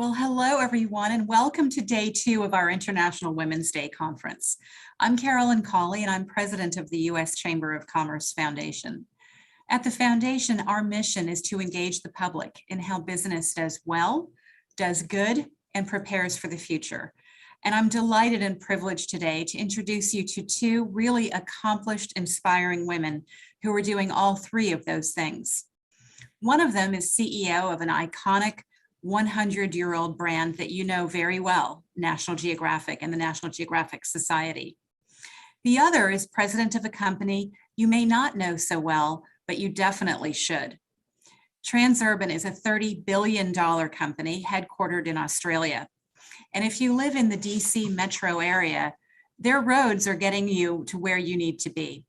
Well, hello, everyone, and welcome to day 2 of our International Women's Day Conference. I'm Carolyn Cawley, and I'm president of the U.S. Chamber of Commerce Foundation. At the foundation, our mission is to engage the public in how business does well, does good, and prepares for the future. And I'm delighted and privileged today to introduce you to 2 really accomplished, inspiring women who are doing all 3 of those things. One of them is CEO of an iconic 100-year-old brand that you know very well, National Geographic and the National Geographic Society. The other is president of a company you may not know so well, but you definitely should. Transurban is a $30 billion company headquartered in Australia. And if you live in the DC metro area, their roads are getting you to where you need to be.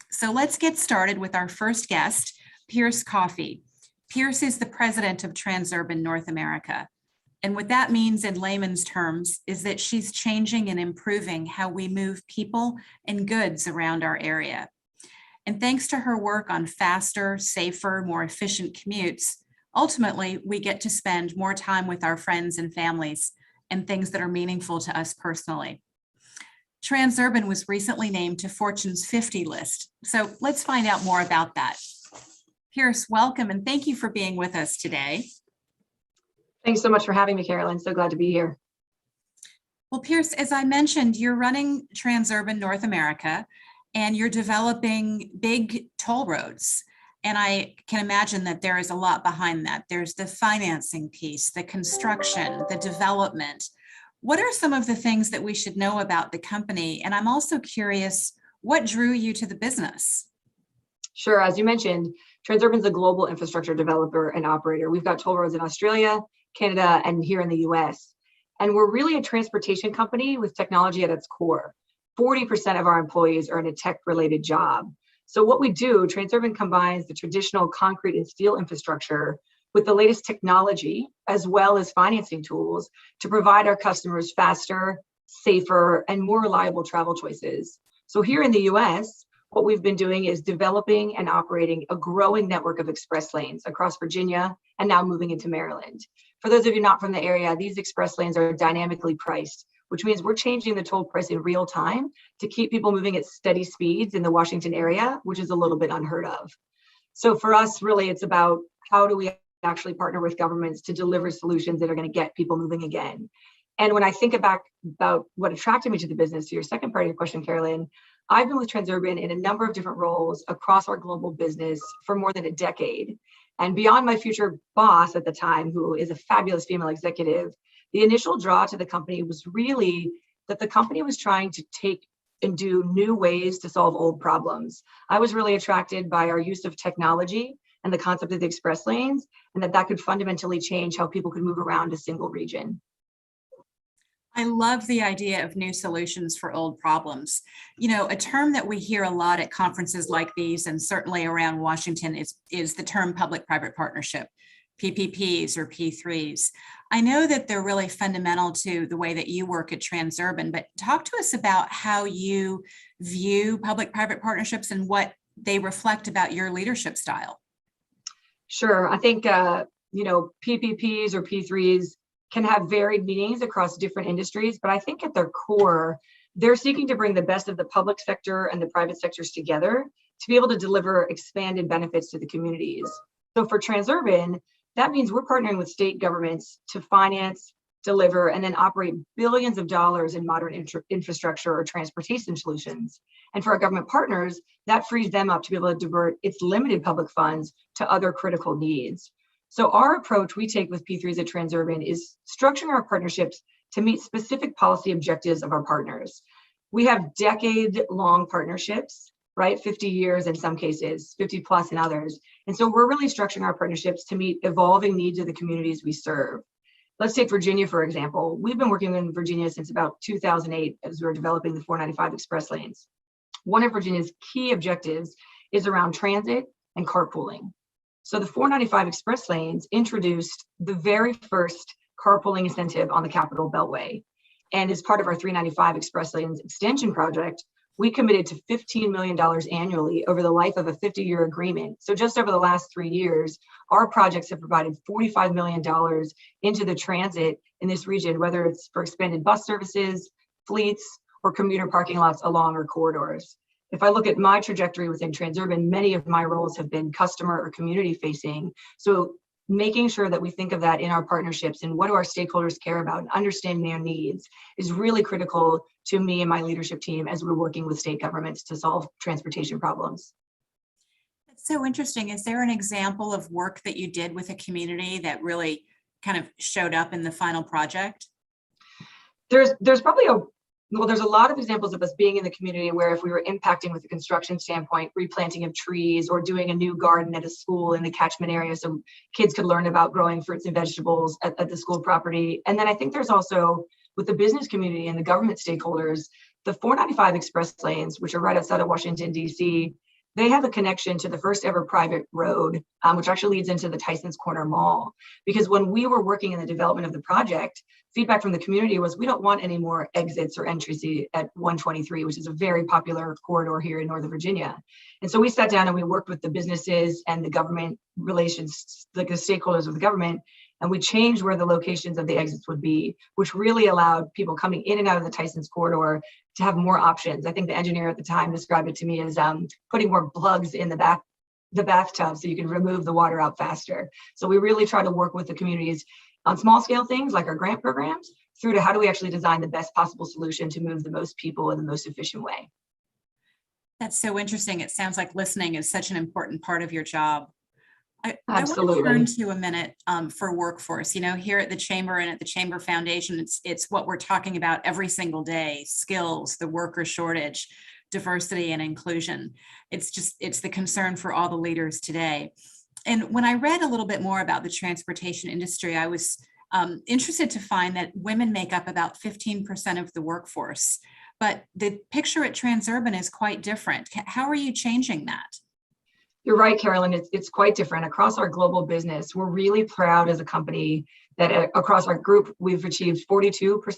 So let's get started with our first guest, Pierce Coffey. Pierce is the president of Transurban North America. And what that means in layman's terms is that she's changing and improving how we move people and goods around our area. And thanks to her work on faster, safer, more efficient commutes, ultimately we get to spend more time with our friends and families and things that are meaningful to us personally. Transurban was recently named to Fortune's 50 list. So let's find out more about that. Pierce, welcome, and thank you for being with us today. Thanks so much for having me, Carolyn. So glad to be here. Well, Pierce, as I mentioned, you're running Transurban North America, and you're developing big toll roads. And I can imagine that there is a lot behind that. There's the financing piece, the construction, the development. What are some of the things that we should know about the company? And I'm also curious, what drew you to the business? Sure, as you mentioned, Transurban's a global infrastructure developer and operator. We've got toll roads in Australia, Canada, and here in the US. And we're really a transportation company with technology at its core. 40% of our employees are in a tech-related job. So what we do, Transurban combines the traditional concrete and steel infrastructure with the latest technology, as well as financing tools to provide our customers faster, safer, and more reliable travel choices. So here in the US, what we've been doing is developing and operating a growing network of express lanes across Virginia and now moving into Maryland. For those of you not from the area, these express lanes are dynamically priced, which means we're changing the toll price in real time to keep people moving at steady speeds in the Washington area, which is a little bit unheard of. So for us, really, it's about how do we actually partner with governments to deliver solutions that are going to get people moving again. And when I think about what attracted me to the business, to your second part of your question, Carolyn, I've been with Transurban in a number of different roles across our global business for more than a decade. And beyond my future boss at the time, who is a fabulous female executive, the initial draw to the company was really that the company was trying to take and do new ways to solve old problems. I was really attracted by our use of technology and the concept of the express lanes, and that could fundamentally change how people could move around a single region. I love the idea of new solutions for old problems. You know, a term that we hear a lot at conferences like these, and certainly around Washington, is the term public-private partnership, PPPs or P3s. I know that they're really fundamental to the way that you work at Transurban, but talk to us about how you view public-private partnerships and what they reflect about your leadership style. Sure, I think, PPPs or P3s can have varied meanings across different industries, but I think at their core, they're seeking to bring the best of the public sector and the private sectors together to be able to deliver expanded benefits to the communities. So for Transurban, that means we're partnering with state governments to finance, deliver, and then operate billions of dollars in modern infrastructure or transportation solutions. And for our government partners, that frees them up to be able to divert its limited public funds to other critical needs. So our approach we take with P3s at Transurban is structuring our partnerships to meet specific policy objectives of our partners. We have decade-long partnerships, right? 50 years in some cases, 50 plus in others. And so we're really structuring our partnerships to meet evolving needs of the communities we serve. Let's take Virginia, for example. We've been working in Virginia since about 2008 as we were developing the 495 express lanes. One of Virginia's key objectives is around transit and carpooling. So the 495 express lanes introduced the very first carpooling incentive on the Capitol Beltway. And as part of our 395 express lanes extension project, we committed to $15 million annually over the life of a 50-year agreement. So just over the last 3 years, our projects have provided $45 million into the transit in this region, whether it's for expanded bus services, fleets, or commuter parking lots along our corridors. If I look at my trajectory within Transurban, many of my roles have been customer or community facing. So making sure that we think of that in our partnerships and what do our stakeholders care about and understanding their needs is really critical to me and my leadership team as we're working with state governments to solve transportation problems. It's so interesting. Is there an example of work that you did with a community that really kind of showed up in the final project? There's probably there's a lot of examples of us being in the community where if we were impacting with a construction standpoint, replanting of trees or doing a new garden at a school in the catchment area so kids could learn about growing fruits and vegetables at the school property. And then I think there's also with the business community and the government stakeholders, the 495 express lanes, which are right outside of Washington, D.C., they have a connection to the first ever private road, which actually leads into the Tyson's Corner Mall. Because when we were working in the development of the project, feedback from the community was we don't want any more exits or entries at 123, which is a very popular corridor here in Northern Virginia. And so we sat down and we worked with the businesses and the government relations, like the stakeholders of the government, and we changed where the locations of the exits would be, which really allowed people coming in and out of the Tyson's corridor to have more options. I think the engineer at the time described it to me as putting more plugs in the bathtub so you can remove the water out faster. So we really try to work with the communities on small scale things like our grant programs through to how do we actually design the best possible solution to move the most people in the most efficient way. That's so interesting. It sounds like listening is such an important part of your job. Absolutely. I want to turn to a minute for workforce. You know, here at the Chamber and at the Chamber Foundation, it's what we're talking about every single day: skills, the worker shortage, diversity and inclusion. It's the concern for all the leaders today. And when I read a little bit more about the transportation industry, I was interested to find that women make up about 15% of the workforce. But the picture at Transurban is quite different. How are you changing that? You're right, Carolyn. It's quite different. Across our global business, we're really proud as a company that across our group, we've achieved 42%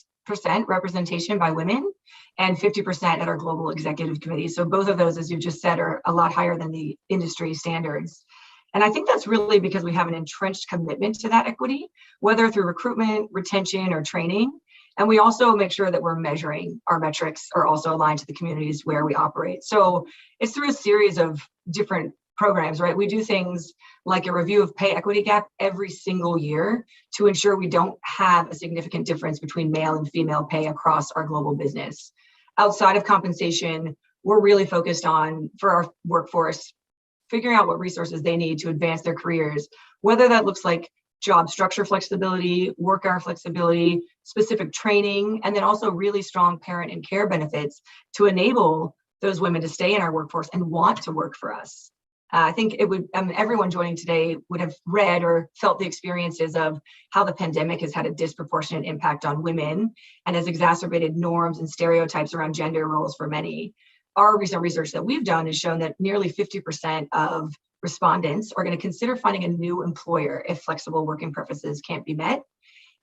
representation by women and 50% at our global executive committee. So both of those, as you just said, are a lot higher than the industry standards. And I think that's really because we have an entrenched commitment to that equity, whether through recruitment, retention, or training. And we also make sure that we're measuring our metrics are also aligned to the communities where we operate. So it's through a series of different programs, right? We do things like a review of pay equity gap every single year to ensure we don't have a significant difference between male and female pay across our global business. Outside of compensation, we're really focused on, for our workforce, figuring out what resources they need to advance their careers, whether that looks like job structure flexibility, work hour flexibility, specific training, and then also really strong parent and care benefits to enable those women to stay in our workforce and want to work for us. I think it would, everyone joining today would have read or felt the experiences of how the pandemic has had a disproportionate impact on women and has exacerbated norms and stereotypes around gender roles for many. Our recent research that we've done has shown that nearly 50% of respondents are going to consider finding a new employer if flexible working preferences can't be met.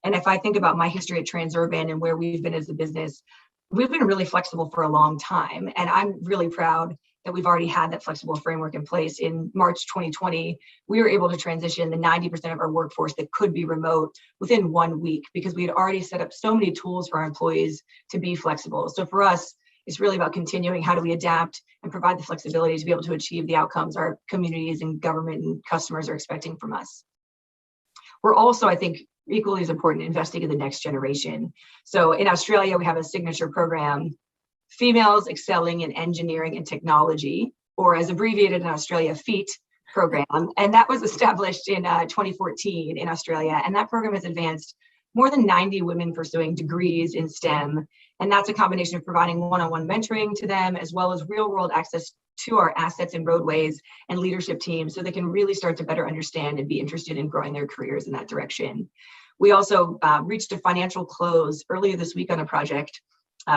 And if I think about my history at Transurban and where we've been as a business, we've been really flexible for a long time. And I'm really proud that we've already had that flexible framework in place. In March 2020, we were able to transition the 90% of our workforce that could be remote within 1 week because we had already set up so many tools for our employees to be flexible. So for us, it's really about continuing how do we adapt and provide the flexibility to be able to achieve the outcomes our communities and government and customers are expecting from us. We're also, I think, equally as important, investing in the next generation. So in Australia, we have a signature program, Females Excelling in Engineering and Technology, or as abbreviated in Australia, FEAT program. And that was established in 2014 in Australia. And that program has advanced more than 90 women pursuing degrees in STEM. And that's a combination of providing one-on-one mentoring to them, as well as real-world access to our assets and roadways and leadership teams so they can really start to better understand and be interested in growing their careers in that direction. We also reached a financial close earlier this week on a project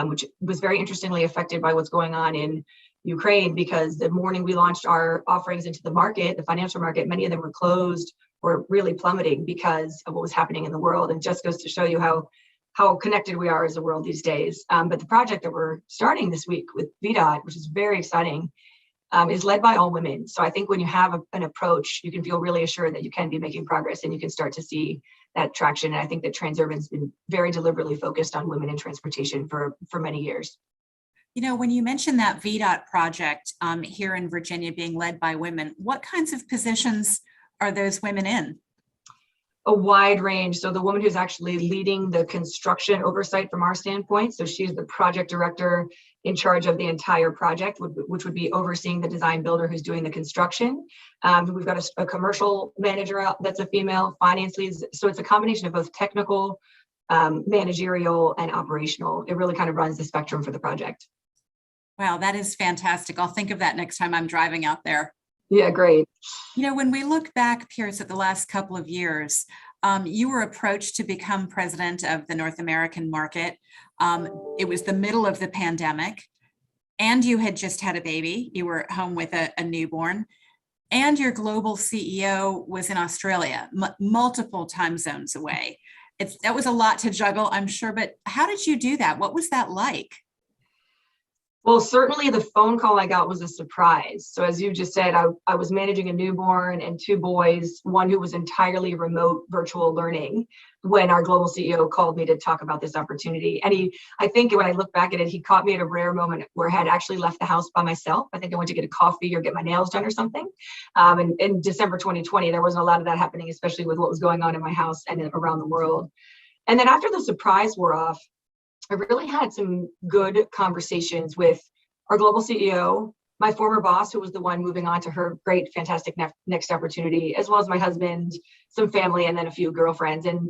which was very interestingly affected by what's going on in Ukraine, because the morning we launched our offerings into the market, the financial market, many of them were closed or really plummeting because of what was happening in the world. And just goes to show you how how connected we are as a world these days. But the project that we're starting this week with VDOT, which is very exciting, is led by all women. So I think when you have an approach, you can feel really assured that you can be making progress and you can start to see that traction. And I think that Transurban's been very deliberately focused on women in transportation for many years. You know, when you mentioned that VDOT project here in Virginia being led by women, what kinds of positions are those women in? A wide range. So the woman who's actually leading the construction oversight from our standpoint, so she's the project director in charge of the entire project, which would be overseeing the design builder who's doing the construction. We've got a commercial manager that's a female, finance leads. So it's a combination of both technical, managerial, and operational. It really kind of runs the spectrum for the project. Wow, that is fantastic. I'll think of that next time I'm driving out there. Yeah, great. You know, when we look back, Pierce, at the last couple of years, you were approached to become president of the North American market. It was the middle of the pandemic, and you had just had a baby. You were at home with a newborn, and your global CEO was in Australia, multiple time zones away. That was a lot to juggle, I'm sure, but how did you do that? What was that like? Well, certainly the phone call I got was a surprise. So as you just said, I was managing a newborn and two boys, one who was entirely remote virtual learning, when our global CEO called me to talk about this opportunity. And I think when I look back at it, he caught me at a rare moment where I had actually left the house by myself. I think I went to get a coffee or get my nails done or something. And in December 2020, there wasn't a lot of that happening, especially with what was going on in my house and around the world. And then after the surprise wore off, I really had some good conversations with our global CEO, my former boss, who was the one moving on to her great, fantastic next opportunity, as well as my husband, some family, and then a few girlfriends. And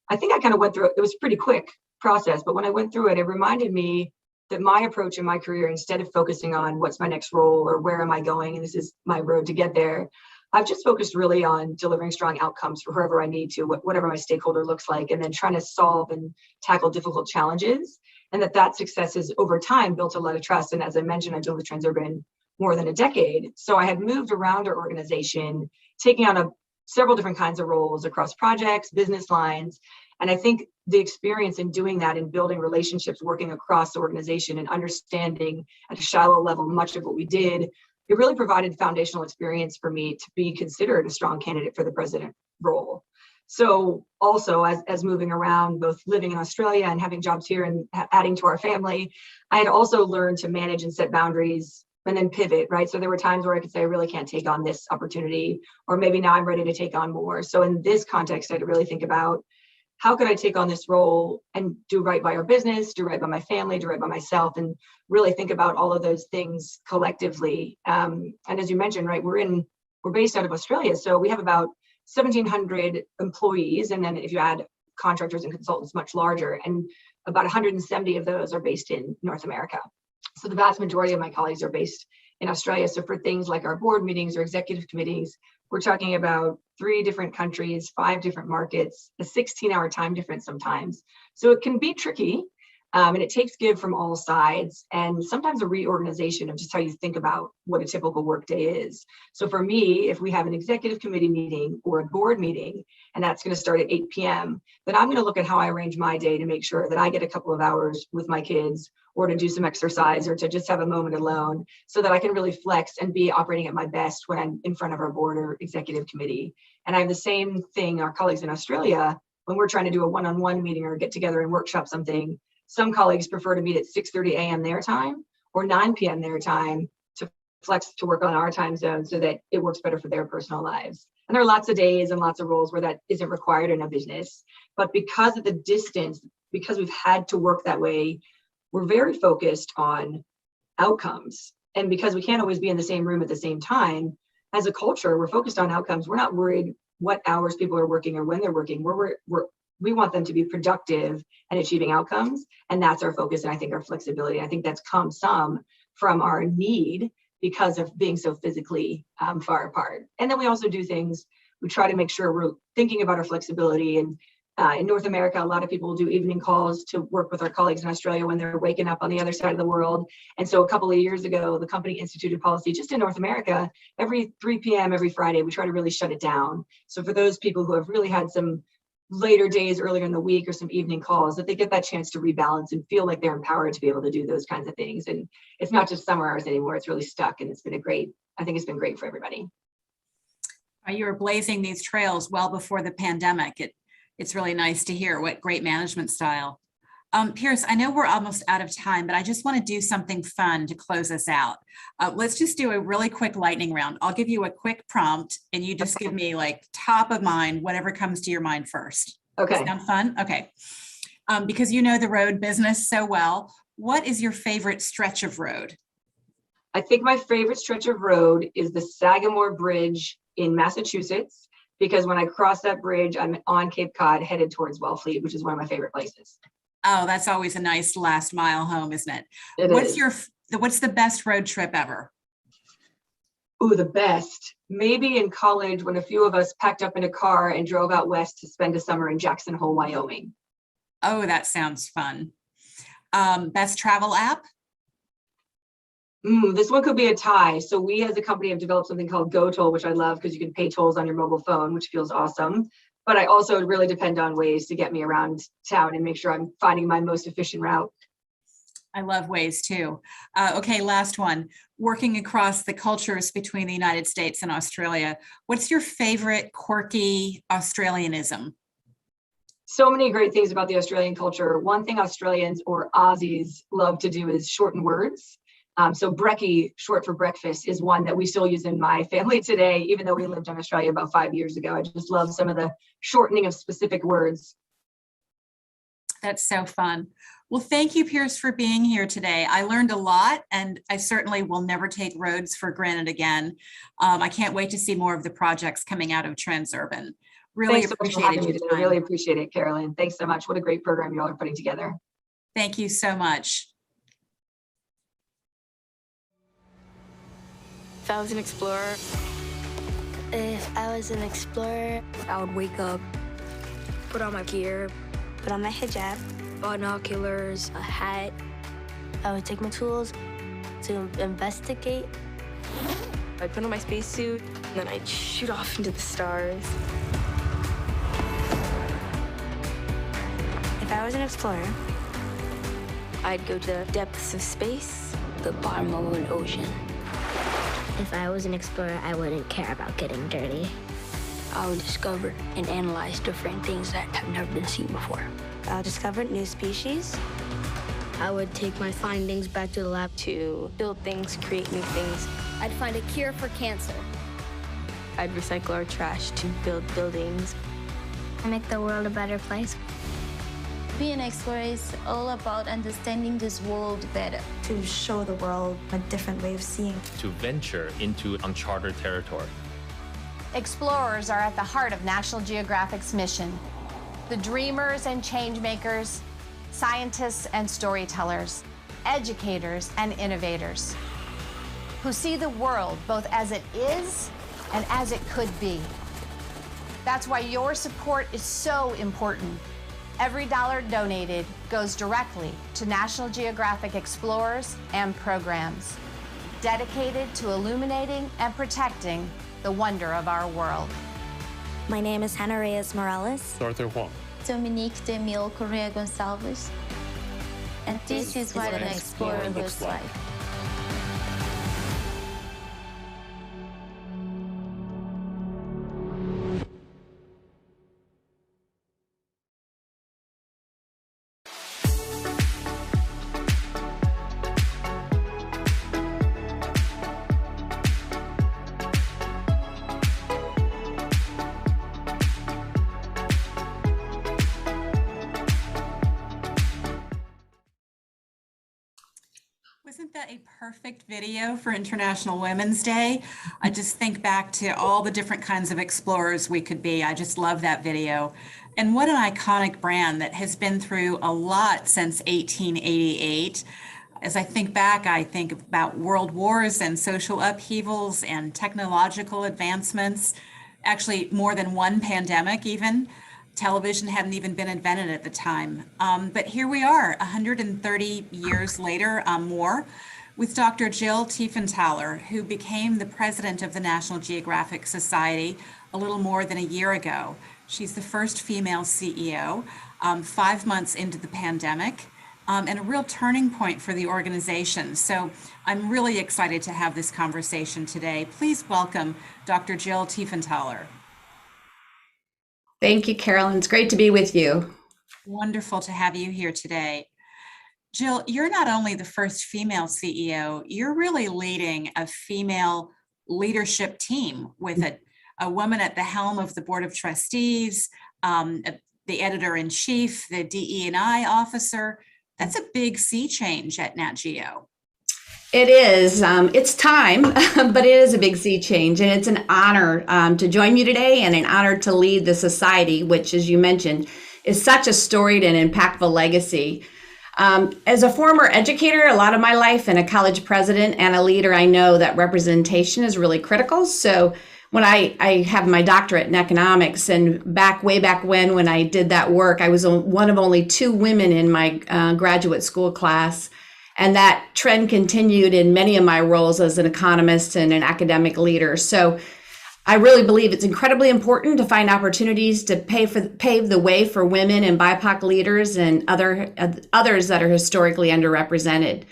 I think I kind of went through it. It was a pretty quick process, but when I went through it, it reminded me that my approach in my career, instead of focusing on what's my next role or where am I going, and this is my road to get there, I've just focused really on delivering strong outcomes for whoever I need to, whatever my stakeholder looks like, and then trying to solve and tackle difficult challenges. And that success has over time built a lot of trust. And as I mentioned, I've been with Transurban more than a decade. So I had moved around our organization, taking on several different kinds of roles across projects, business lines. And I think the experience in doing that and building relationships, working across the organization and understanding at a shallow level much of what we did, it really provided foundational experience for me to be considered a strong candidate for the president role. So also as moving around, both living in Australia and having jobs here and adding to our family, I had also learned to manage and set boundaries and then pivot, right? So there were times where I could say, I really can't take on this opportunity, or maybe now I'm ready to take on more. So in this context, I had to really think about, how could I take on this role and do right by our business, do right by my family, do right by myself, and really think about all of those things collectively. And as you mentioned, right, we're based out of Australia, so we have about 1,700 employees, and then if you add contractors and consultants, much larger, and about 170 of those are based in North America. So the vast majority of my colleagues are based in Australia. So for things like our board meetings or executive committees, we're talking about 3 different countries, 5 different markets, a 16-hour time difference sometimes. So it can be tricky, and it takes give from all sides, and sometimes a reorganization of just how you think about what a typical workday is. So for me, if we have an executive committee meeting or a board meeting, and that's going to start at 8 p.m., then I'm going to look at how I arrange my day to make sure that I get a couple of hours with my kids, or to do some exercise, or to just have a moment alone, so that I can really flex and be operating at my best when I'm in front of our board or executive committee. And I have the same thing, our colleagues in Australia, when we're trying to do a one-on-one meeting or get together and workshop something, some colleagues prefer to meet at 6:30 a.m. their time or 9 p.m. their time to flex to work on our time zone so that it works better for their personal lives. And there are lots of days and lots of roles where that isn't required in a business. But because of the distance, because we've had to work that way, we're very focused on outcomes. And because we can't always be in the same room at the same time, as a culture, we're focused on outcomes. We're not worried what hours people are working or when they're working. We want them to be productive and achieving outcomes. And that's our focus. And I think our flexibility, I think that's come some from our need because of being so physically far apart. And then we also do things, we try to make sure we're thinking about our flexibility. And in North America, a lot of people do evening calls to work with our colleagues in Australia when they're waking up on the other side of the world. And so a couple of years ago, the company instituted policy just in North America, every 3 p.m. every Friday, we try to really shut it down. So for those people who have really had some later days, earlier in the week, or some evening calls, that they get that chance to rebalance and feel like they're empowered to be able to do those kinds of things. And it's not just summer hours anymore. It's really stuck. And I think it's been great for everybody. You were blazing these trails well before the pandemic. It's really nice to hear. What great management style. Pierce, I know we're almost out of time, but I just want to do something fun to close us out. Let's just do a really quick lightning round. I'll give you a quick prompt and you just give me like top of mind, whatever comes to your mind first. Okay. Sound fun? Okay. Because you know the road business so well, what is your favorite stretch of road? I think my favorite stretch of road is the Sagamore Bridge in Massachusetts, because when I cross that bridge, I'm on Cape Cod headed towards Wellfleet, which is one of my favorite places. Oh, that's always a nice last mile home, isn't it? What's the best road trip ever? Ooh, the best. Maybe in college when a few of us packed up in a car and drove out west to spend a summer in Jackson Hole, Wyoming. Oh, that sounds fun. Best travel app? This one could be a tie. So we as a company have developed something called GoToll, which I love because you can pay tolls on your mobile phone, which feels awesome. But I also really depend on Waze to get me around town and make sure I'm finding my most efficient route. I love Waze too. Okay, last one. Working across the cultures between the United States and Australia, what's your favorite quirky Australianism? So many great things about the Australian culture. One thing Australians or Aussies love to do is shorten words. So brekkie, short for breakfast, is one that we still use in my family today, even though we lived in Australia about 5 years ago. I just love some of the shortening of specific words. That's so fun. Well, thank you, Pierce, for being here today. I learned a lot, and I certainly will never take roads for granted again. I can't wait to see more of the projects coming out of Transurban. Really appreciated your time. I really appreciate it, Carolyn. Thanks so much. What a great program you all are putting together. Thank you so much. If I was an explorer, I would wake up, put on my gear, put on my hijab, binoculars, a hat. I would take my tools to investigate. I'd put on my spacesuit, and then I'd shoot off into the stars. If I was an explorer, I'd go to the depths of space, the bottom of an ocean. If I was an explorer, I wouldn't care about getting dirty. I would discover and analyze different things that have never been seen before. I'll discover new species. I would take my findings back to the lab to build things, create new things. I'd find a cure for cancer. I'd recycle our trash to build buildings. I make the world a better place. Being an explorer is all about understanding this world better. To show the world a different way of seeing. To venture into uncharted territory. Explorers are at the heart of National Geographic's mission. The dreamers and change makers, scientists and storytellers, educators and innovators, who see the world both as it is and as it could be. That's why your support is so important. Every dollar donated goes directly to National Geographic explorers and programs dedicated to illuminating and protecting the wonder of our world. My name is Hannah Reyes Morales. Arthur Huang. Dominique Demille Correa Gonçalves. And this is what an explorer looks like. Wasn't that a perfect video for International Women's Day? I just think back to all the different kinds of explorers we could be. I just love that video. And what an iconic brand that has been through a lot since 1888. As I think back, I think about world wars and social upheavals and technological advancements, actually more than one pandemic even. Television hadn't even been invented at the time. But here we are, 130 years later, more, with Dr. Jill Tiefenthaler, who became the president of the National Geographic Society a little more than a year ago. She's the first female CEO, 5 months into the pandemic, and a real turning point for the organization. So I'm really excited to have this conversation today. Please welcome Dr. Jill Tiefenthaler. Thank you, Carolyn. It's great to be with you. Wonderful to have you here today. Jill, you're not only the first female CEO, you're really leading a female leadership team with a woman at the helm of the board of trustees, the editor-in-chief, the DE&I officer. That's a big sea change at Nat Geo. It is. It's time, but it is a big sea change. And it's an honor to join you today and an honor to lead the society, which, as you mentioned, is such a storied and impactful legacy. As a former educator, a lot of my life, and a college president and a leader, I know that representation is really critical. So when I have my doctorate in economics, and way back when I did that work, I was one of only 2 women in my graduate school class. And that trend continued in many of my roles as an economist and an academic leader. So I really believe it's incredibly important to find opportunities to pave the way for women and BIPOC leaders and others that are historically underrepresented.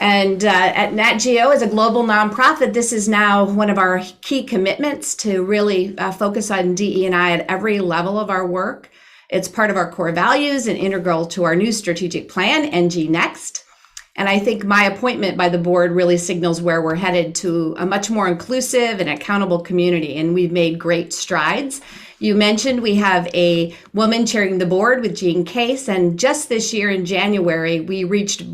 And at Nat Geo, as a global nonprofit, this is now one of our key commitments to really focus on DE&I at every level of our work. It's part of our core values and integral to our new strategic plan, NG Next. And I think my appointment by the board really signals where we're headed, to a much more inclusive and accountable community. And we've made great strides. You mentioned we have a woman chairing the board with Jean Case. And just this year in January, we reached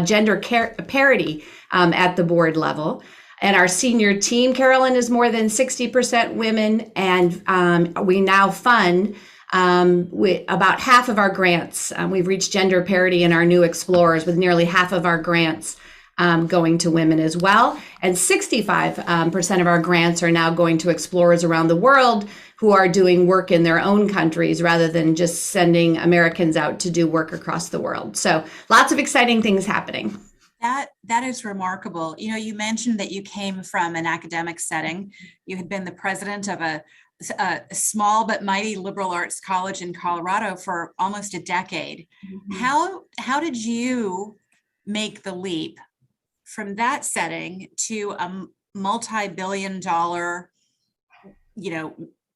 gender parity at the board level. And our senior team, Carolyn, is more than 60% women. And we now fund about half of our grants. We've reached gender parity in our new explorers, with nearly half of our grants going to women as well. And 65% of our grants are now going to explorers around the world who are doing work in their own countries rather than just sending Americans out to do work across the world. So lots of exciting things happening. That is remarkable. You know, you mentioned that you came from an academic setting. You had been the president of a small but mighty liberal arts college in Colorado for almost a decade. Mm-hmm. How did you make the leap from that setting to a multi-billion-dollar,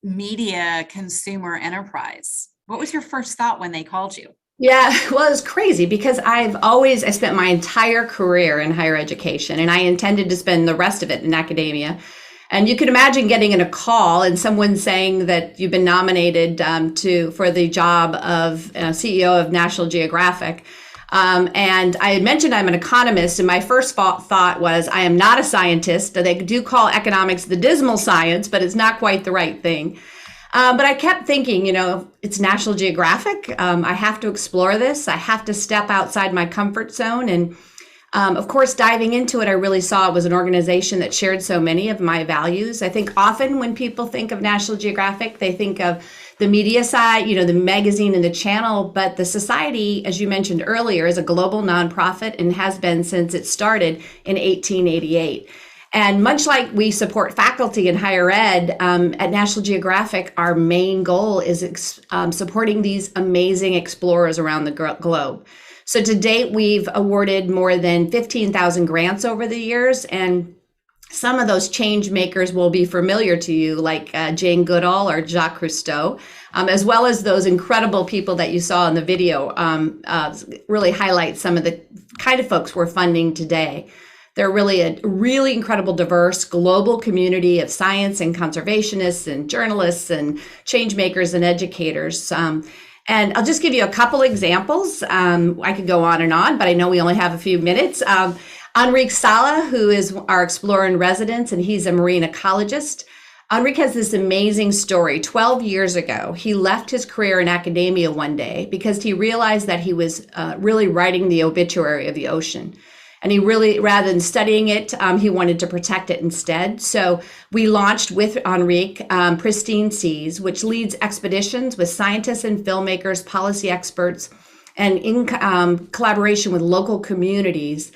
media consumer enterprise? What was your first thought when they called you? Yeah, well, it was crazy because I spent my entire career in higher education, and I intended to spend the rest of it in academia. And you can imagine getting in a call and someone saying that you've been nominated for the job of CEO of National Geographic. And I had mentioned I'm an economist, and my first thought was, I am not a scientist. They do call economics the dismal science, but it's not quite the right thing. But I kept thinking, it's National Geographic. I have to explore this. I have to step outside my comfort zone. And of course, diving into it, I really saw it was an organization that shared so many of my values. I think often when people think of National Geographic, they think of the media side, the magazine and the channel, but the society, as you mentioned earlier, is a global nonprofit and has been since it started in 1888. And much like we support faculty in higher ed, at National Geographic, our main goal is supporting these amazing explorers around the globe. So to date, we've awarded more than 15,000 grants over the years, and some of those change makers will be familiar to you, like Jane Goodall or Jacques Cousteau, as well as those incredible people that you saw in the video really highlight some of the kind of folks we're funding today. They're really a really incredible, diverse global community of science and conservationists and journalists and change makers and educators. And I'll just give you a couple examples. I could go on and on, but I know we only have a few minutes. Enrique Sala, who is our explorer in residence, and he's a marine ecologist. Enrique has this amazing story. 12 years ago, he left his career in academia one day because he realized that he was really writing the obituary of the ocean. And he really, rather than studying it, he wanted to protect it instead. So we launched with Enrique Pristine Seas, which leads expeditions with scientists and filmmakers, policy experts, and in collaboration with local communities,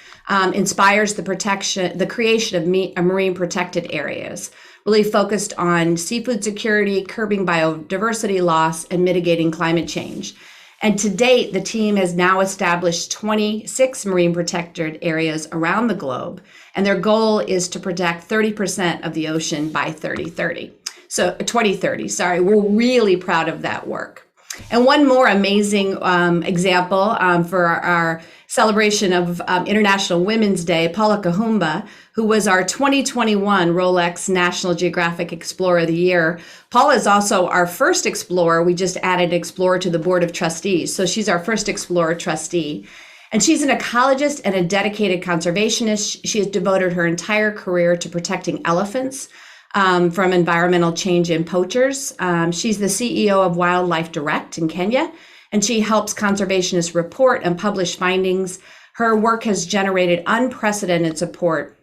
inspires the creation of marine protected areas. really focused on seafood security, curbing biodiversity loss, and mitigating climate change. And to date, the team has now established 26 marine protected areas around the globe. And their goal is to protect 30% of the ocean by 2030. Sorry, we're really proud of that work. And one more amazing example for our celebration of International Women's Day, Paula Kahumba, who was our 2021 Rolex National Geographic Explorer of the Year. Paula is also our first explorer. We just added explorer to the board of trustees. So she's our first explorer trustee. And she's an ecologist and a dedicated conservationist. She has devoted her entire career to protecting elephants from environmental change and poachers. She's the CEO of Wildlife Direct in Kenya, and she helps conservationists report and publish findings. Her work has generated unprecedented support,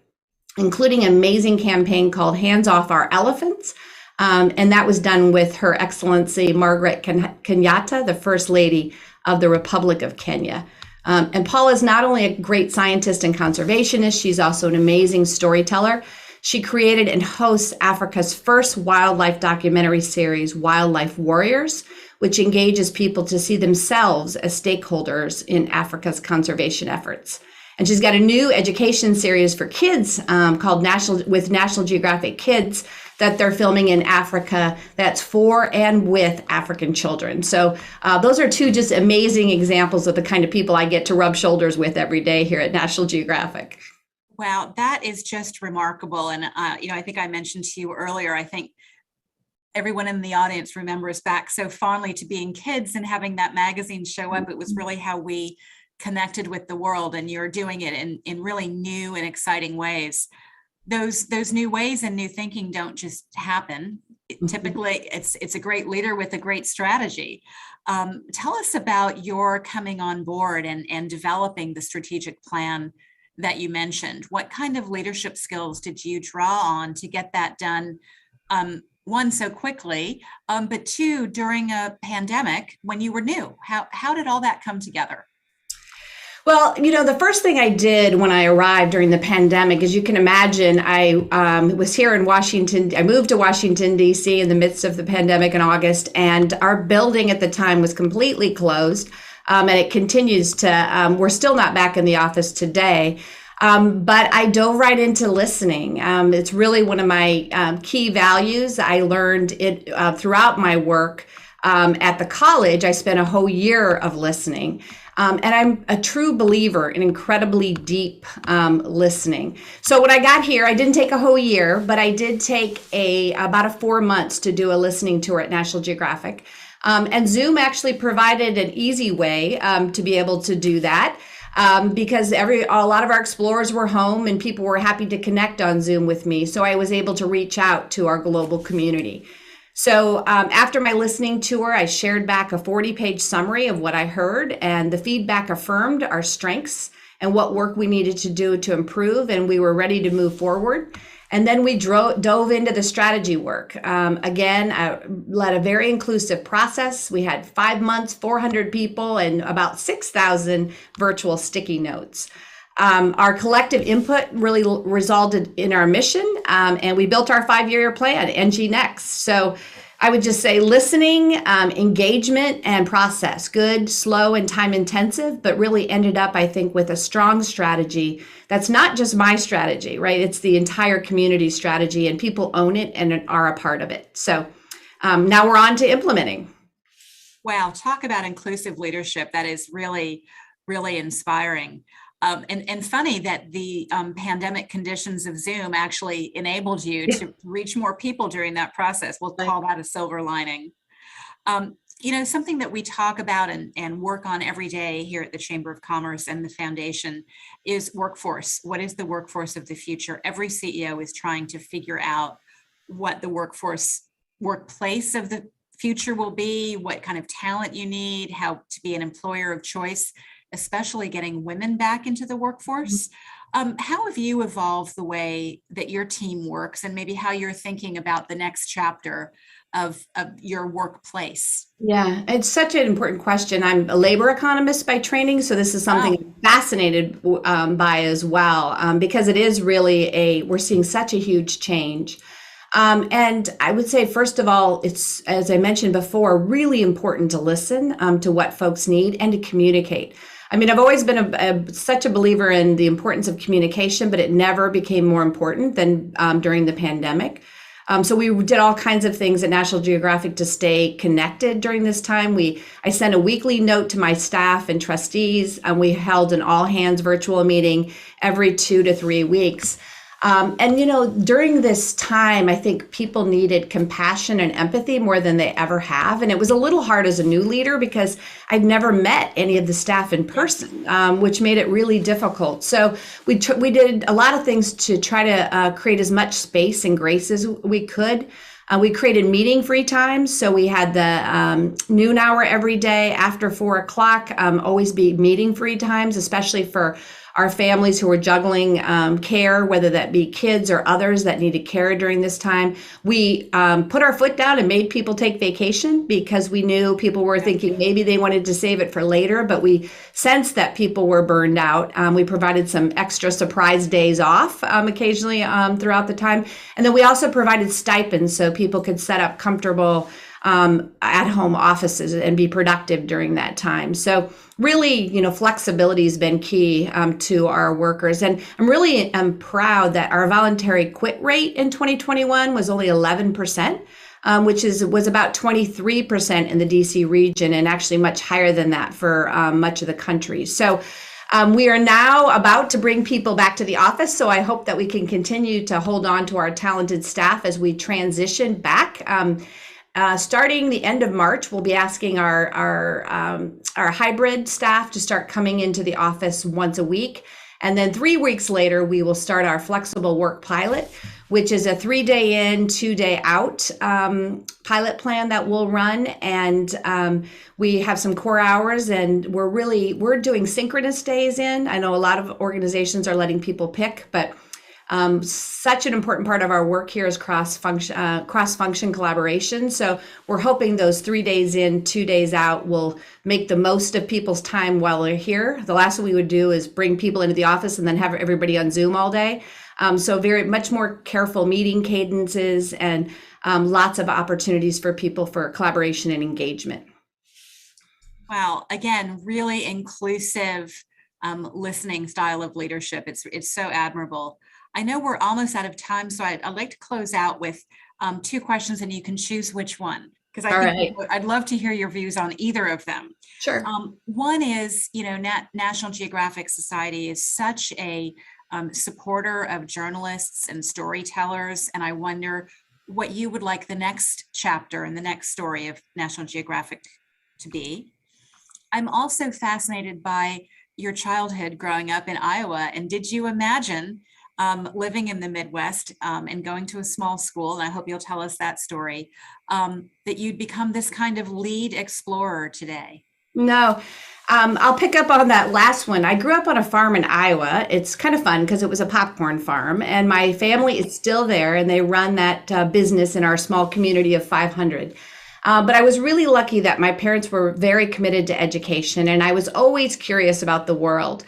including an amazing campaign called Hands Off Our Elephants. And that was done with Her Excellency Margaret Kenyatta, the First Lady of the Republic of Kenya. And Paula is not only a great scientist and conservationist, she's also an amazing storyteller. She created and hosts Africa's first wildlife documentary series, Wildlife Warriors, which engages people to see themselves as stakeholders in Africa's conservation efforts. And she's got a new education series for kids called National Geographic Kids that they're filming in Africa that's for and with African children. So those are two just amazing examples of the kind of people I get to rub shoulders with every day here at National Geographic. Wow, that is just remarkable. And, I think I mentioned to you earlier, I think everyone in the audience remembers back so fondly to being kids and having that magazine show up. It was really how we connected with the world, and you're doing it in really new and exciting ways. Those new ways and new thinking don't just happen. Typically, it's a great leader with a great strategy. Tell us about your coming on board and developing the strategic plan that you mentioned. What kind of leadership skills did you draw on to get that done? One, so quickly, but two, during a pandemic when you were new. How did all that come together? Well, the first thing I did when I arrived during the pandemic, as you can imagine, I was here in Washington. I moved to Washington, D.C. in the midst of the pandemic in August, and our building at the time was completely closed. And it continues to, we're still not back in the office today, but I dove right into listening. It's really one of my key values. I learned it throughout my work at the college. I spent a whole year of listening. And I'm a true believer in incredibly deep listening. So when I got here, I didn't take a whole year, but I did take about 4 months to do a listening tour at National Geographic. And Zoom actually provided an easy way to be able to do that because a lot of our explorers were home and people were happy to connect on Zoom with me. So I was able to reach out to our global community. So after my listening tour, I shared back a 40-page summary of what I heard, and the feedback affirmed our strengths and what work we needed to do to improve, and we were ready to move forward. And then we dove into the strategy work. Again, I led a very inclusive process. We had 5 months, 400 people, and about 6,000 virtual sticky notes. Our collective input really resulted in our mission, and we built our 5-year plan, NG Next. So I would just say listening, engagement, and process. Good, slow, and time intensive, but really ended up, I think, with a strong strategy. That's not just my strategy, right? It's the entire community strategy, and people own it and are a part of it. So now we're on to implementing. Wow, talk about inclusive leadership. That is really, really inspiring. And funny that the pandemic conditions of Zoom actually enabled you to reach more people during that process. We'll call that a silver lining. Something that we talk about and work on every day here at the Chamber of Commerce and the Foundation is workforce. What is the workforce of the future? Every CEO is trying to figure out what the workplace of the future will be, what kind of talent you need, how to be an employer of choice, especially getting women back into the workforce. How have you evolved the way that your team works, and maybe how you're thinking about the next chapter of your workplace? Yeah, it's such an important question. I'm a labor economist by training, so this is something I'm fascinated by as well, because it is really we're seeing such a huge change. And I would say, first of all, it's, as I mentioned before, really important to listen to what folks need and to communicate. I mean, I've always been such a believer in the importance of communication, but it never became more important than during the pandemic. So we did all kinds of things at National Geographic to stay connected during this time. I sent a weekly note to my staff and trustees, and we held an all-hands virtual meeting every 2 to 3 weeks. And, during this time, I think people needed compassion and empathy more than they ever have. And it was a little hard as a new leader because I'd never met any of the staff in person, which made it really difficult. So we did a lot of things to try to create as much space and grace as we could. We created meeting free times. So we had the noon hour every day after 4 o'clock, always be meeting free times, especially for our families who were juggling care, whether that be kids or others that needed care during this time. We put our foot down and made people take vacation because we knew people were thinking maybe they wanted to save it for later, but we sensed that people were burned out. We provided some extra surprise days off occasionally throughout the time. And then we also provided stipends so people could set up comfortable at-home offices and be productive during that time. So really, flexibility has been key to our workers. And I'm really proud that our voluntary quit rate in 2021 was only 11%, which was about 23% in the DC region and actually much higher than that for much of the country. So we are now about to bring people back to the office, so I hope that we can continue to hold on to our talented staff as we transition back. Starting the end of March, we'll be asking our hybrid staff to start coming into the office once a week. And then 3 weeks later, we will start our flexible work pilot, which is a 3-day in, 2-day out pilot plan that we'll run. And we have some core hours, and we're doing synchronous days in. I know a lot of organizations are letting people pick, but such an important part of our work here is cross-function collaboration. So we're hoping those 3 days in, 2 days out will make the most of people's time while they're here. The last thing we would do is bring people into the office and then have everybody on Zoom all day. So very much more careful meeting cadences and lots of opportunities for people for collaboration and engagement. Wow, again, really inclusive listening style of leadership. It's so admirable. I know we're almost out of time, so I'd like to close out with 2 questions, and you can choose which one, because I'd love to hear your views on either of them. Sure. One is, National Geographic Society is such a supporter of journalists and storytellers, and I wonder what you would like the next chapter and the next story of National Geographic to be. I'm also fascinated by your childhood growing up in Iowa, and did you imagine living in the Midwest and going to a small school, and I hope you'll tell us that story, that you'd become this kind of lead explorer today? No, I'll pick up on that last one. I grew up on a farm in Iowa. It's kind of fun because it was a popcorn farm, and my family is still there, and they run that business in our small community of 500. But I was really lucky that my parents were very committed to education, and I was always curious about the world.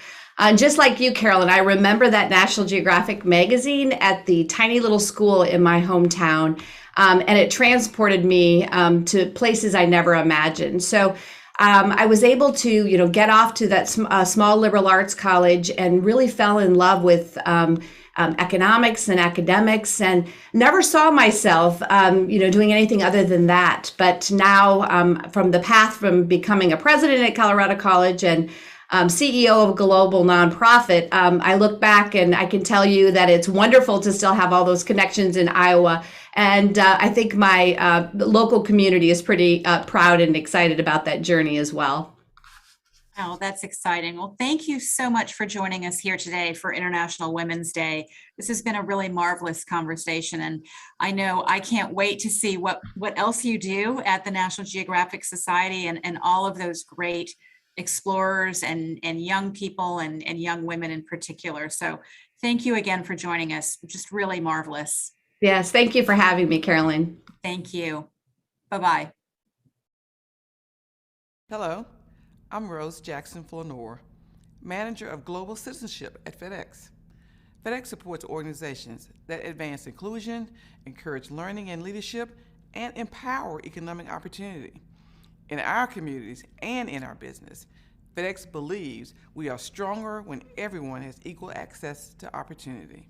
Just like you, Carolyn, I remember that National Geographic magazine at the tiny little school in my hometown, and it transported me to places I never imagined. So I was able to, get off to that small liberal arts college and really fell in love with economics and academics, and never saw myself, doing anything other than that. But now, from the path from becoming a president at Colorado College and CEO of a global nonprofit, I look back and I can tell you that it's wonderful to still have all those connections in Iowa. And I think my local community is pretty proud and excited about that journey as well. Oh, that's exciting. Well, thank you so much for joining us here today for International Women's Day. This has been a really marvelous conversation, and I know I can't wait to see what else you do at the National Geographic Society and all of those great explorers and young people and young women in particular. So thank you again for joining us. Just really marvelous. Yes, thank you for having me, Carolyn. Thank you. Bye-bye. Hello, I'm Rose Jackson Flanor, Manager of Global Citizenship at FedEx. FedEx supports organizations that advance inclusion, encourage learning and leadership, and empower economic opportunity. In our communities and in our business, FedEx believes we are stronger when everyone has equal access to opportunity.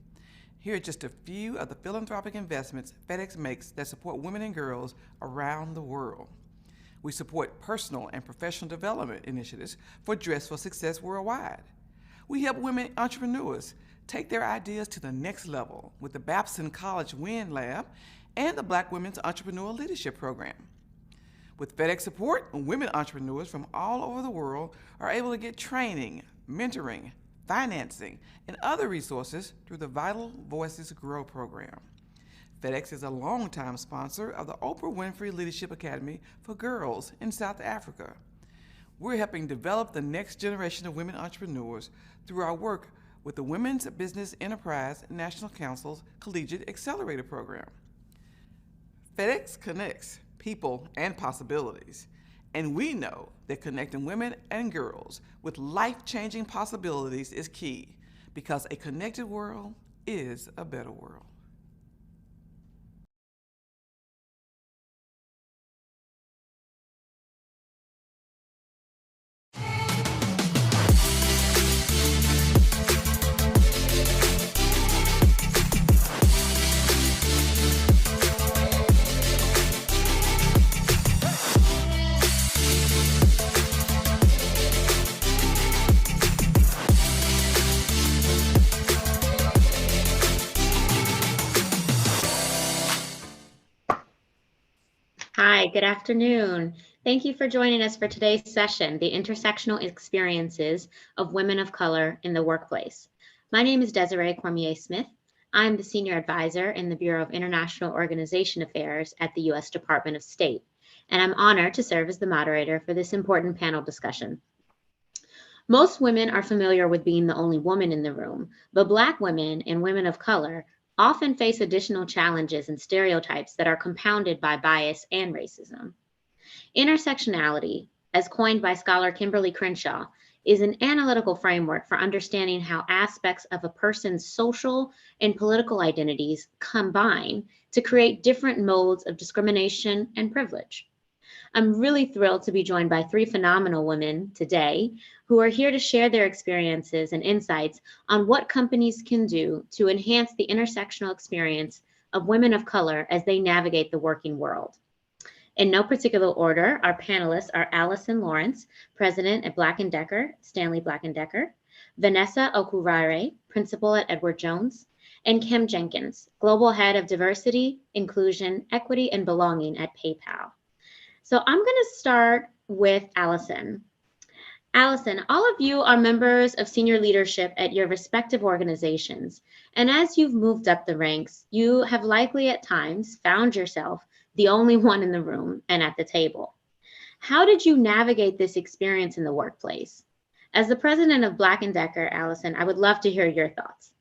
Here are just a few of the philanthropic investments FedEx makes that support women and girls around the world. We support personal and professional development initiatives for Dress for Success worldwide. We help women entrepreneurs take their ideas to the next level with the Babson College WIN Lab and the Black Women's Entrepreneur Leadership Program. With FedEx support, women entrepreneurs from all over the world are able to get training, mentoring, financing, and other resources through the Vital Voices Grow program. FedEx is a longtime sponsor of the Oprah Winfrey Leadership Academy for Girls in South Africa. We're helping develop the next generation of women entrepreneurs through our work with the Women's Business Enterprise National Council's Collegiate Accelerator Program. FedEx connects people and possibilities, and we know that connecting women and girls with life-changing possibilities is key, because a connected world is a better world. Hi, good afternoon. Thank you for joining us for today's session, The Intersectional Experiences of Women of Color in the Workplace. My name is Desiree Cormier-Smith. I'm the Senior Advisor in the Bureau of International Organization Affairs at the U.S. Department of State, and I'm honored to serve as the moderator for this important panel discussion. Most women are familiar with being the only woman in the room, but Black women and women of color often face additional challenges and stereotypes that are compounded by bias and racism. Intersectionality, as coined by scholar Kimberly Crenshaw, is an analytical framework for understanding how aspects of a person's social and political identities combine to create different modes of discrimination and privilege. I'm really thrilled to be joined by three phenomenal women today who are here to share their experiences and insights on what companies can do to enhance the intersectional experience of women of color as they navigate the working world. In no particular order, our panelists are Allison Lawrence, President at Black & Decker, Stanley Black & Decker, Vanessa Okurare, Principal at Edward Jones, and Kim Jenkins, Global Head of Diversity, Inclusion, Equity, and Belonging at PayPal. So I'm going to start with Allison. Allison, all of you are members of senior leadership at your respective organizations. And as you've moved up the ranks, you have likely at times found yourself the only one in the room and at the table. How did you navigate this experience in the workplace? As the president of Black & Decker, Allison, I would love to hear your thoughts.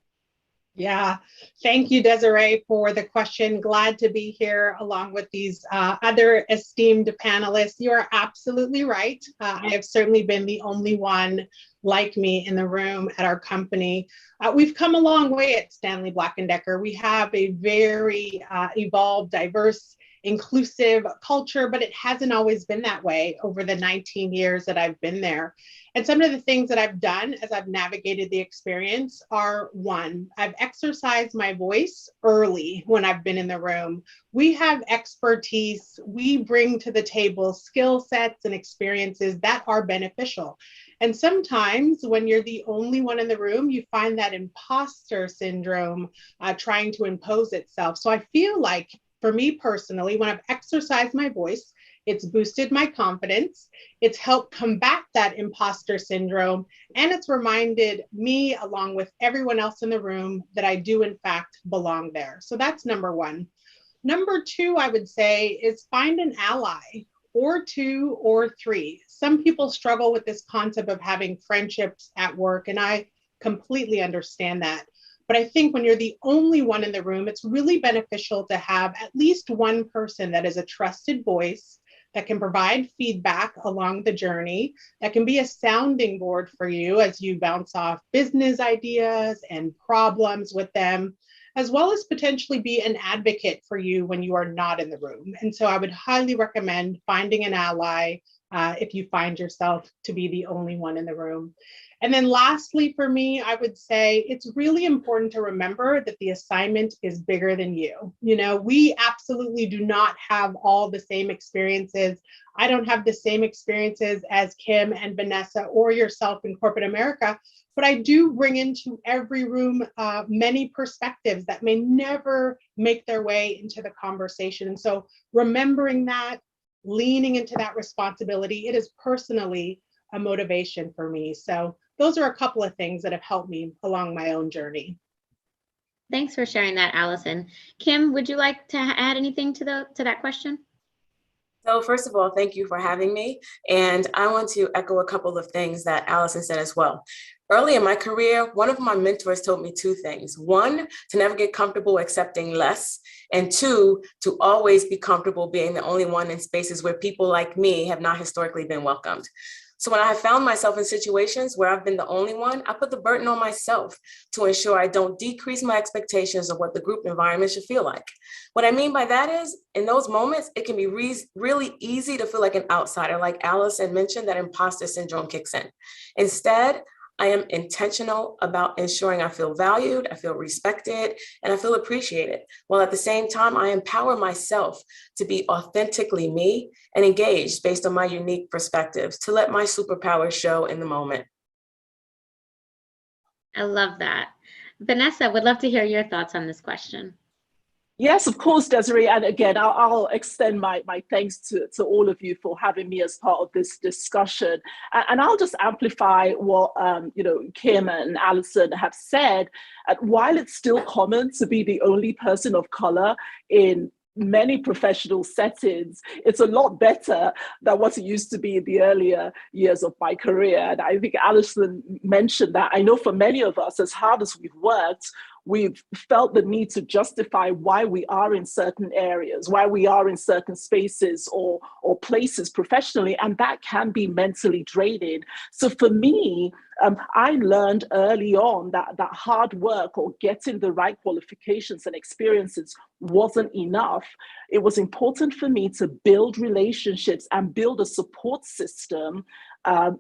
Yeah, thank you, Desiree, for the question. Glad to be here along with these other esteemed panelists. You are absolutely right. I have certainly been the only one like me in the room at our company. We've come a long way at Stanley Black & Decker. We have a very evolved, diverse, inclusive culture, but it hasn't always been that way over the 19 years that I've been there. And some of the things that I've done as I've navigated the experience are, one, I've exercised my voice early when I've been in the room. We have expertise, we bring to the table skill sets and experiences that are beneficial. And sometimes when you're the only one in the room, you find that imposter syndrome trying to impose itself. So I feel like for me personally, when I've exercised my voice, it's boosted my confidence, it's helped combat that imposter syndrome, and it's reminded me, along with everyone else in the room, that I do in fact belong there. So that's number one. Number two, I would say, is find an ally, or two or three. Some people struggle with this concept of having friendships at work, and I completely understand that. But I think when you're the only one in the room, it's really beneficial to have at least one person that is a trusted voice, that can provide feedback along the journey, that can be a sounding board for you as you bounce off business ideas and problems with them, as well as potentially be an advocate for you when you are not in the room. And so I would highly recommend finding an ally if you find yourself to be the only one in the room. And then lastly, for me, I would say it's really important to remember that the assignment is bigger than you. You know, we absolutely do not have all the same experiences. I don't have the same experiences as Kim and Vanessa or yourself in corporate America, but I do bring into every room many perspectives that may never make their way into the conversation. And so remembering that, leaning into that responsibility, it is personally a motivation for me. So those are a couple of things that have helped me along my own journey. Thanks for sharing that, Allison. Kim, would you like to add anything to that question? So first of all, thank you for having me. And I want to echo a couple of things that Allison said as well. Early in my career, one of my mentors told me two things. One, to never get comfortable accepting less. And two, to always be comfortable being the only one in spaces where people like me have not historically been welcomed. So when I have found myself in situations where I've been the only one, I put the burden on myself to ensure I don't decrease my expectations of what the group environment should feel like. What I mean by that is, in those moments, it can be really easy to feel like an outsider. Like Allison mentioned, that imposter syndrome kicks in. Instead, I am intentional about ensuring I feel valued, I feel respected, and I feel appreciated, while at the same time, I empower myself to be authentically me and engaged based on my unique perspectives to let my superpowers show in the moment. I love that. Vanessa, would love to hear your thoughts on this question. Yes, of course, Desiree. And again, I'll extend my thanks to all of you for having me as part of this discussion. And I'll just amplify what Kim and Allison have said. While it's still common to be the only person of color in many professional settings, it's a lot better than what it used to be in the earlier years of my career. And I think Allison mentioned that. I know for many of us, as hard as we've worked, we've felt the need to justify why we are in certain areas, why we are in certain spaces or places professionally, and that can be mentally draining. So for me, I learned early on that hard work or getting the right qualifications and experiences wasn't enough. It was important for me to build relationships and build a support system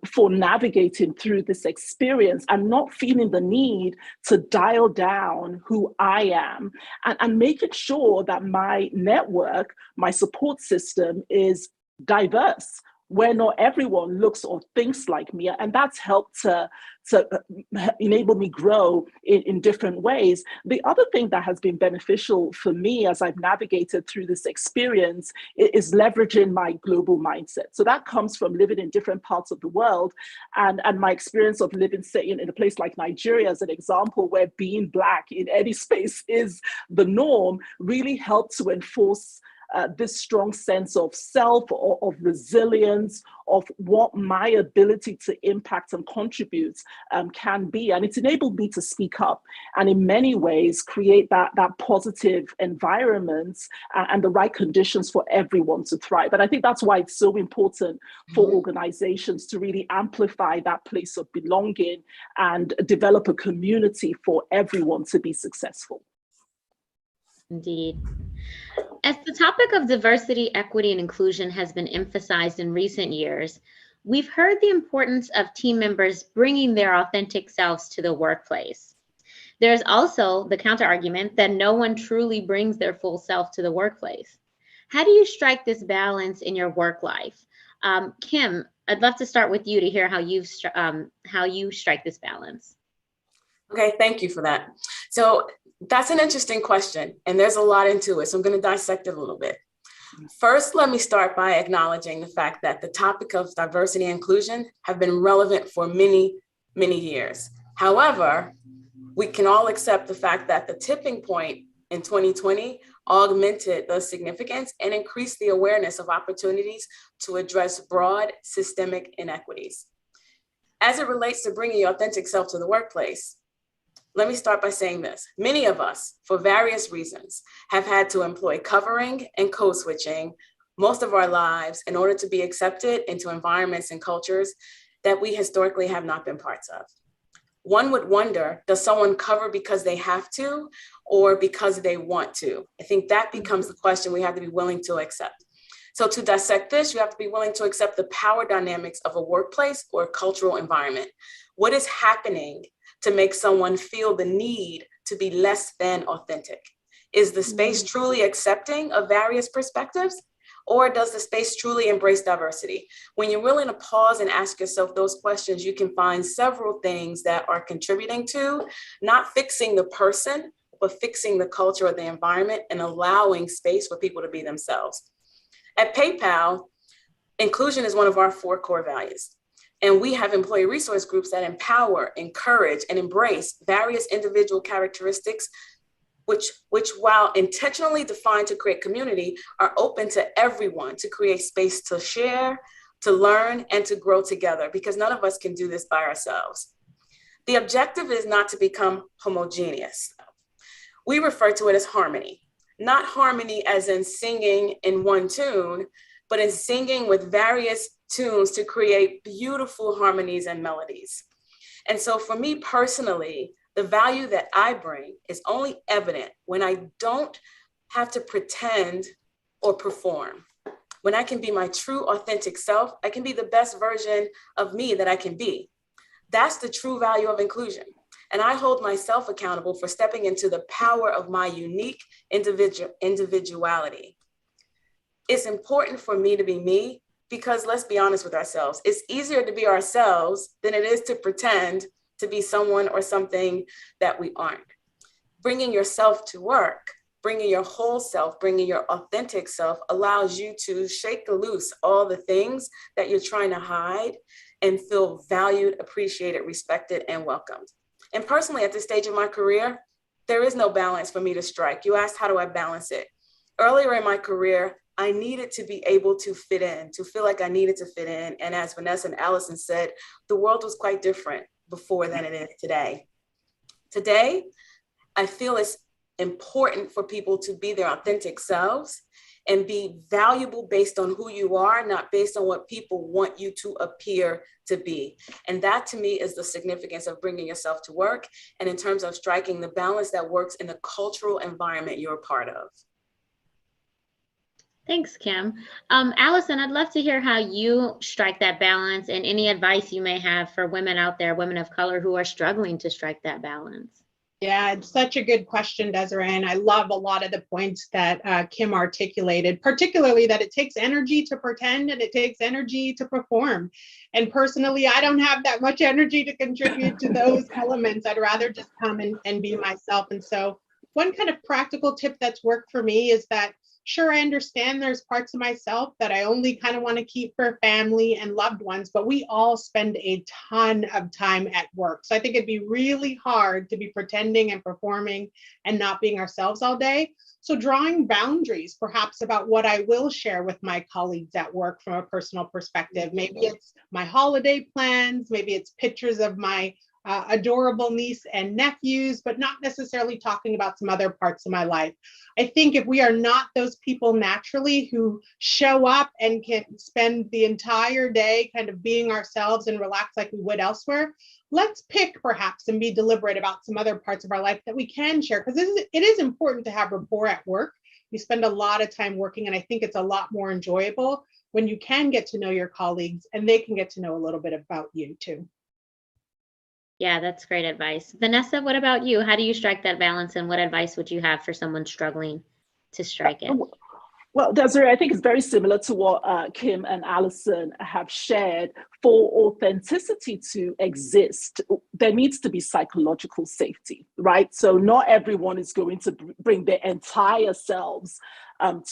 for navigating through this experience and not feeling the need to dial down who I am and making sure that my network, my support system is diverse, where not everyone looks or thinks like me. And that's helped to enable me grow in different ways. The other thing that has been beneficial for me as I've navigated through this experience is leveraging my global mindset. So that comes from living in different parts of the world and my experience of living, say, in a place like Nigeria as an example, where being Black in any space is the norm, really helped to enforce this strong sense of self, or of resilience, of what my ability to impact and contribute can be. And it's enabled me to speak up and in many ways create that positive environment and the right conditions for everyone to thrive. And I think that's why it's so important for organizations to really amplify that place of belonging and develop a community for everyone to be successful. Indeed. As the topic of diversity, equity, and inclusion has been emphasized in recent years, we've heard the importance of team members bringing their authentic selves to the workplace. There's also the counterargument that no one truly brings their full self to the workplace. How do you strike this balance in your work life? Kim, I'd love to start with you to hear how you strike this balance. Okay, thank you for that. So that's an interesting question, and there's a lot into it. So I'm going to dissect it a little bit. First, let me start by acknowledging the fact that the topic of diversity and inclusion have been relevant for many, many years. However, we can all accept the fact that the tipping point in 2020 augmented the significance and increased the awareness of opportunities to address broad systemic inequities. As it relates to bringing your authentic self to the workplace, let me start by saying this. Many of us, for various reasons, have had to employ covering and code switching most of our lives in order to be accepted into environments and cultures that we historically have not been parts of. One would wonder, does someone cover because they have to or because they want to? I think that becomes the question we have to be willing to accept. So to dissect this, you have to be willing to accept the power dynamics of a workplace or cultural environment. What is happening to make someone feel the need to be less than authentic? Is the space truly accepting of various perspectives? Or does the space truly embrace diversity? When you're willing to pause and ask yourself those questions, you can find several things that are contributing to not fixing the person, but fixing the culture or the environment and allowing space for people to be themselves. At PayPal, inclusion is one of our 4 core values. And we have employee resource groups that empower, encourage, and embrace various individual characteristics which while intentionally defined to create community, are open to everyone to create space to share, to learn, and to grow together, because none of us can do this by ourselves. The objective is not to become homogeneous. We refer to it as harmony, not harmony as in singing in one tune, but in singing with various tunes to create beautiful harmonies and melodies. And so for me personally, the value that I bring is only evident when I don't have to pretend or perform. When I can be my true authentic self, I can be the best version of me that I can be. That's the true value of inclusion. And I hold myself accountable for stepping into the power of my unique individuality. It's important for me to be me because let's be honest with ourselves. It's easier to be ourselves than it is to pretend to be someone or something that we aren't. Bringing yourself to work, bringing your whole self, bringing your authentic self allows you to shake loose all the things that you're trying to hide and feel valued, appreciated, respected, and welcomed. And personally, at this stage of my career, there is no balance for me to strike. You asked, how do I balance it? Earlier in my career, I needed to be able to fit in, to feel like I needed to fit in. And as Vanessa and Allison said, the world was quite different before than it is today. Today, I feel it's important for people to be their authentic selves and be valuable based on who you are, not based on what people want you to appear to be. And that to me is the significance of bringing yourself to work and in terms of striking the balance that works in the cultural environment you're a part of. Thanks, Kim. Allison, I'd love to hear how you strike that balance and any advice you may have for women out there, women of color who are struggling to strike that balance. Yeah, it's such a good question, Desiree. And I love a lot of the points that Kim articulated, particularly that it takes energy to pretend and it takes energy to perform. And personally, I don't have that much energy to contribute to those elements. I'd rather just come and be myself. And so one kind of practical tip that's worked for me is that sure, I understand there's parts of myself that I only kind of want to keep for family and loved ones, but we all spend a ton of time at work. So I think it'd be really hard to be pretending and performing and not being ourselves all day. So drawing boundaries, perhaps about what I will share with my colleagues at work from a personal perspective. Maybe it's my holiday plans, maybe it's pictures of my adorable niece and nephews, but not necessarily talking about some other parts of my life. I think if we are not those people naturally who show up and can spend the entire day kind of being ourselves and relax like we would elsewhere, let's pick perhaps and be deliberate about some other parts of our life that we can share, because it is important to have rapport at work. You spend a lot of time working, and I think it's a lot more enjoyable when you can get to know your colleagues and they can get to know a little bit about you too. Yeah, that's great advice. Vanessa, what about you? How do you strike that balance, and what advice would you have for someone struggling to strike it? Well, Desiree, I think it's very similar to what Kim and Allison have shared. For authenticity to exist, there needs to be psychological safety, right? So not everyone is going to bring their entire selves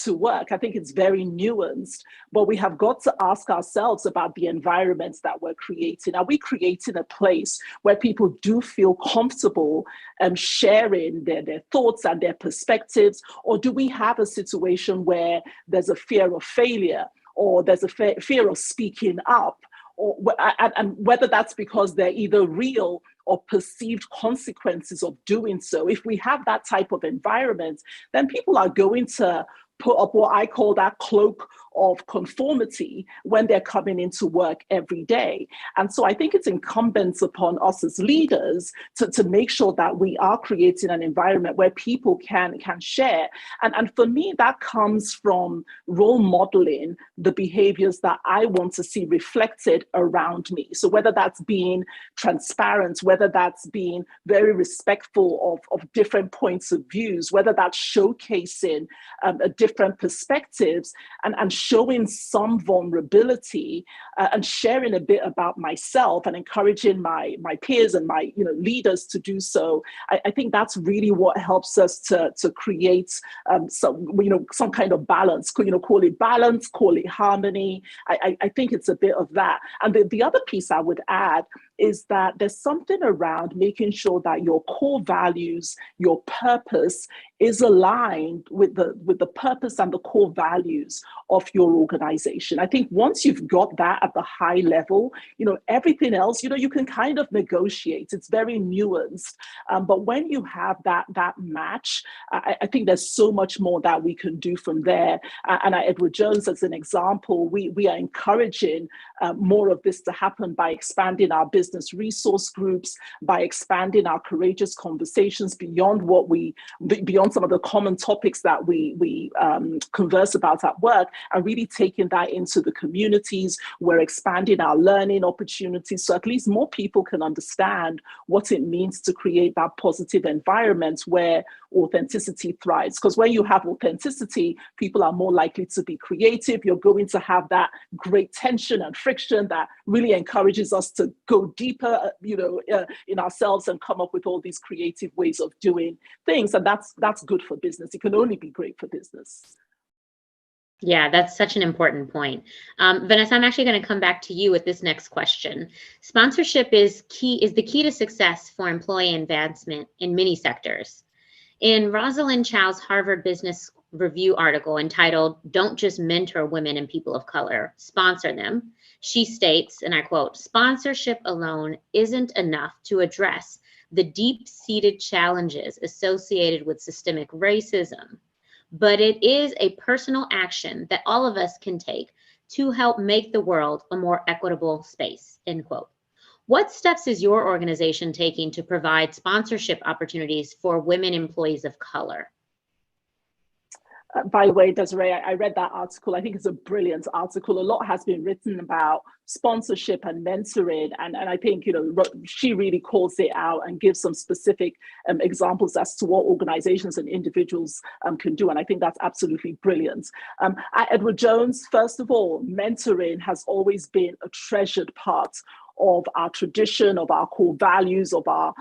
to work. I think it's very nuanced, but we have got to ask ourselves about the environments that we're creating. Are we creating a place where people do feel comfortable sharing their thoughts and their perspectives? Or do we have a situation where there's a fear of failure, or there's a fear of speaking up? And whether that's because they're either real or perceived consequences of doing so. If we have that type of environment, then people are going to put up what I call that cloak of conformity when they're coming into work every day. And so I think it's incumbent upon us as leaders to make sure that we are creating an environment where people can share. And for me, that comes from role modeling the behaviors that I want to see reflected around me. So whether that's being transparent, whether that's being very respectful of different points of views, whether that's showcasing different perspectives and showing some vulnerability and sharing a bit about myself and encouraging my peers and my leaders to do so. I think that's really what helps us to create some kind of balance. Call it balance, call it harmony. I think it's a bit of that. And the other piece I would add is that there's something around making sure that your core values, your purpose is aligned with the purpose and the core values of your organization. I think once you've got that at the high level, everything else, you can kind of negotiate. It's very nuanced. But when you have that match, I think there's so much more that we can do from there. And at Edward Jones, as an example, we are encouraging more of this to happen by expanding our business resource groups, by expanding our courageous conversations beyond some of the common topics that we converse about at work, and really taking that into the communities. We're expanding our learning opportunities so at least more people can understand what it means to create that positive environment where authenticity thrives. Because when you have authenticity, people are more likely to be creative. You're going to have that great tension and friction that really encourages us to go deeper, in ourselves and come up with all these creative ways of doing things. And that's good for business. It can only be great for business. Yeah, that's such an important point. Vanessa, I'm actually going to come back to you with this next question. Sponsorship is the key to success for employee advancement in many sectors. In Rosalind Chow's Harvard Business Review article entitled, "Don't Just Mentor Women and People of Color, Sponsor Them," she states, and I quote, "Sponsorship alone isn't enough to address the deep-seated challenges associated with systemic racism, but it is a personal action that all of us can take to help make the world a more equitable space," end quote. What steps is your organization taking to provide sponsorship opportunities for women employees of color? By the way, Desiree, I read that article. I think it's a brilliant article. A lot has been written about sponsorship and mentoring. And I think, she really calls it out and gives some specific examples as to what organizations and individuals can do. And I think that's absolutely brilliant. At Edward Jones, first of all, mentoring has always been a treasured part of our tradition, of our core values, of our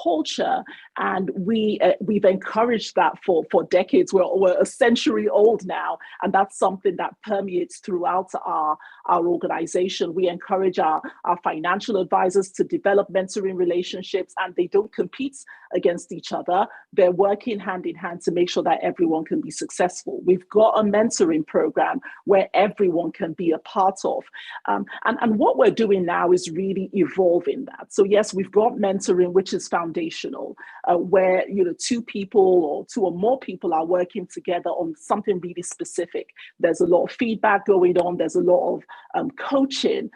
culture. And we've encouraged that for decades. We're a century old now, and that's something that permeates throughout our organization. We encourage our financial advisors to develop mentoring relationships, and they don't compete against each other. They're working hand in hand to make sure that everyone can be successful. We've got a mentoring program where everyone can be a part of. And what we're doing now is really evolving that. So yes, we've got mentoring, which is foundational, where two people or two or more people are working together on something really specific. There's a lot of feedback going on. There's a lot of coaching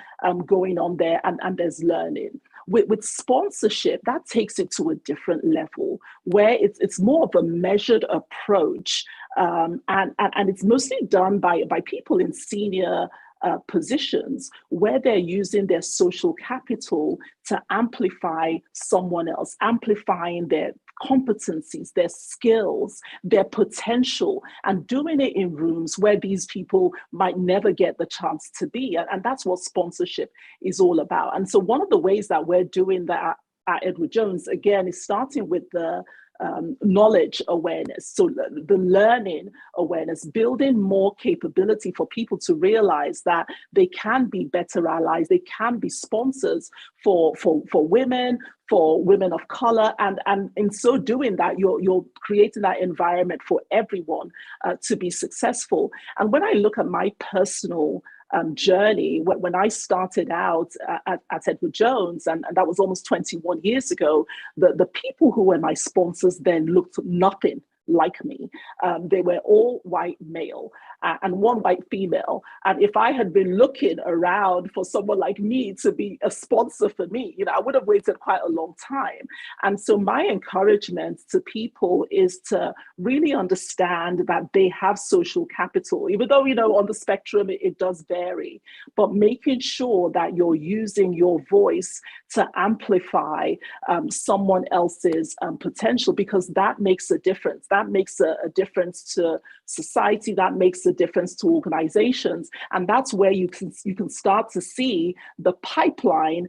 going on there, and there's learning. With sponsorship, that takes it to a different level, where it's more of a measured approach, and it's mostly done by people in senior positions, where they're using their social capital to amplify someone else, amplifying their competencies, their skills, their potential, and doing it in rooms where these people might never get the chance to be. And that's what sponsorship is all about. And so one of the ways that we're doing that at Edward Jones, again, is starting with the knowledge awareness, so the learning awareness, building more capability for people to realize that they can be better allies, they can be sponsors for women, for women of color, and in so doing that, you're creating that environment for everyone to be successful. And when I look at my personal journey, when I started out at Edward Jones, and that was almost 21 years ago, the people who were my sponsors then looked nothing like me. They were all white male and one white female. And if I had been looking around for someone like me to be a sponsor for me, I would have waited quite a long time. And so my encouragement to people is to really understand that they have social capital, even though, on the spectrum, it does vary, but making sure that you're using your voice to amplify someone else's potential, because that makes a difference. That makes a difference to society. That makes a difference to organizations. And that's where you can start to see the pipeline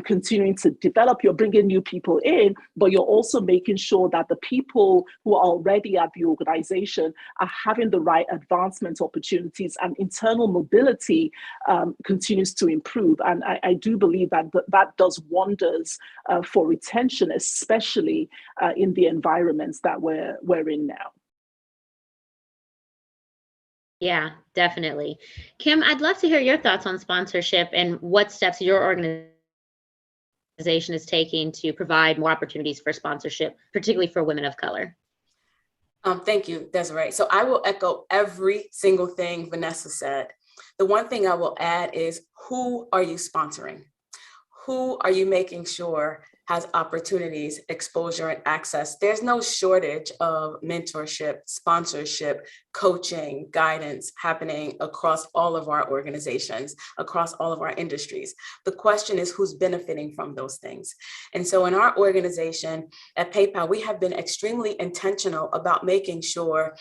continuing to develop. You're bringing new people in, but you're also making sure that the people who are already at the organization are having the right advancement opportunities, and internal mobility continues to improve. And I do believe that does wonders for retention, especially in the environments that we're in now. Yeah, definitely. Kim, I'd love to hear your thoughts on sponsorship and what steps your organization is taking to provide more opportunities for sponsorship, particularly for women of color. Thank you, Desiree. So I will echo every single thing Vanessa said. The one thing I will add is, who are you sponsoring? Who are you making sure has opportunities, exposure, and access? There's no shortage of mentorship, sponsorship, coaching, guidance happening across all of our organizations, across all of our industries. The question is, who's benefiting from those things? And so in our organization at PayPal, we have been extremely intentional about making sure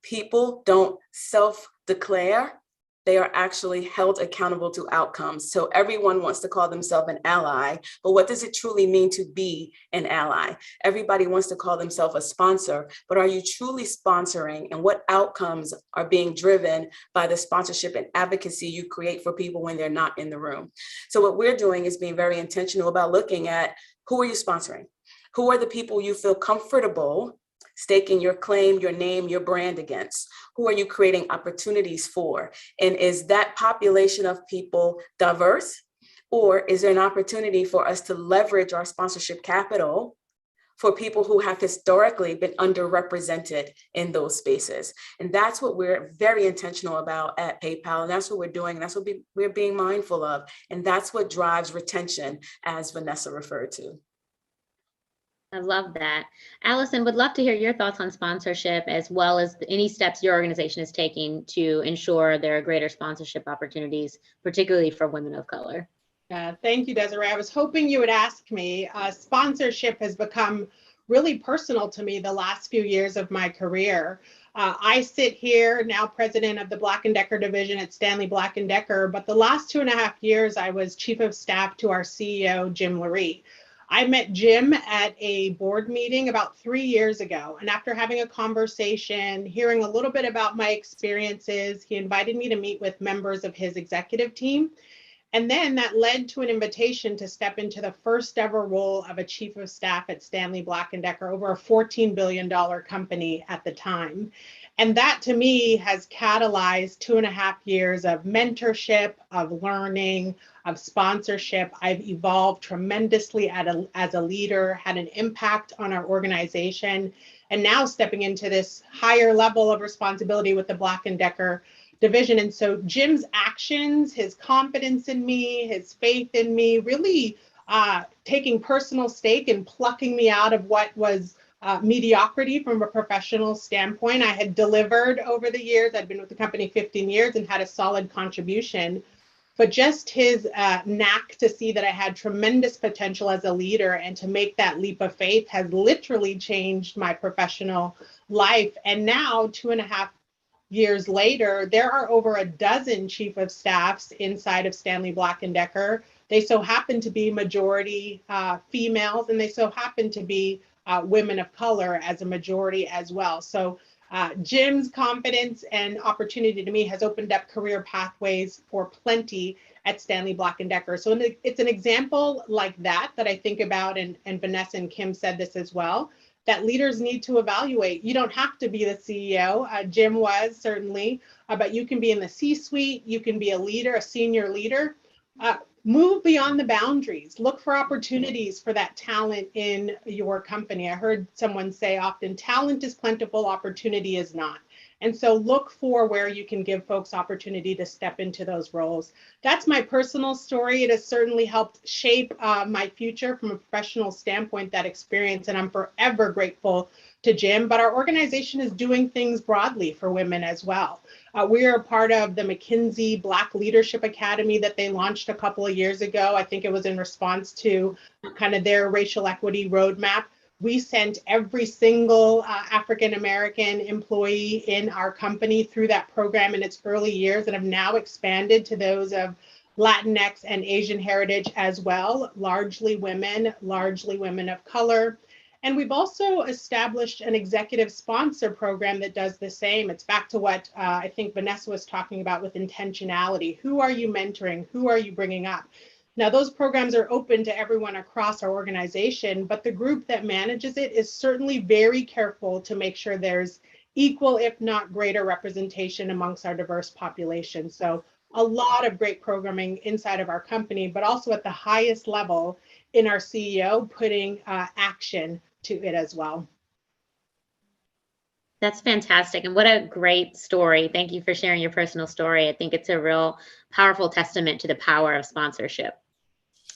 people don't self-declare. They are actually held accountable to outcomes. So everyone wants to call themselves an ally, but what does it truly mean to be an ally? Everybody wants to call themselves a sponsor, but are you truly sponsoring, and what outcomes are being driven by the sponsorship and advocacy you create for people when they're not in the room? So what we're doing is being very intentional about looking at, who are you sponsoring? Who are the people you feel comfortable staking your claim, your name, your brand against? Who are you creating opportunities for? And is that population of people diverse? Or is there an opportunity for us to leverage our sponsorship capital for people who have historically been underrepresented in those spaces? And that's what we're very intentional about at PayPal. And that's what we're doing. That's what we're being mindful of. And that's what drives retention, as Vanessa referred to. I love that. Allison, would love to hear your thoughts on sponsorship, as well as any steps your organization is taking to ensure there are greater sponsorship opportunities, particularly for women of color. Thank you, Desiree. I was hoping you would ask me. Sponsorship has become really personal to me the last few years of my career. I sit here now president of the Black & Decker division at Stanley Black & Decker, but the last 2.5 years I was chief of staff to our CEO, Jim Lurie. I met Jim at a board meeting about 3 years ago, and after having a conversation, hearing a little bit about my experiences, he invited me to meet with members of his executive team. And then that led to an invitation to step into the first ever role of a chief of staff at Stanley Black & Decker, over a $14 billion company at the time. And that to me has catalyzed 2.5 years of mentorship, of learning, of sponsorship. I've evolved tremendously as a leader, had an impact on our organization, and now stepping into this higher level of responsibility with the Black & Decker division. And so Jim's actions, his confidence in me, his faith in me, really taking personal stake and plucking me out of what was mediocrity from a professional standpoint. I had delivered over the years. I'd been with the company 15 years and had a solid contribution. But just his knack to see that I had tremendous potential as a leader and to make that leap of faith has literally changed my professional life. And now, 2.5 years later, there are over a dozen chief of staffs inside of Stanley Black & Decker. They so happen to be majority females, and they so happen to be women of color as a majority as well. So Jim's confidence and opportunity to me has opened up career pathways for plenty at Stanley Black & Decker. So it's an example like that I think about, and Vanessa and Kim said this as well, that leaders need to evaluate. You don't have to be the CEO. Jim was certainly, but you can be in the C-suite. You can be a leader, a senior leader. Move beyond the boundaries. Look for opportunities for that talent in your company. I heard someone say often, talent is plentiful, opportunity is not. And so look for where you can give folks opportunity to step into those roles. That's my personal story. It has certainly helped shape my future from a professional standpoint, that experience, and I'm forever grateful to Jim. But our organization is doing things broadly for women as well. We are a part of the McKinsey Black Leadership Academy that they launched a couple of years ago. I think it was in response to kind of their racial equity roadmap. We sent every single African-American employee in our company through that program in its early years, and have now expanded to those of Latinx and Asian heritage as well, largely women of color. And we've also established an executive sponsor program that does the same. It's back to what I think Vanessa was talking about with intentionality. Who are you mentoring? Who are you bringing up? Now, those programs are open to everyone across our organization, but the group that manages it is certainly very careful to make sure there's equal, if not greater, representation amongst our diverse population. So a lot of great programming inside of our company, but also at the highest level in our CEO, putting action to it as well. That's fantastic. And what a great story. Thank you for sharing your personal story. I think it's a real powerful testament to the power of sponsorship.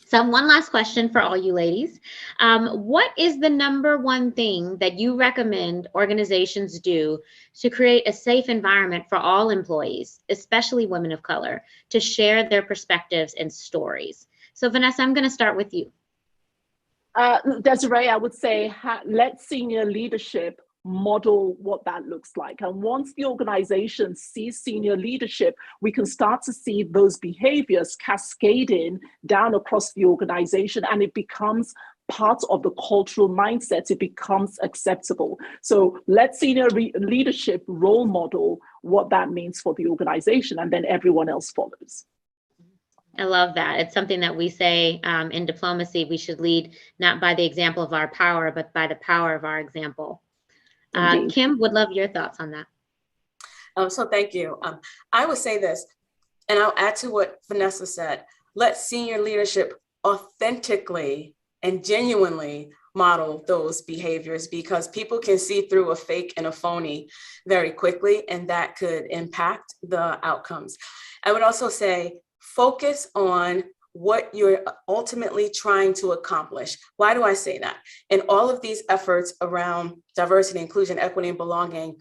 So one last question for all you ladies. What is the #1 thing that you recommend organizations do to create a safe environment for all employees, especially women of color, to share their perspectives and stories? So Vanessa, I'm going to start with you. Desiree, I would say let senior leadership model what that looks like. And once the organization sees senior leadership, we can start to see those behaviors cascading down across the organization, and it becomes part of the cultural mindset. It becomes acceptable. So let senior leadership role model what that means for the organization, and then everyone else follows. I love that. It's something that we say in diplomacy, we should lead not by the example of our power, but by the power of our example. Kim, would love your thoughts on that. So thank you. I would say this, and I'll add to what Vanessa said. Let senior leadership authentically and genuinely model those behaviors, because people can see through a fake and a phony very quickly, and that could impact the outcomes. I would also say focus on what you're ultimately trying to accomplish. Why do I say that? In all of these efforts around diversity, inclusion, equity, and belonging,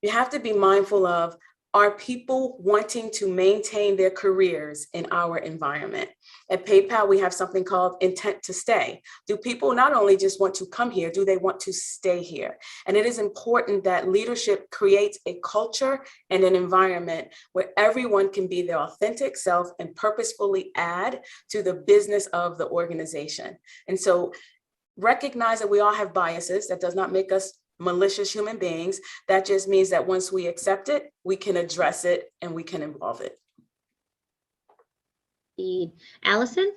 you have to be mindful of, are people wanting to maintain their careers in our environment? At PayPal, we have something called intent to stay. Do people not only just want to come here, do they want to stay here? And it is important that leadership creates a culture and an environment where everyone can be their authentic self and purposefully add to the business of the organization. And so recognize that we all have biases. That does not make us malicious human beings. That just means that once we accept it, we can address it and we can evolve it. Allison?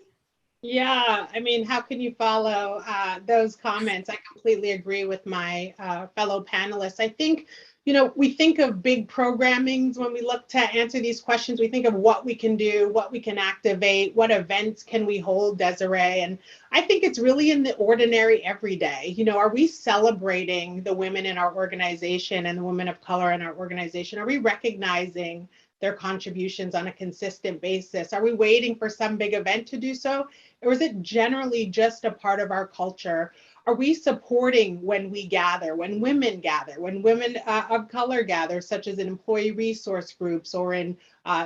Yeah, I mean, how can you follow those comments? I completely agree with my fellow panelists. I think, you know, we think of big programmings when we look to answer these questions. We think of what we can do, what we can activate, what events can we hold, Desiree? And I think it's really in the ordinary everyday. You know, are we celebrating the women in our organization and the women of color in our organization? Are we recognizing their contributions on a consistent basis? Are we waiting for some big event to do so? Or is it generally just a part of our culture? Are we supporting when we gather, when women gather, when women of color gather, such as in employee resource groups or in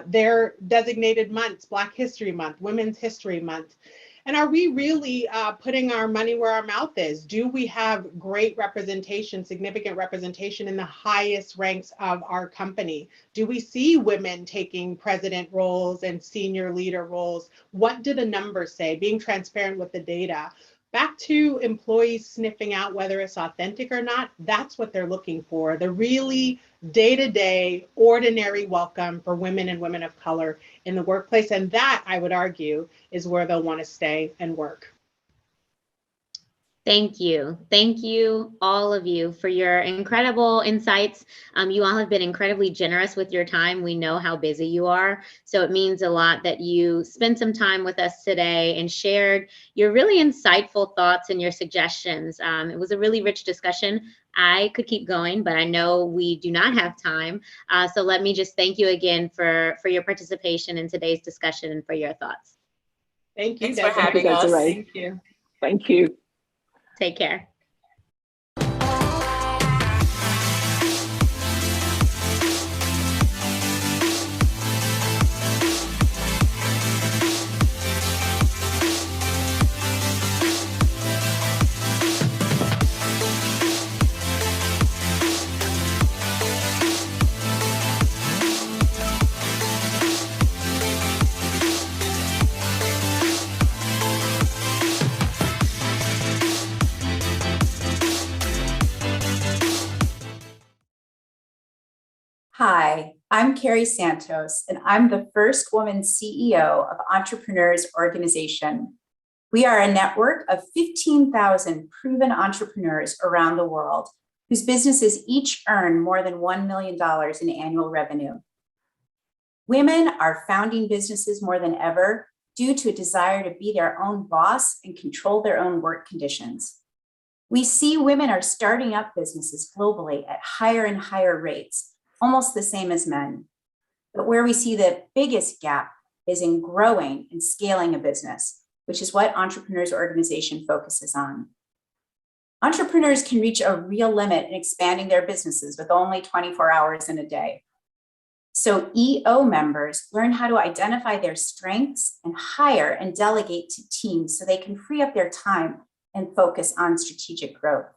their designated months, Black History Month, Women's History Month? And are we really putting our money where our mouth is? Do we have great representation, significant representation in the highest ranks of our company? Do we see women taking president roles and senior leader roles? What do the numbers say? Being transparent with the data. Back to employees sniffing out whether it's authentic or not, that's what they're looking for. The really day-to-day, ordinary welcome for women and women of color in the workplace. And that, I would argue, is where they'll want to stay and work. Thank you. Thank you, all of you, for your incredible insights. You all have been incredibly generous with your time. We know how busy you are, so it means a lot that you spent some time with us today and shared your really insightful thoughts and your suggestions. It was a really rich discussion. I could keep going, but I know we do not have time. So let me just thank you again for your participation in today's discussion and for your thoughts. Thank you, Thanks for having us. Thank you. Thank you. Take care. Hi, I'm Carrie Santos, and I'm the first woman CEO of Entrepreneurs Organization. We are a network of 15,000 proven entrepreneurs around the world whose businesses each earn more than $1 million in annual revenue. Women are founding businesses more than ever due to a desire to be their own boss and control their own work conditions. We see women are starting up businesses globally at higher and higher rates, almost the same as men. But where we see the biggest gap is in growing and scaling a business, which is what Entrepreneurs Organization focuses on. Entrepreneurs can reach a real limit in expanding their businesses with only 24 hours in a day. So EO members learn how to identify their strengths and hire and delegate to teams so they can free up their time and focus on strategic growth.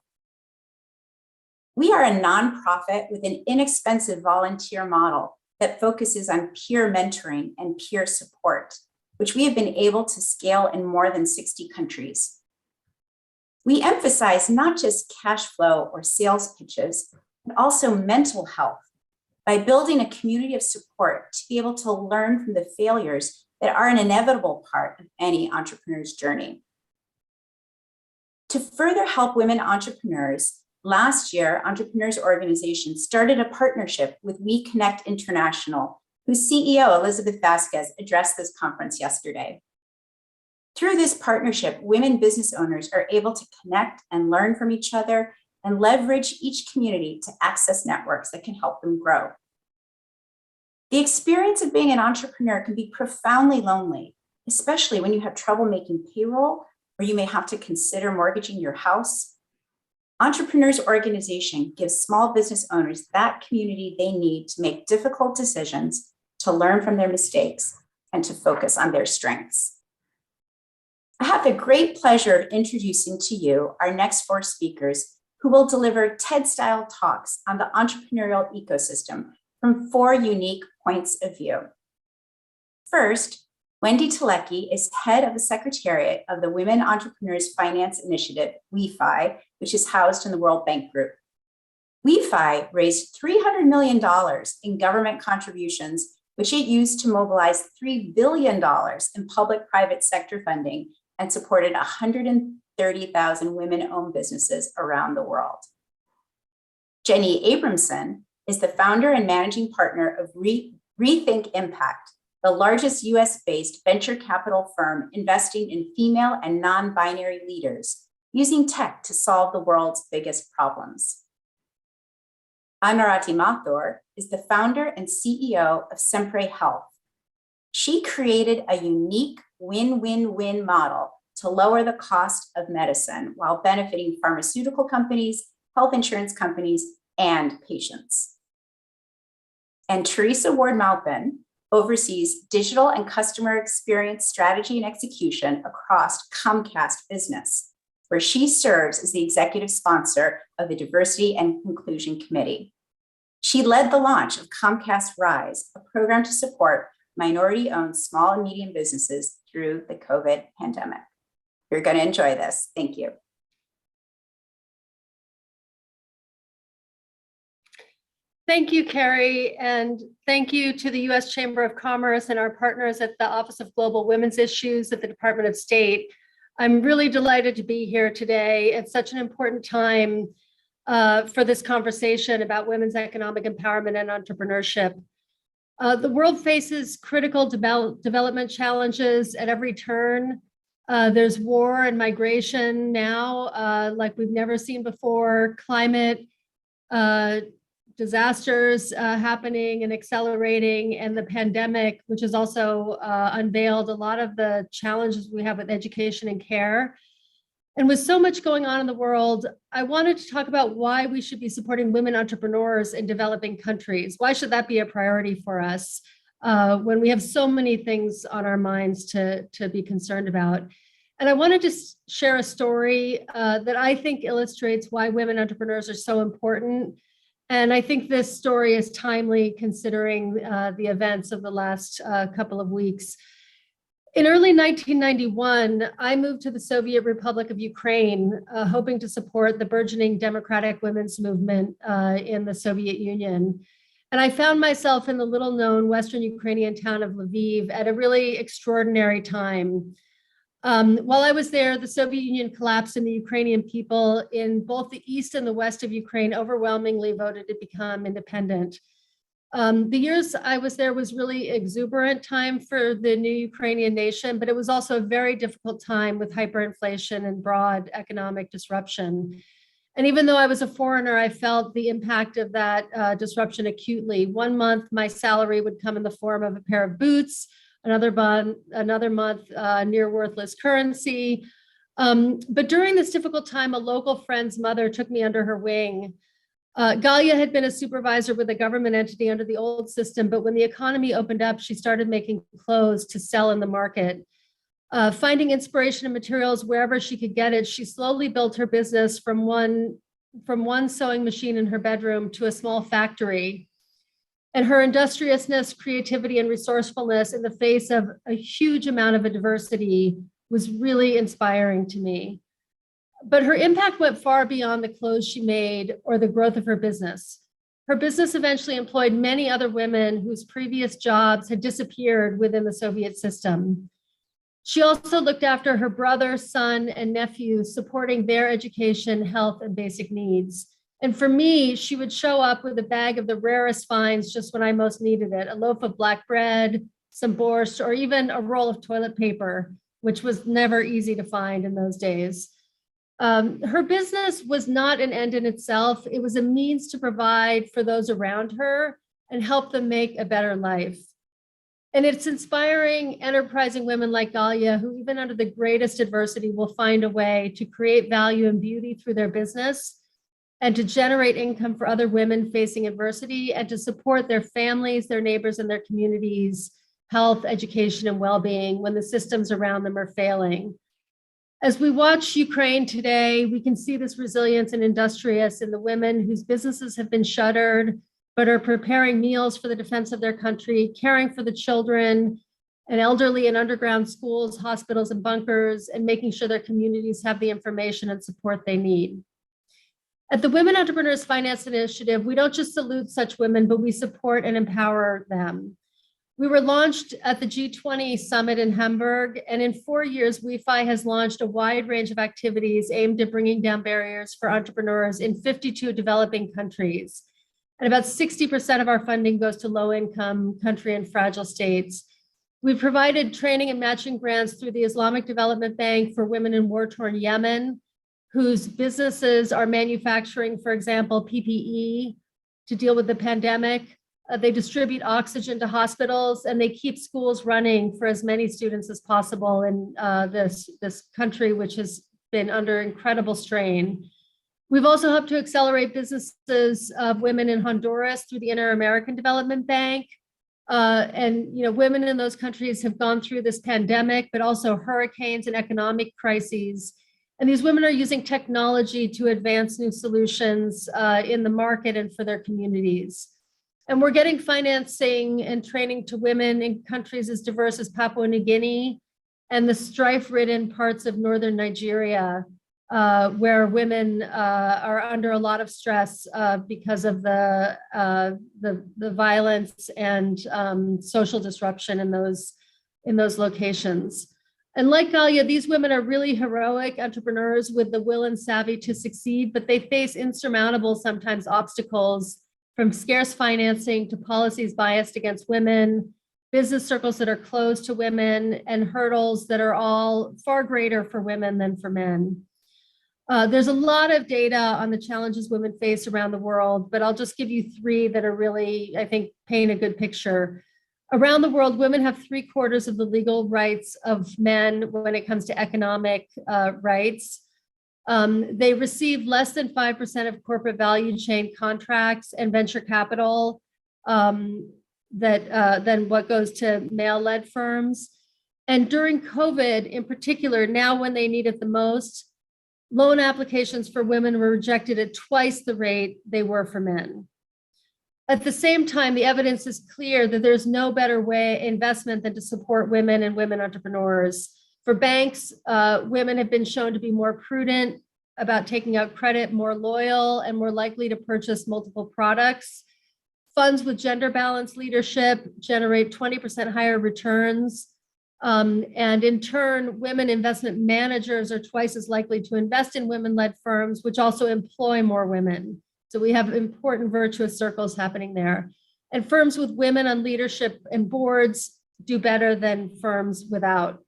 We are a nonprofit with an inexpensive volunteer model that focuses on peer mentoring and peer support, which we have been able to scale in more than 60 countries. We emphasize not just cash flow or sales pitches, but also mental health by building a community of support to be able to learn from the failures that are an inevitable part of any entrepreneur's journey. To further help women entrepreneurs, last year, Entrepreneurs Organization started a partnership with We Connect International, whose CEO, Elizabeth Vasquez, addressed this conference yesterday. Through this partnership, women business owners are able to connect and learn from each other and leverage each community to access networks that can help them grow. The experience of being an entrepreneur can be profoundly lonely, especially when you have trouble making payroll or you may have to consider mortgaging your house. Entrepreneurs Organization gives small business owners that community they need to make difficult decisions, to learn from their mistakes, and to focus on their strengths. I have the great pleasure of introducing to you our next 4 speakers who will deliver TED-style talks on the entrepreneurial ecosystem from 4 unique points of view. First, Wendy Telecki is head of the Secretariat of the Women Entrepreneurs Finance Initiative, WeFi, which is housed in the World Bank Group. WeFi raised $300 million in government contributions, which it used to mobilize $3 billion in public-private sector funding and supported 130,000 women-owned businesses around the world. Jenny Abramson is the founder and managing partner of Rethink Impact, the largest US-based venture capital firm investing in female and non-binary leaders, using tech to solve the world's biggest problems. Anurati Mathur is the founder and CEO of Sempre Health. She created a unique win-win-win model to lower the cost of medicine while benefiting pharmaceutical companies, health insurance companies, and patients. And Teresa Ward-Malpin oversees digital and customer experience strategy and execution across Comcast Business, where she serves as the executive sponsor of the Diversity and Inclusion Committee. She led the launch of Comcast Rise, a program to support minority-owned small and medium businesses through the COVID pandemic. You're going to enjoy this. Thank you. Thank you, Carrie, and thank you to the U.S. Chamber of Commerce and our partners at the Office of Global Women's Issues at the Department of State. I'm really delighted to be here today. It's such an important time for this conversation about women's economic empowerment and entrepreneurship. The world faces critical development challenges at every turn. There's war and migration now, like we've never seen before, climate disasters happening and accelerating, and the pandemic, which has also unveiled a lot of the challenges we have with education and care. And with so much going on in the world, I wanted to talk about why we should be supporting women entrepreneurs in developing countries. Why should that be a priority for us when we have so many things on our minds to be concerned about? And I wanted to share a story that I think illustrates why women entrepreneurs are so important. And I think this story is timely considering the events of the last couple of weeks. In early 1991, I moved to the Soviet Republic of Ukraine, hoping to support the burgeoning democratic women's movement in the Soviet Union. And I found myself in the little-known Western Ukrainian town of Lviv at a really extraordinary time. While I was there, the Soviet Union collapsed and the Ukrainian people in both the east and the west of Ukraine overwhelmingly voted to become independent. The years I was there was really exuberant time for the new Ukrainian nation, but it was also a very difficult time with hyperinflation and broad economic disruption. And even though I was a foreigner, I felt the impact of that disruption acutely. 1 month, my salary would come in the form of a pair of boots, another month, near worthless currency. But during this difficult time, a local friend's mother took me under her wing. Galia had been a supervisor with a government entity under the old system, but when the economy opened up, she started making clothes to sell in the market. Finding inspiration and materials wherever she could get it, she slowly built her business from one sewing machine in her bedroom to a small factory. And her industriousness, creativity, and resourcefulness in the face of a huge amount of adversity was really inspiring to me. But her impact went far beyond the clothes she made or the growth of her business. Her business eventually employed many other women whose previous jobs had disappeared within the Soviet system. She also looked after her brother, son, and nephew, supporting their education, health, and basic needs. And for me, she would show up with a bag of the rarest finds just when I most needed it, a loaf of black bread, some borscht, or even a roll of toilet paper, which was never easy to find in those days. Her business was not an end in itself. It was a means to provide for those around her and help them make a better life. And it's inspiring, enterprising women like Galia, who even under the greatest adversity will find a way to create value and beauty through their business and to generate income for other women facing adversity and to support their families, their neighbors, and their communities' health, education, and well-being when the systems around them are failing. As we watch Ukraine today, we can see this resilience and industrious in the women whose businesses have been shuttered, but are preparing meals for the defense of their country, caring for the children and elderly in underground schools, hospitals, and bunkers, and making sure their communities have the information and support they need. At the Women Entrepreneurs Finance Initiative, we don't just salute such women, but we support and empower them. We were launched at the G20 summit in Hamburg, and in 4 years, WeFi has launched a wide range of activities aimed at bringing down barriers for entrepreneurs in 52 developing countries. And about 60% of our funding goes to low-income country and fragile states. We've provided training and matching grants through the Islamic Development Bank for women in war-torn Yemen, whose businesses are manufacturing, for example, PPE to deal with the pandemic. They distribute oxygen to hospitals, and they keep schools running for as many students as possible in this country, which has been under incredible strain. We've also helped to accelerate businesses of women in Honduras through the Inter-American Development Bank. Women in those countries have gone through this pandemic, but also hurricanes and economic crises. And these women are using technology to advance new solutions in the market and for their communities. And we're getting financing and training to women in countries as diverse as Papua New Guinea and the strife-ridden parts of northern Nigeria, where women are under a lot of stress because of the violence and social disruption in those locations. And like Galia, these women are really heroic entrepreneurs with the will and savvy to succeed, but they face insurmountable, sometimes obstacles, from scarce financing to policies biased against women, business circles that are closed to women, and hurdles that are all far greater for women than for men. There's a lot of data on the challenges women face around the world, but I'll just give you three that are really, I think, paint a good picture. Around the world, women have 3/4 of the legal rights of men when it comes to economic rights. They receive less than 5% of corporate value chain contracts and venture capital than what goes to male-led firms. And during COVID in particular, now when they need it the most, loan applications for women were rejected at twice the rate they were for men. At the same time, the evidence is clear that there's no better way investment than to support women and women entrepreneurs. For banks, women have been shown to be more prudent about taking out credit, more loyal, and more likely to purchase multiple products. Funds with gender balanced leadership generate 20% higher returns. And in turn, women investment managers are twice as likely to invest in women-led firms, which also employ more women. So we have important virtuous circles happening there. And firms with women on leadership and boards do better than firms without.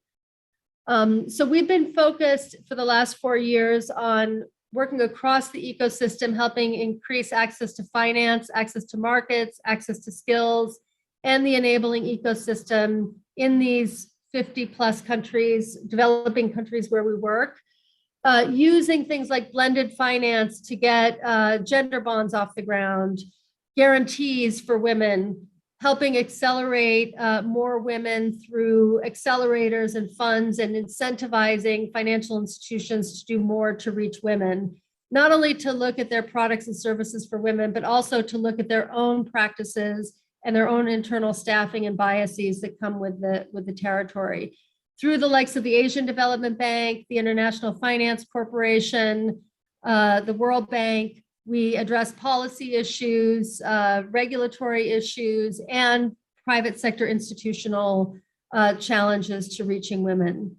So we've been focused for the last 4 years on working across the ecosystem, helping increase access to finance, access to markets, access to skills, and the enabling ecosystem in these 50+ countries, developing countries where we work. Using things like blended finance to get gender bonds off the ground, guarantees for women, helping accelerate more women through accelerators and funds, and incentivizing financial institutions to do more to reach women, not only to look at their products and services for women, but also to look at their own practices and their own internal staffing and biases that come with the territory. Through the likes of the Asian Development Bank, the International Finance Corporation, the World Bank, we address policy issues, regulatory issues, and private sector institutional challenges to reaching women.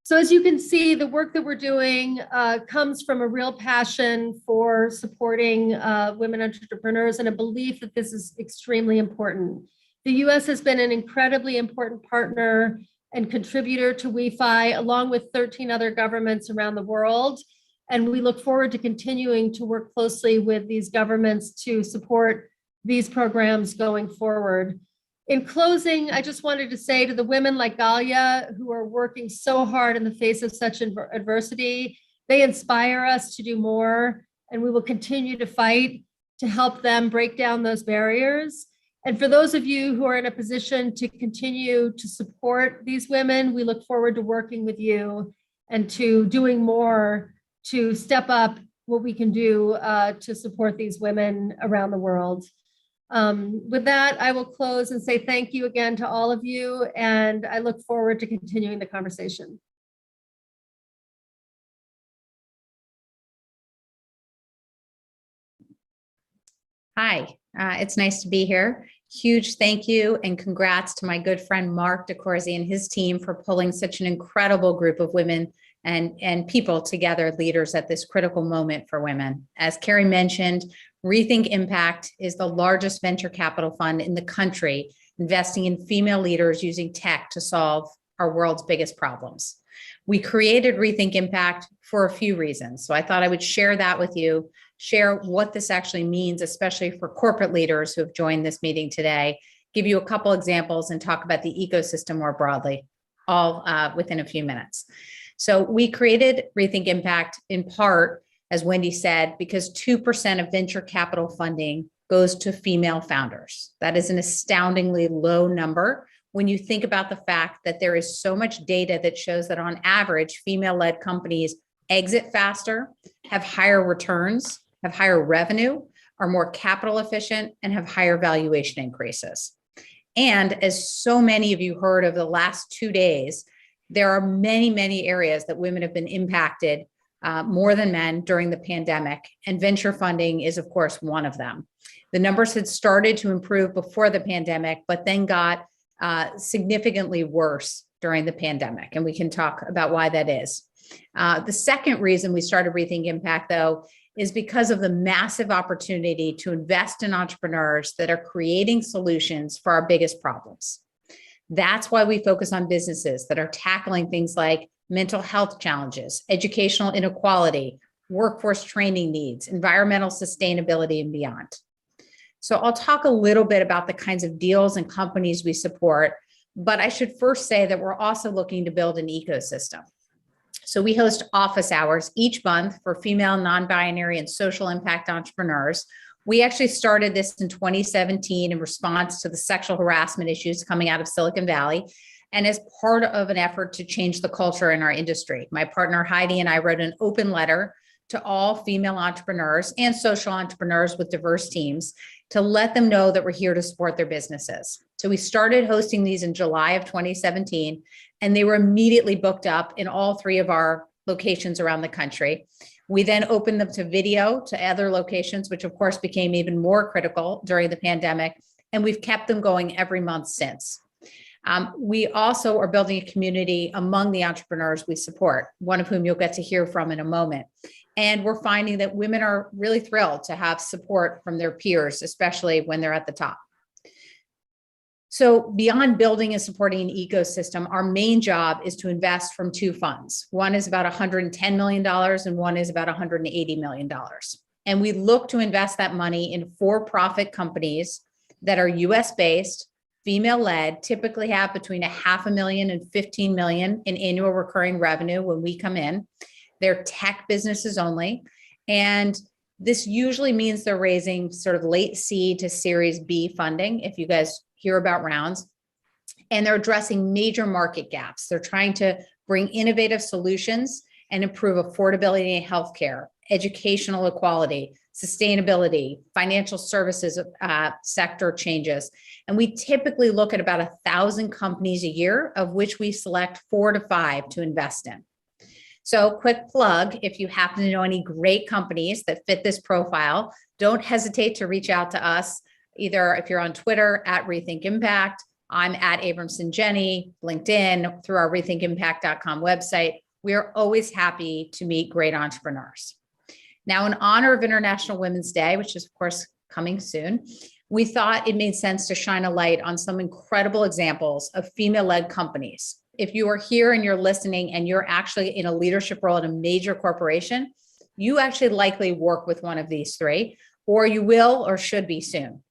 So as you can see, the work that we're doing comes from a real passion for supporting women entrepreneurs and a belief that this is extremely important. The US has been an incredibly important partner and contributor to WeFi, along with 13 other governments around the world. And we look forward to continuing to work closely with these governments to support these programs going forward. In closing, I just wanted to say to the women like Galia, who are working so hard in the face of such adversity, they inspire us to do more, and we will continue to fight to help them break down those barriers. And for those of you who are in a position to continue to support these women, we look forward to working with you and to doing more to step up what we can do to support these women around the world. With that, I will close and say thank you again to all of you, and I look forward to continuing the conversation. Hi, it's nice to be here. Huge thank you and congrats to my good friend Mark DeCourcy and his team for pulling such an incredible group of women and people together, leaders at this critical moment for women. As Carrie mentioned, Rethink Impact is the largest venture capital fund in the country, investing in female leaders using tech to solve our world's biggest problems. We created Rethink Impact for a few reasons. So I thought I would share that with you, share what this actually means, especially for corporate leaders who have joined this meeting today, give you a couple examples and talk about the ecosystem more broadly, all within a few minutes. So we created Rethink Impact in part, as Wendy said, because 2% of venture capital funding goes to female founders. That is an astoundingly low number when you think about the fact that there is so much data that shows that on average, female-led companies exit faster, have higher returns, have higher revenue, are more capital efficient, and have higher valuation increases. And as so many of you heard over the last 2 days, there are many, many areas that women have been impacted more than men during the pandemic, and venture funding is, of course, one of them. The numbers had started to improve before the pandemic, but then got significantly worse during the pandemic, and we can talk about why that is. The second reason we started Rethink Impact, though, is because of the massive opportunity to invest in entrepreneurs that are creating solutions for our biggest problems. That's why we focus on businesses that are tackling things like mental health challenges, educational inequality, workforce training needs, environmental sustainability, and beyond. So I'll talk a little bit about the kinds of deals and companies we support, but I should first say that we're also looking to build an ecosystem. So we host office hours each month for female, non-binary, and social impact entrepreneurs. We actually started this in 2017 in response to the sexual harassment issues coming out of Silicon Valley, and as part of an effort to change the culture in our industry. My partner Heidi and I wrote an open letter to all female entrepreneurs and social entrepreneurs with diverse teams to let them know that we're here to support their businesses. So we started hosting these in July of 2017, and they were immediately booked up in all 3 of our locations around the country. We then opened them to video to other locations, which of course became even more critical during the pandemic, and we've kept them going every month since. We also are building a community among the entrepreneurs we support, one of whom you'll get to hear from in a moment. And we're finding that women are really thrilled to have support from their peers, especially when they're at the top. So beyond building and supporting an ecosystem, our main job is to invest from 2 funds. One is about $110 million and one is about $180 million. And we look to invest that money in for-profit companies that are US-based, female-led, typically have between $500,000 and $15 million in annual recurring revenue when we come in. They're tech businesses only. And this usually means they're raising sort of late seed to Series B funding, if you guys hear about rounds. And they're addressing major market gaps. They're trying to bring innovative solutions and improve affordability in healthcare, educational equality, sustainability, financial services sector changes. And we typically look at about 1,000 companies a year, of which we select 4 to 5 to invest in. So quick plug, if you happen to know any great companies that fit this profile, don't hesitate to reach out to us, either if you're on Twitter at Rethink Impact, I'm at Abramson Jenny, LinkedIn, through our rethinkimpact.com website. We are always happy to meet great entrepreneurs. Now, in honor of International Women's Day, which is of course coming soon, we thought it made sense to shine a light on some incredible examples of female-led companies. If you are here and you're listening and you're actually in a leadership role at a major corporation, you actually likely work with one of these 3, or you will or should be soon.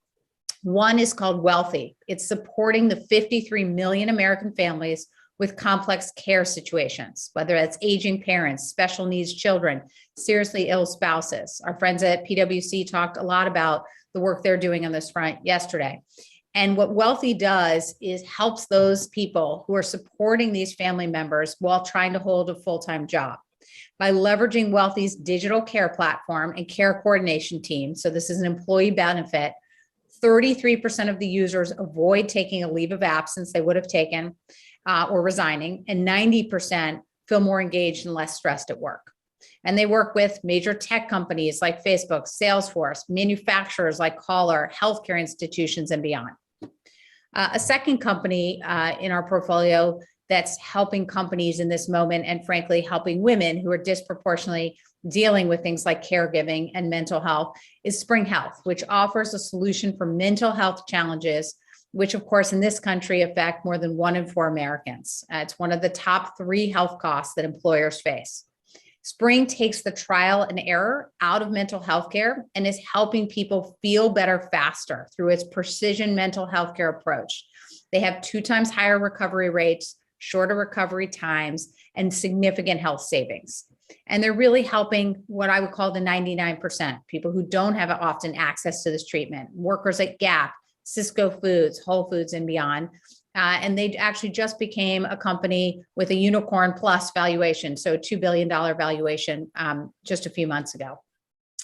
One is called Wealthy. It's supporting the 53 million American families with complex care situations, whether that's aging parents, special needs children, seriously ill spouses. Our friends at PwC talked a lot about the work they're doing on this front yesterday. And what Wealthy does is helps those people who are supporting these family members while trying to hold a full-time job. By leveraging Wealthy's digital care platform and care coordination team, so this is an employee benefit, 33% of the users avoid taking a leave of absence they would have taken or resigning, and 90% feel more engaged and less stressed at work. And they work with major tech companies like Facebook, Salesforce, manufacturers like Caller, healthcare institutions, and beyond. A second company in our portfolio that's helping companies in this moment, and frankly, helping women who are disproportionately dealing with things like caregiving and mental health, is Spring Health, which offers a solution for mental health challenges, which of course in this country affect more than 1 in 4 Americans. It's one of the top 3 health costs that employers face. Spring takes the trial and error out of mental health care and is helping people feel better faster through its precision mental health care approach. They have 2 times higher recovery rates, shorter recovery times, and significant health savings. And they're really helping what I would call the 99%, people who don't have often access to this treatment, workers at Gap, Cisco Foods, Whole Foods, and beyond. And they actually just became a company with a unicorn plus valuation, so $2 billion valuation just a few months ago.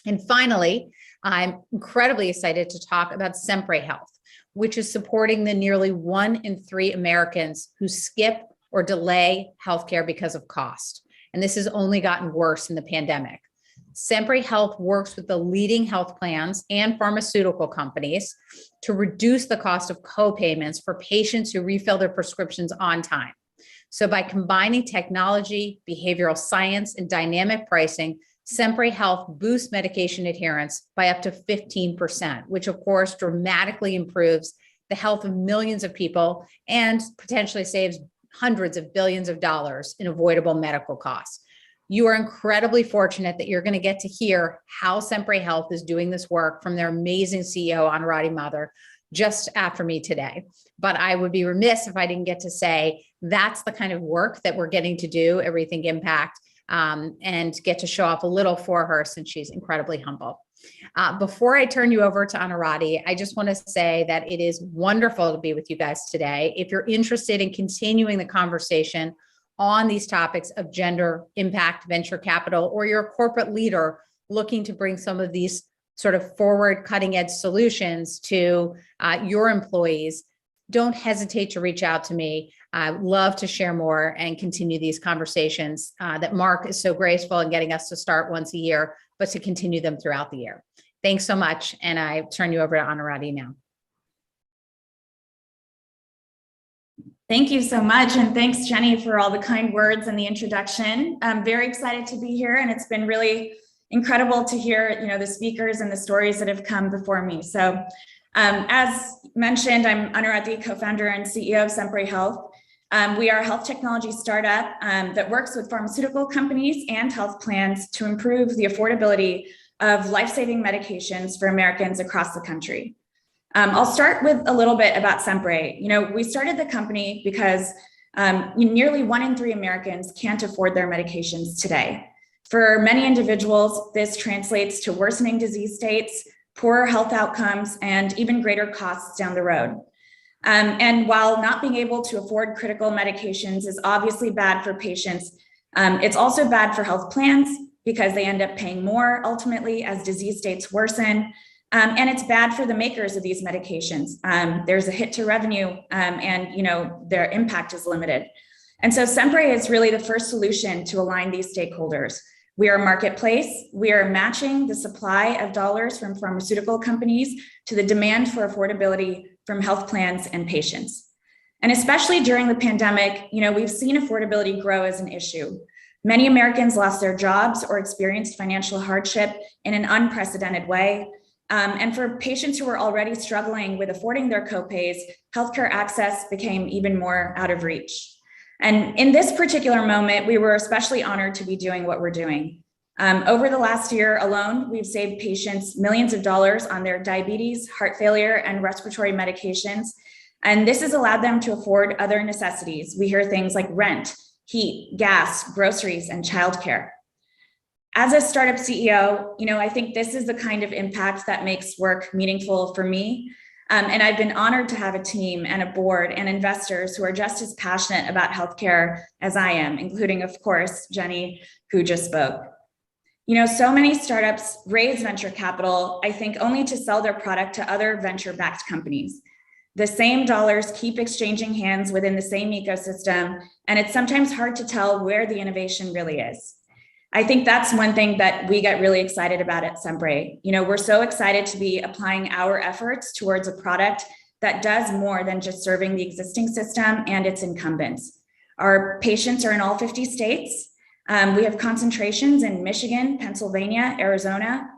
And finally, I'm incredibly excited to talk about Sempre Health, which is supporting the nearly 1 in 3 Americans who skip or delay healthcare because of cost. And this has only gotten worse in the pandemic. Sempre Health works with the leading health plans and pharmaceutical companies to reduce the cost of co-payments for patients who refill their prescriptions on time. So by combining technology, behavioral science, and dynamic pricing, Sempre Health boosts medication adherence by up to 15%, which of course dramatically improves the health of millions of people and potentially saves hundreds of billions of dollars in avoidable medical costs. You are incredibly fortunate that you're going to get to hear how Sempre Health is doing this work from their amazing CEO, Anuradhi Mathur, just after me today. But I would be remiss if I didn't get to say that's the kind of work that we're getting to do at Rethink Impact, and get to show off a little for her since she's incredibly humble. Before I turn you over to Anuradhi, I just want to say that it is wonderful to be with you guys today. If you're interested in continuing the conversation on these topics of gender, impact, venture capital, or you're a corporate leader looking to bring some of these sort of forward cutting edge solutions to your employees, don't hesitate to reach out to me. I love to share more and continue these conversations that Mark is so graceful in getting us to start once a year, but to continue them throughout the year. Thanks so much. And I turn you over to Anuradhi now. Thank you so much. And thanks, Jenny, for all the kind words and the introduction. I'm very excited to be here, and it's been really incredible to hear, the speakers and the stories that have come before me. So as mentioned, I'm Anuradhi, co-founder and CEO of Sempre Health. We are a health technology startup that works with pharmaceutical companies and health plans to improve the affordability of life-saving medications for Americans across the country. I'll start with a little bit about Sempre. We started the company because nearly 1 in 3 Americans can't afford their medications today. For many individuals, this translates to worsening disease states, poorer health outcomes, and even greater costs down the road. And while not being able to afford critical medications is obviously bad for patients, it's also bad for health plans because they end up paying more ultimately as disease states worsen. And it's bad for the makers of these medications. There's a hit to revenue, and their impact is limited. And so Sempre is really the first solution to align these stakeholders. We are a marketplace. We are matching the supply of dollars from pharmaceutical companies to the demand for affordability from health plans and patients. And especially during the pandemic, we've seen affordability grow as an issue. Many Americans lost their jobs or experienced financial hardship in an unprecedented way. And for patients who were already struggling with affording their copays, healthcare access became even more out of reach. And in this particular moment, we were especially honored to be doing what we're doing. Over the last year alone, we've saved patients millions of dollars on their diabetes, heart failure, and respiratory medications. And this has allowed them to afford other necessities. We hear things like rent, heat, gas, groceries, and childcare. As a startup CEO, I think this is the kind of impact that makes work meaningful for me. And I've been honored to have a team and a board and investors who are just as passionate about healthcare as I am, including, of course, Jenny, who just spoke. So many startups raise venture capital, I think, only to sell their product to other venture-backed companies. The same dollars keep exchanging hands within the same ecosystem, and it's sometimes hard to tell where the innovation really is. I think that's one thing that we get really excited about at Sempre. We're so excited to be applying our efforts towards a product that does more than just serving the existing system and its incumbents. Our patients are in all 50 states. We have concentrations in Michigan, Pennsylvania, Arizona.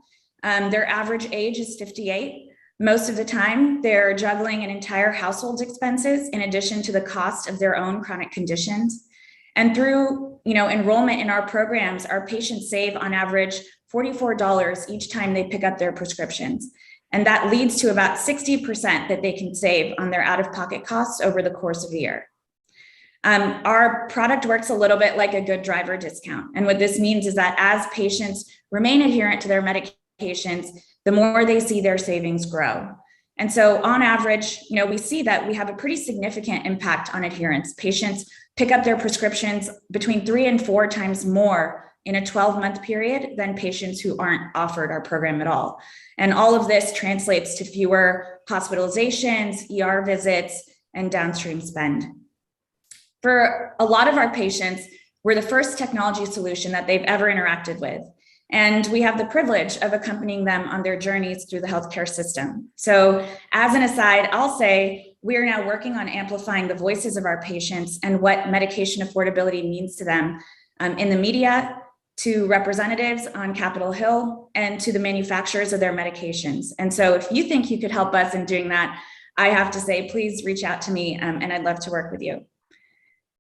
Their average age is 58. Most of the time, they're juggling an entire household's expenses in addition to the cost of their own chronic conditions. And through enrollment in our programs, our patients save on average $44 each time they pick up their prescriptions. And that leads to about 60% that they can save on their out-of-pocket costs over the course of a year. Our product works a little bit like a good driver discount. And what this means is that as patients remain adherent to their medications, the more they see their savings grow. And so on average, we see that we have a pretty significant impact on adherence. Patients pick up their prescriptions between 3 and 4 times more in a 12-month period than patients who aren't offered our program at all. And all of this translates to fewer hospitalizations, ER visits, and downstream spend. For a lot of our patients, we're the first technology solution that they've ever interacted with. And we have the privilege of accompanying them on their journeys through the healthcare system. So as an aside, I'll say we are now working on amplifying the voices of our patients and what medication affordability means to them in the media, to representatives on Capitol Hill, and to the manufacturers of their medications. And so if you think you could help us in doing that, I have to say, please reach out to me, and I'd love to work with you.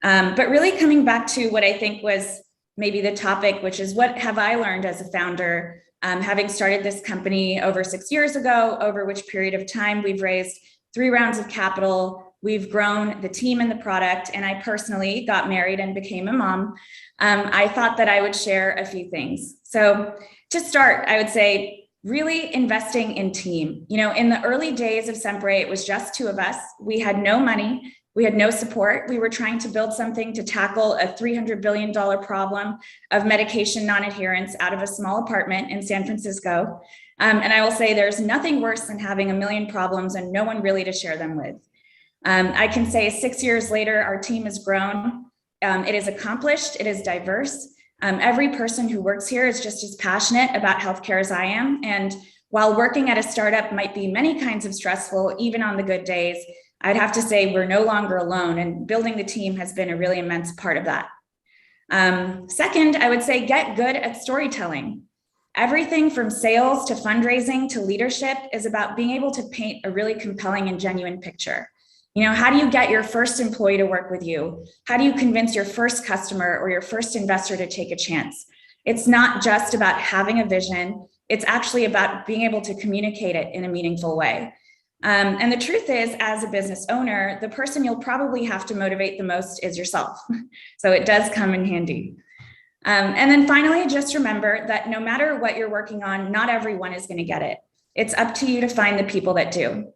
But really coming back to what I think was maybe the topic, which is what have I learned as a founder, having started this company over 6 years ago, over which period of time we've raised 3 rounds of capital, we've grown the team and the product, and I personally got married and became a mom. I thought that I would share a few things. So to start, I would say really investing in team. You know, in the early days of Sempre, it was just 2 of us. We had no money. We had no support. We were trying to build something to tackle a $300 billion problem of medication non-adherence out of a small apartment in San Francisco. And I will say there's nothing worse than having a million problems and no one really to share them with. I can say 6 years later, our team has grown. It is accomplished, it is diverse. Every person who works here is just as passionate about healthcare as I am. And while working at a startup might be many kinds of stressful, even on the good days, I'd have to say we're no longer alone, and building the team has been a really immense part of that. Second, I would say get good at storytelling. Everything from sales to fundraising to leadership is about being able to paint a really compelling and genuine picture. You know, how do you get your first employee to work with you? How do you convince your first customer or your first investor to take a chance? It's not just about having a vision. It's actually about being able to communicate it in a meaningful way. And the truth is, as a business owner, the person you'll probably have to motivate the most is yourself. So it does come in handy. And then finally, just remember that no matter what you're working on, not everyone is going to get it. It's up to you to find the people that do.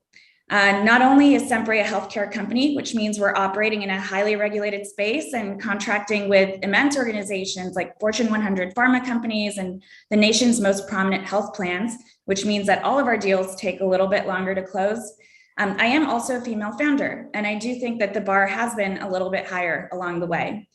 Not only is Sempre a healthcare company, which means we're operating in a highly regulated space and contracting with immense organizations like Fortune 100 pharma companies and the nation's most prominent health plans, which means that all of our deals take a little bit longer to close. I am also a female founder, and I do think that the bar has been a little bit higher along the way.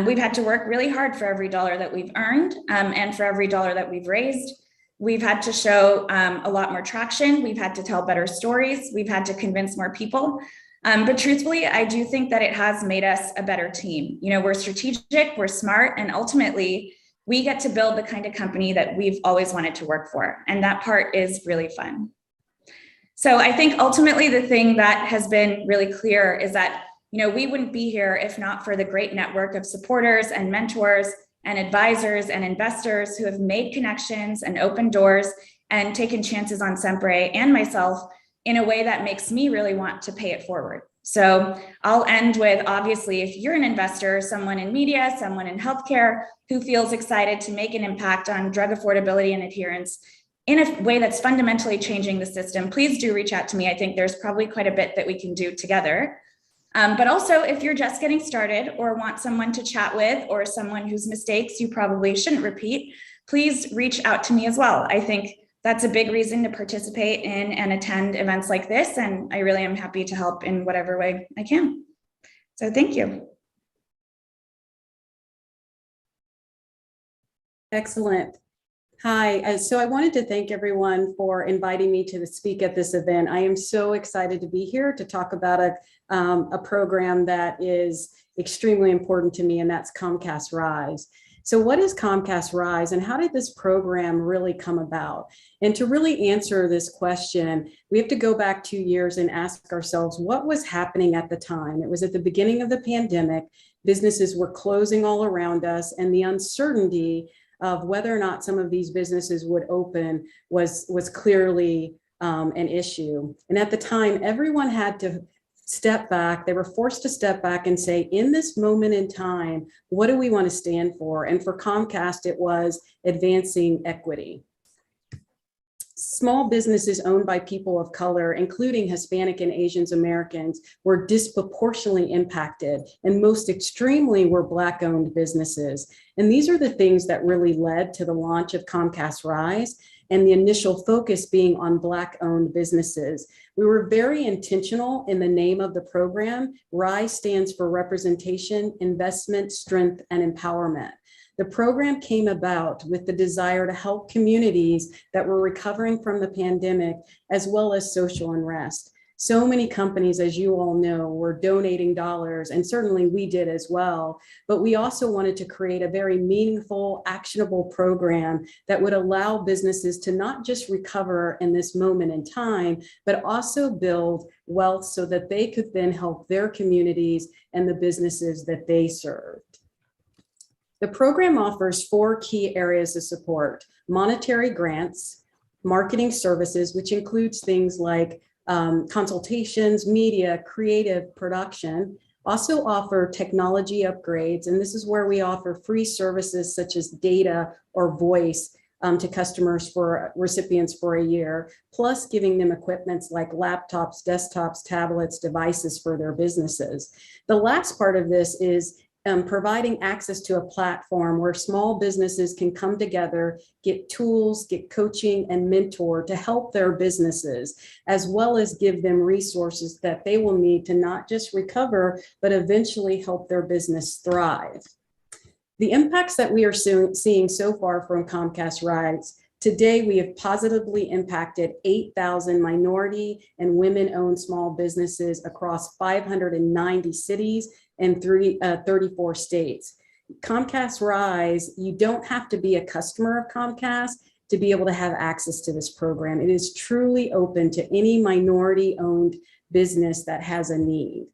We've had to work really hard for every dollar that we've earned and for every dollar that we've raised. We've had to show a lot more traction. We've had to tell better stories. We've had to convince more people. But truthfully, I do think that it has made us a better team. You know, we're strategic, we're smart, and ultimately we get to build the kind of company that we've always wanted to work for. And that part is really fun. So I think ultimately the thing that has been really clear is that, you know, we wouldn't be here if not for the great network of supporters and mentors and advisors and investors who have made connections and opened doors and taken chances on Sempre and myself in a way that makes me really want to pay it forward. So I'll end with, obviously, if you're an investor, someone in media, someone in healthcare who feels excited to make an impact on drug affordability and adherence in a way that's fundamentally changing the system, please do reach out to me. I think there's probably quite a bit that we can do together. But also, if you're just getting started or want someone to chat with or someone whose mistakes you probably shouldn't repeat, please reach out to me as well. I think that's a big reason to participate in and attend events like this, and I really am happy to help in whatever way I can. So thank you. Excellent. Hi, so I wanted to thank everyone for inviting me to speak at this event. I am so excited to be here to talk about a program that is extremely important to me, and that's Comcast Rise. So what is Comcast Rise, and how did this program really come about? And to really answer this question, we have to go back 2 years and ask ourselves what was happening at the time. It was at the beginning of the pandemic. Businesses were closing all around us, and the uncertainty of whether or not some of these businesses would open was clearly an issue. And at the time, everyone had to step back. They were forced to step back and say, in this moment in time, what do we want to stand for? And for Comcast, it was advancing equity. Small businesses owned by people of color, including Hispanic and Asian Americans, were disproportionately impacted, and most extremely were Black-owned businesses. And these are the things that really led to the launch of Comcast Rise, and the initial focus being on Black-owned businesses. We were very intentional in the name of the program. RISE stands for Representation, Investment, Strength, and Empowerment. The program came about with the desire to help communities that were recovering from the pandemic, as well as social unrest. So many companies, as you all know, were donating dollars, and certainly we did as well. But we also wanted to create a very meaningful, actionable program that would allow businesses to not just recover in this moment in time, but also build wealth so that they could then help their communities and the businesses that they served. The program offers 4 key areas of support: monetary grants, marketing services, which includes things like consultations, media, creative production, also offer technology upgrades. And this is where we offer free services such as data or voice to customers for recipients for a year, plus giving them equipments like laptops, desktops, tablets, devices for their businesses. The last part of this is providing access to a platform where small businesses can come together, get tools, get coaching and mentor to help their businesses, as well as give them resources that they will need to not just recover, but eventually help their business thrive. The impacts that we are seeing so far from Comcast Rise: today, we have positively impacted 8,000 minority and women-owned small businesses across 590 cities and 34 states. Comcast Rise, you don't have to be a customer of Comcast to be able to have access to this program. It is truly open to any minority-owned business that has a need.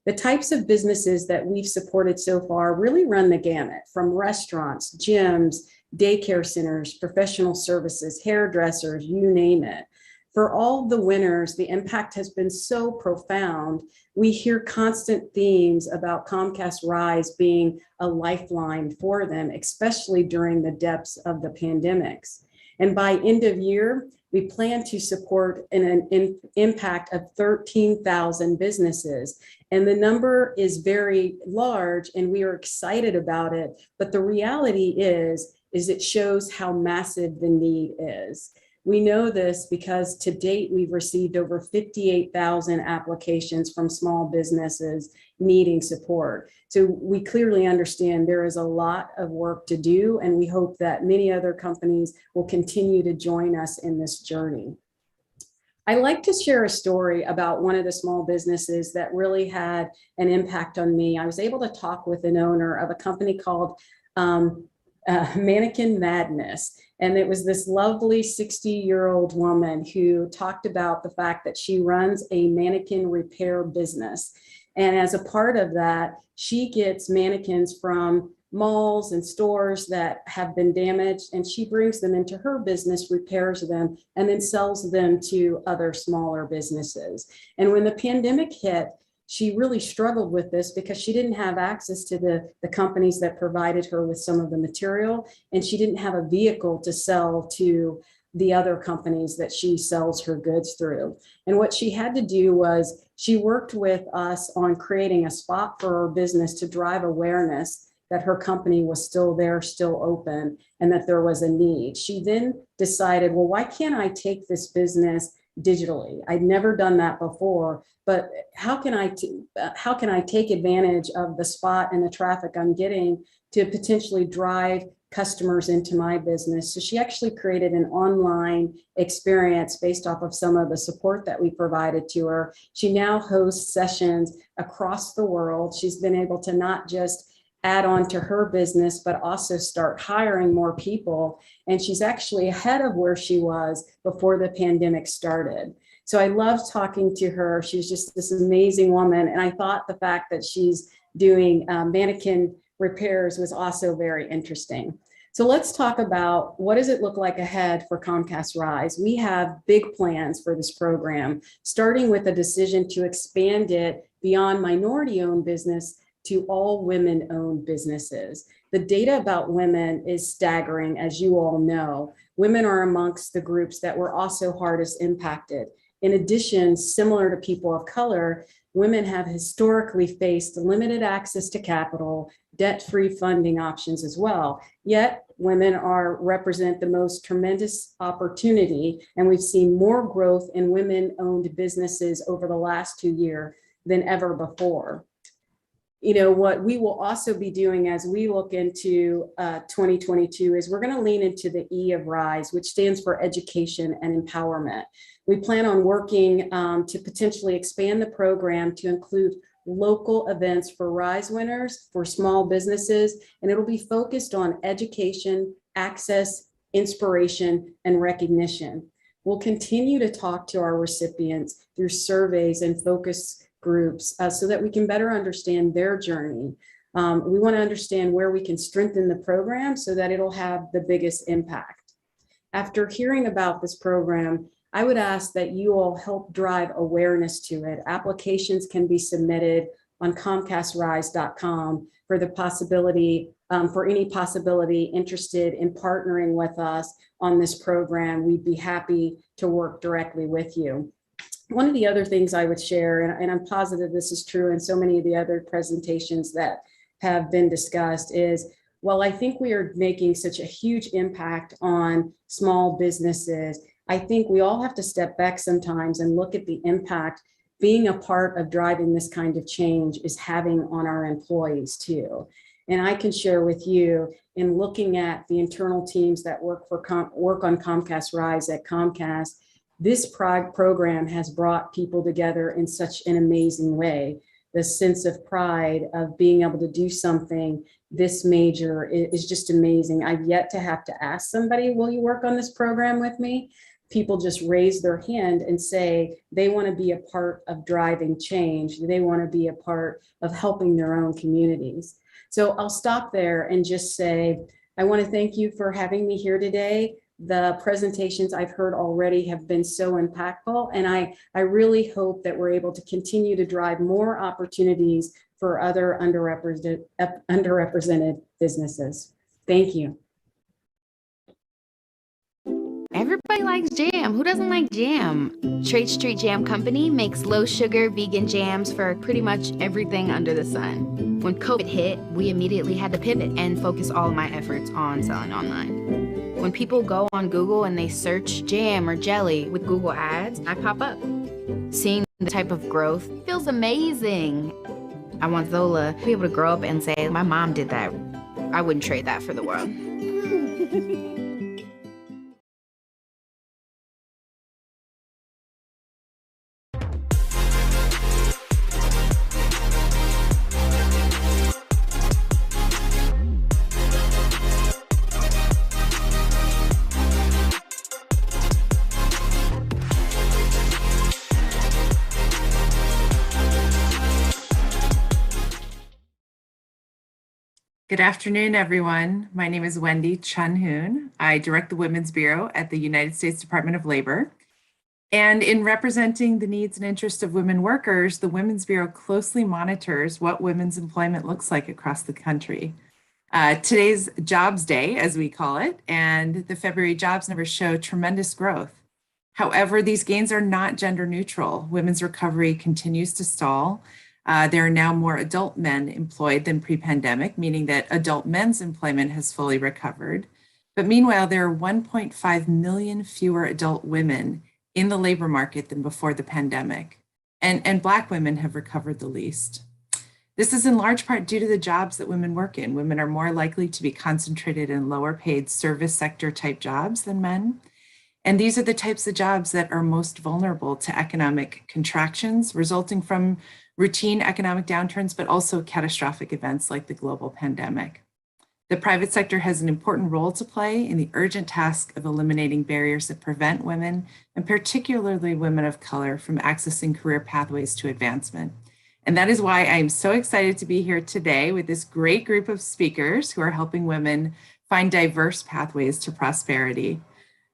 The types of businesses that we've supported so far really run the gamut, from restaurants, gyms, daycare centers, professional services, hairdressers, you name it. For all the winners, the impact has been so profound. We hear constant themes about Comcast Rise being a lifeline for them, especially during the depths of the pandemics. And by end of year, we plan to support an impact of 13,000 businesses. And the number is very large and we are excited about it. But the reality is it shows how massive the need is. We know this because to date, we've received over 58,000 applications from small businesses needing support. So we clearly understand there is a lot of work to do, and we hope that many other companies will continue to join us in this journey. I like to share a story about one of the small businesses that really had an impact on me. I was able to talk with an owner of a company called Mannequin Madness. And it was this lovely 60-year-old woman who talked about the fact that she runs a mannequin repair business. And as a part of that, she gets mannequins from malls and stores that have been damaged, and she brings them into her business, repairs them, and then sells them to other smaller businesses. And when the pandemic hit, she really struggled with this because she didn't have access to the companies that provided her with some of the material, and she didn't have a vehicle to sell to the other companies that she sells her goods through. And what she had to do was she worked with us on creating a spot for her business to drive awareness that her company was still there, still open, and that there was a need. She then decided, well, why can't I take this business digitally? I'd never done that before, but how can I take advantage of the spot and the traffic I'm getting to potentially drive customers into my business? So she actually created an online experience based off of some of the support that we provided to her. She now hosts sessions across the world. She's been able to not just add on to her business, but also start hiring more people. And she's actually ahead of where she was before the pandemic started. So I loved talking to her. She's just this amazing woman. And I thought the fact that she's doing mannequin repairs was also very interesting. So let's talk about what does it look like ahead for Comcast Rise. We have big plans for this program, starting with a decision to expand it beyond minority-owned business to all women-owned businesses. The data about women is staggering, as you all know. Women are amongst the groups that were also hardest impacted. In addition, similar to people of color, women have historically faced limited access to capital, debt-free funding options as well. Yet, women represent the most tremendous opportunity, and we've seen more growth in women-owned businesses over the last 2 years than ever before. what we will also be doing as we look into 2022 is we're going to lean into the E of RISE, which stands for education and empowerment. We plan on working to potentially expand the program to include local events for RISE winners, for small businesses, and it'll be focused on education, access, inspiration, and recognition. We'll continue to talk to our recipients through surveys and focus groups so that we can better understand their journey. We want to understand where we can strengthen the program so that it'll have the biggest impact. After hearing about this program, I would ask that you all help drive awareness to it. Applications can be submitted on comcastrise.com for the possibility, for any possibility interested in partnering with us on this program. We'd be happy to work directly with you. One of the other things I would share, and I'm positive this is true in so many of the other presentations that have been discussed, is while I think we are making such a huge impact on small businesses, I think we all have to step back sometimes and look at the impact being a part of driving this kind of change is having on our employees too. And I can share with you, in looking at the internal teams that work on Comcast Rise at Comcast, this program has brought people together in such an amazing way. The sense of pride of being able to do something this major is just amazing. I've yet to have to ask somebody, will you work on this program with me? People just raise their hand and say they want to be a part of driving change. They want to be a part of helping their own communities. So I'll stop there and just say, I want to thank you for having me here today. The presentations I've heard already have been so impactful, and I really hope that we're able to continue to drive more opportunities for other underrepresented businesses. Thank you. Everybody likes jam. Who doesn't like jam? Trade Street Jam Company makes low sugar vegan jams for pretty much everything under the sun. When COVID hit, we immediately had to pivot and focus all of my efforts on selling online. When people go on Google and they search jam or jelly with Google Ads, I pop up. Seeing the type of growth feels amazing. I want Zola to be able to grow up and say, my mom did that. I wouldn't trade that for the world. Good afternoon, everyone. My name is Wendy Chun-Hoon. I direct the Women's Bureau at the United States Department of Labor. And in representing the needs and interests of women workers, the Women's Bureau closely monitors what women's employment looks like across the country. Today's Jobs Day, as we call it, and the February jobs numbers show tremendous growth. However, these gains are not gender neutral. Women's recovery continues to stall. There are now more adult men employed than pre-pandemic, meaning that adult men's employment has fully recovered. But meanwhile, there are 1.5 million fewer adult women in the labor market than before the pandemic. And Black women have recovered the least. This is in large part due to the jobs that women work in. Women are more likely to be concentrated in lower paid service sector type jobs than men. And these are the types of jobs that are most vulnerable to economic contractions resulting from routine economic downturns, but also catastrophic events like the global pandemic. The private sector has an important role to play in the urgent task of eliminating barriers that prevent women, and particularly women of color, from accessing career pathways to advancement. And that is why I am so excited to be here today with this great group of speakers who are helping women find diverse pathways to prosperity.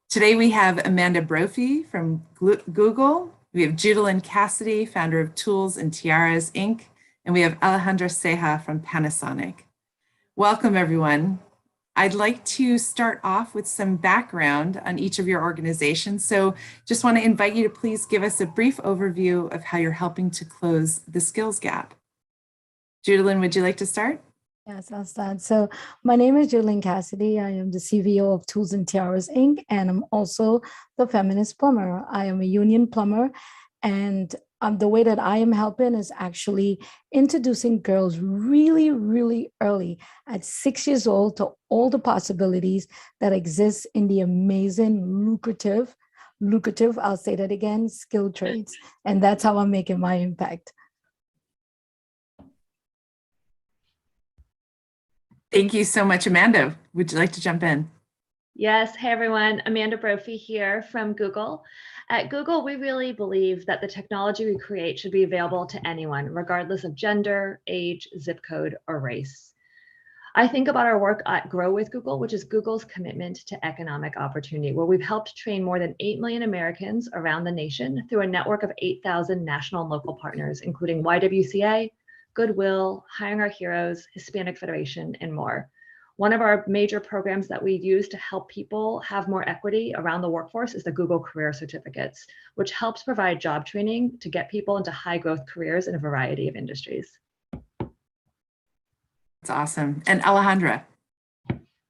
Today we have Amanda Brophy from Google. We have Judalyn Cassidy, founder of Tools and Tiaras, Inc., and we have Alejandra Ceja from Panasonic. Welcome, everyone. I'd like to start off with some background on each of your organizations. So just want to invite you to please give us a brief overview of how you're helping to close the skills gap. Judalyn, would you like to start? Yes, I'll start. So my name is Judalyn Cassidy. I am the CVO of Tools and Tiaras, Inc., and I'm also the feminist plumber. I am a union plumber, And the way that I am helping is actually introducing girls really, really early at 6 years old to all the possibilities that exist in the amazing, lucrative, I'll say that again, skilled trades. And that's how I'm making my impact. Thank you so much, Amanda. Would you like to jump in? Yes. Hey, everyone. Amanda Brophy here from Google. At Google, we really believe that the technology we create should be available to anyone, regardless of gender, age, zip code, or race. I think about our work at Grow with Google, which is Google's commitment to economic opportunity, where we've helped train more than 8 million Americans around the nation through a network of 8,000 national and local partners, including YWCA, Goodwill, Hiring Our Heroes, Hispanic Federation, and more. One of our major programs that we use to help people have more equity around the workforce is the Google Career Certificates, which helps provide job training to get people into high growth careers in a variety of industries. That's awesome. And Alejandra.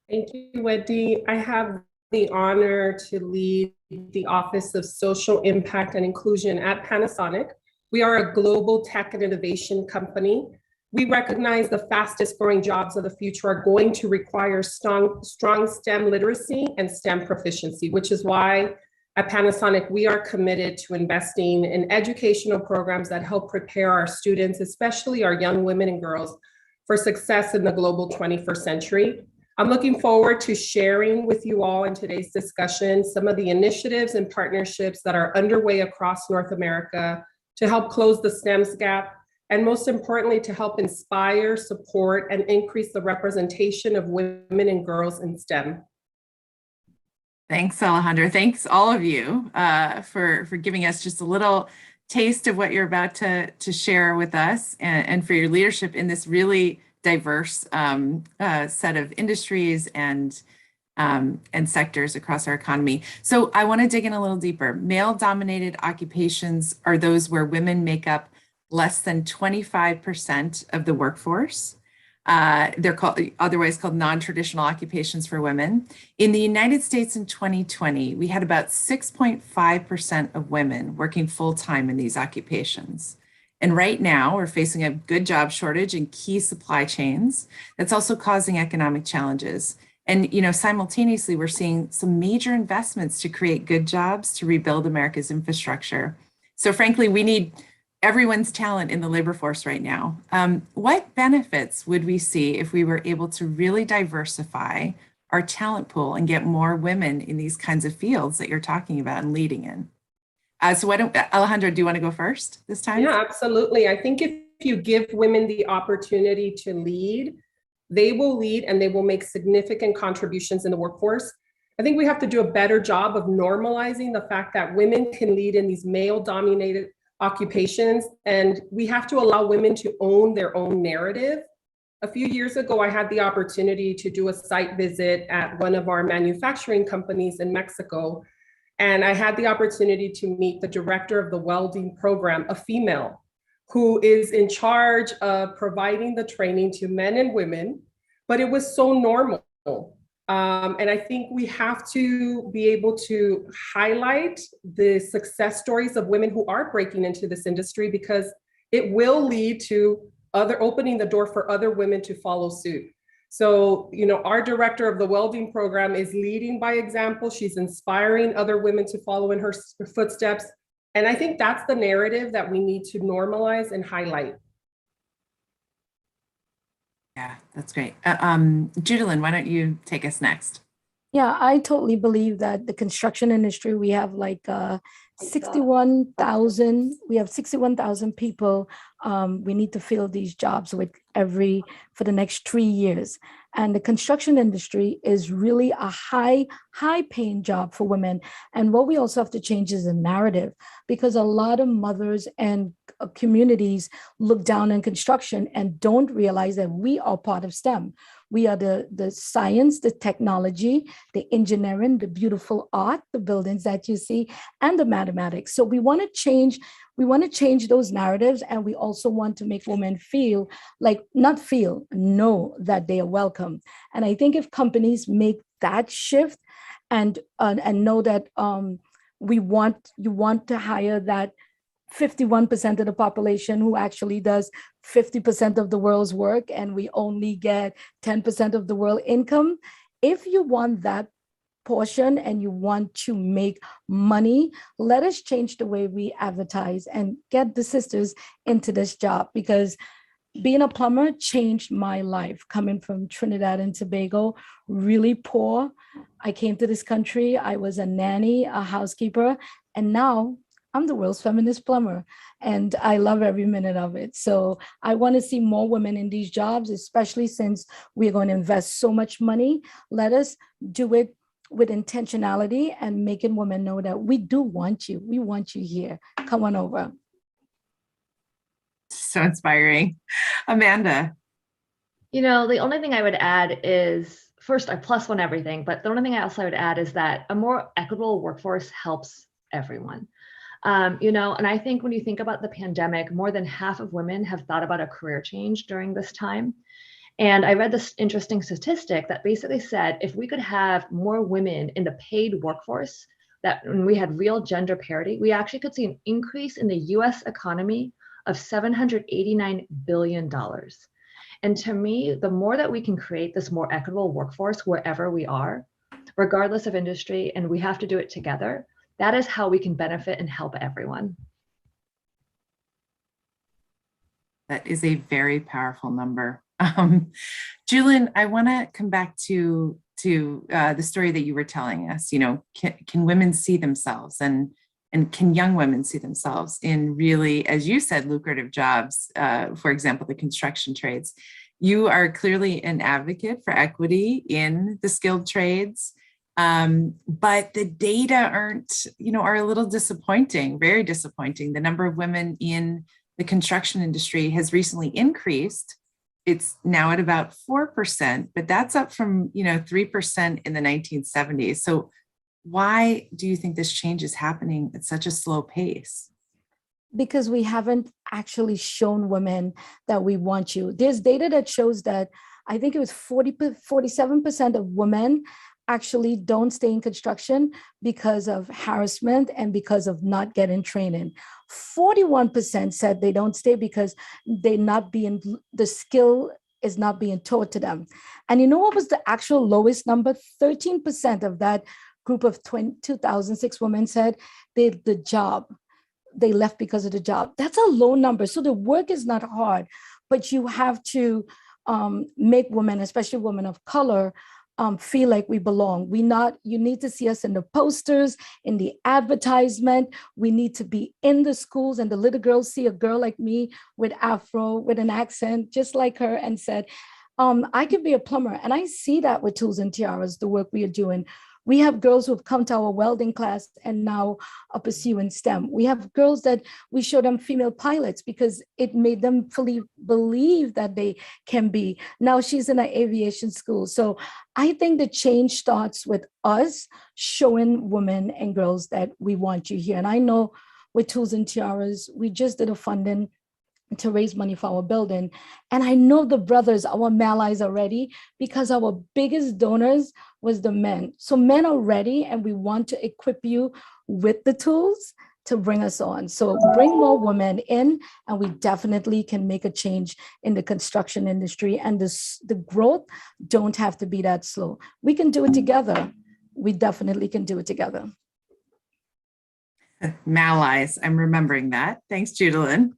Thank you, Wendy. I have the honor to lead the Office of Social Impact and Inclusion at Panasonic. We are a global tech and innovation company. We recognize the fastest growing jobs of the future are going to require strong STEM literacy and STEM proficiency, which is why at Panasonic, we are committed to investing in educational programs that help prepare our students, especially our young women and girls, for success in the global 21st century. I'm looking forward to sharing with you all in today's discussion some of the initiatives and partnerships that are underway across North America to help close the STEMs gap, and most importantly, to help inspire, support, and increase the representation of women and girls in STEM. Thanks, Alejandra. Thanks all of you for giving us just a little taste of what you're about to share with us, and for your leadership in this really diverse set of industries and sectors across our economy. So I want to dig in a little deeper. Male-dominated occupations are those where women make up less than 25% of the workforce. They're otherwise called non-traditional occupations for women. In the United States in 2020, we had about 6.5% of women working full-time in these occupations. And right now, we're facing a good job shortage in key supply chains that's also causing economic challenges. And simultaneously, we're seeing some major investments to create good jobs to rebuild America's infrastructure. So frankly, we need everyone's talent in the labor force right now. What benefits would we see if we were able to really diversify our talent pool and get more women in these kinds of fields that you're talking about and leading in? So Alejandra, do you want to go first this time? Yeah, absolutely. I think if you give women the opportunity to lead, they will lead and they will make significant contributions in the workforce. I think we have to do a better job of normalizing the fact that women can lead in these male-dominated occupations, and we have to allow women to own their own narrative. A few years ago, I had the opportunity to do a site visit at one of our manufacturing companies in Mexico, and I had the opportunity to meet the director of the welding program, a female, who is in charge of providing the training to men and women, but it was so normal. And I think we have to be able to highlight the success stories of women who are breaking into this industry, because it will lead to opening the door for other women to follow suit. So, our director of the welding program is leading by example. She's inspiring other women to follow in her footsteps. And I think that's the narrative that we need to normalize and highlight. Yeah, that's great. Judalyn, why don't you take us next? Yeah, I totally believe that the construction industry, we have like 61,000 people. We need to fill these jobs for the next 3 years. And the construction industry is really a high paying job for women. And what we also have to change is the narrative, because a lot of mothers and communities look down on construction and don't realize that we are part of STEM. We are the science, the technology, the engineering, the beautiful art, the buildings that you see, and the mathematics. So we want to change those narratives, and we also want to make women know that they are welcome. And I think if companies make that shift and know that you want to hire that 51% of the population who actually does 50% of the world's work, and we only get 10% of the world income. If you want that portion and you want to make money, let us change the way we advertise and get the sisters into this job, because being a plumber changed my life. Coming from Trinidad and Tobago, really poor. I came to this country, I was a nanny, a housekeeper, and now I'm the world's feminist plumber, and I love every minute of it. So I want to see more women in these jobs, especially since we're going to invest so much money. Let us do it with intentionality and making women know that we do want you. We want you here. Come on over. So inspiring. Amanda. You know, the only thing I would add is, first, I plus one everything, but the only thing else I would add is that a more equitable workforce helps everyone. You know, and I think when you think about the pandemic, more than half of women have thought about a career change during this time. And I read this interesting statistic that basically said if we could have more women in the paid workforce, that when we had real gender parity, we actually could see an increase in the US economy of $789 billion. And to me, the more that we can create this more equitable workforce wherever we are, regardless of industry, and we have to do it together, that is how we can benefit and help everyone. That is a very powerful number. Julian, I want to come back to the story that you were telling us. You know, can women see themselves, and can young women see themselves in really, as you said, lucrative jobs, for example, the construction trades? You are clearly an advocate for equity in the skilled trades. But the data are a little disappointing, very disappointing. The number of women in the construction industry has recently increased. It's now at about 4%, but that's up from, 3% in the 1970s. So why do you think this change is happening at such a slow pace? Because we haven't actually shown women that we want you. There's data that shows that I think it was 47% of women actually don't stay in construction because of harassment and because of not getting training. 41% said they don't stay because the skill is not being taught to them. And you know what was the actual lowest number? 13% of that group of 2006 women said they left because of the job. That's a low number. So the work is not hard, but you have to make women, especially women of color, feel like we belong. You need to see us in the posters, in the advertisement. We need to be in the schools, and the little girls see a girl like me with afro, with an accent, just like her, and said, I could be a plumber. And I see that with Tools and Tiaras, the work we are doing. We have girls who have come to our welding class and now are pursuing STEM. We have girls that we show them female pilots because it made them fully believe that they can be. Now she's in an aviation school. So I think the change starts with us showing women and girls that we want you here. And I know with Tools and Tiaras, we just did a funding to raise money for our building. And I know the brothers, our allies are ready because our biggest donors was the men. So men are ready, and we want to equip you with the tools to bring us on. So bring more women in, and we definitely can make a change in the construction industry. And the growth don't have to be that slow. We can do it together. We definitely can do it together. Mallies, I'm remembering that. Thanks, Judalyn.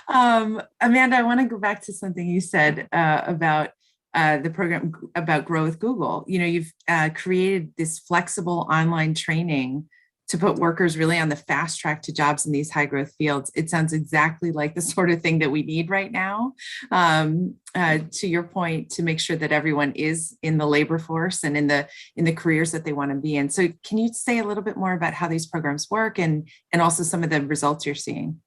Amanda, I want to go back to something you said about the program about Grow with Google. You've created this flexible online training to put workers really on the fast track to jobs in these high growth fields. It sounds exactly like the sort of thing that we need right now, to your point, to make sure that everyone is in the labor force and in the careers that they want to be in. So can you say a little bit more about how these programs work and also some of the results you're seeing?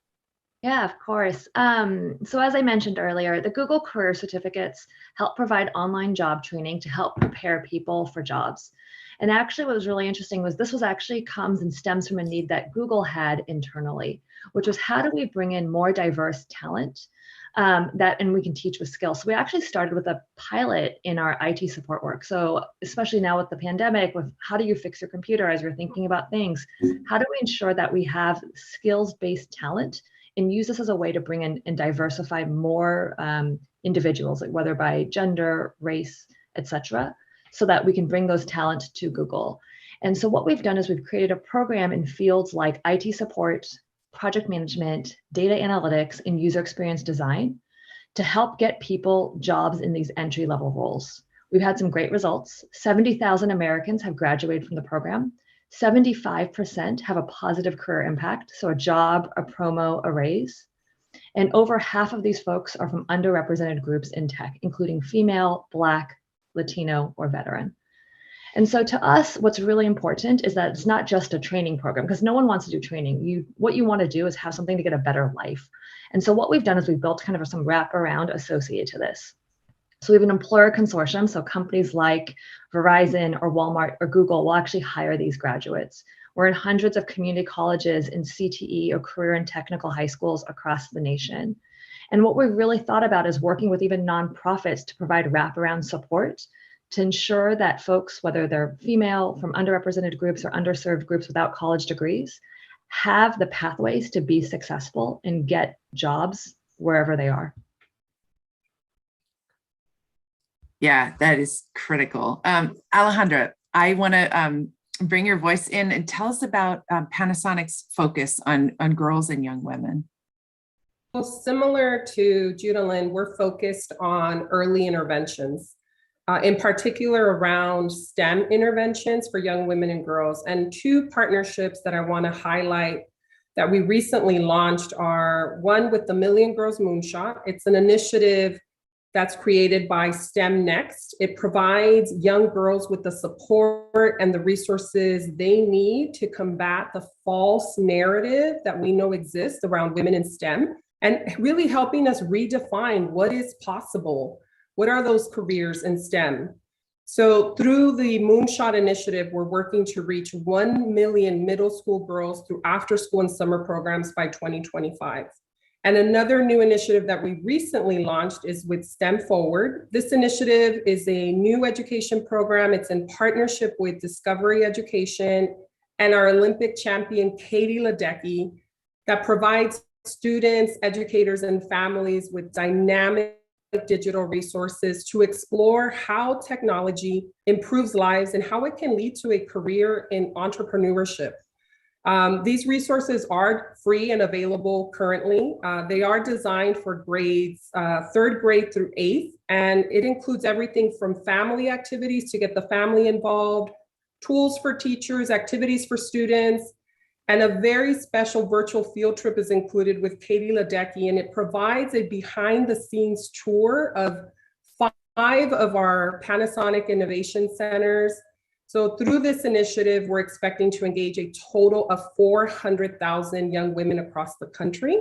Yeah, of course. So as I mentioned earlier, the Google Career Certificates help provide online job training to help prepare people for jobs. And actually what was really interesting was this was actually comes and stems from a need that Google had internally. which was how do we bring in more diverse talent and we can teach with skill. So we actually started with a pilot in our IT support work. So especially now with the pandemic, with how do you fix your computer as you're thinking about things, how do we ensure that we have skills-based talent and use this as a way to bring in and diversify more individuals, like whether by gender, race, etc., so that we can bring those talent to Google. And so what we've done is we've created a program in fields like IT support, project management, data analytics, and user experience design to help get people jobs in these entry-level roles. We've had some great results. 70,000 Americans have graduated from the program. 75% have a positive career impact, so a job, a promo, a raise. And over half of these folks are from underrepresented groups in tech, including female, Black, Latino, or veteran. And so to us, what's really important is that it's not just a training program, because no one wants to do training. What you want to do is have something to get a better life. And so what we've done is we've built kind of some wraparound associated to this. So we have an employer consortium, so companies like Verizon or Walmart or Google will actually hire these graduates. We're in hundreds of community colleges in CTE or career and technical high schools across the nation. And what we've really thought about is working with even nonprofits to provide wraparound support to ensure that folks, whether they're female, from underrepresented groups or underserved groups without college degrees, have the pathways to be successful and get jobs wherever they are. Yeah, that is critical. Alejandra, I want to bring your voice in and tell us about Panasonic's focus on girls and young women. Well, similar to Judalyn, we're focused on early interventions, in particular around STEM interventions for young women and girls. And two partnerships that I want to highlight that we recently launched are one with the Million Girls Moonshot. It's an initiative that's created by STEM Next. It provides young girls with the support and the resources they need to combat the false narrative that we know exists around women in STEM, and really helping us redefine what is possible. What are those careers in STEM? So through the Moonshot Initiative, we're working to reach 1 million middle school girls through after school and summer programs by 2025. And another new initiative that we recently launched is with STEM Forward. This initiative is a new education program. It's in partnership with Discovery Education and our Olympic champion, Katie Ledecky, that provides students, educators, and families with dynamic digital resources to explore how technology improves lives and how it can lead to a career in entrepreneurship. These resources are free and available currently. They are designed for grades 3rd grade through 8th, and it includes everything from family activities to get the family involved, tools for teachers, activities for students, and a very special virtual field trip is included with Katie Ledecky, and it provides a behind-the-scenes tour of 5 of our Panasonic Innovation Centers. So through this initiative, we're expecting to engage a total of 400,000 young women across the country.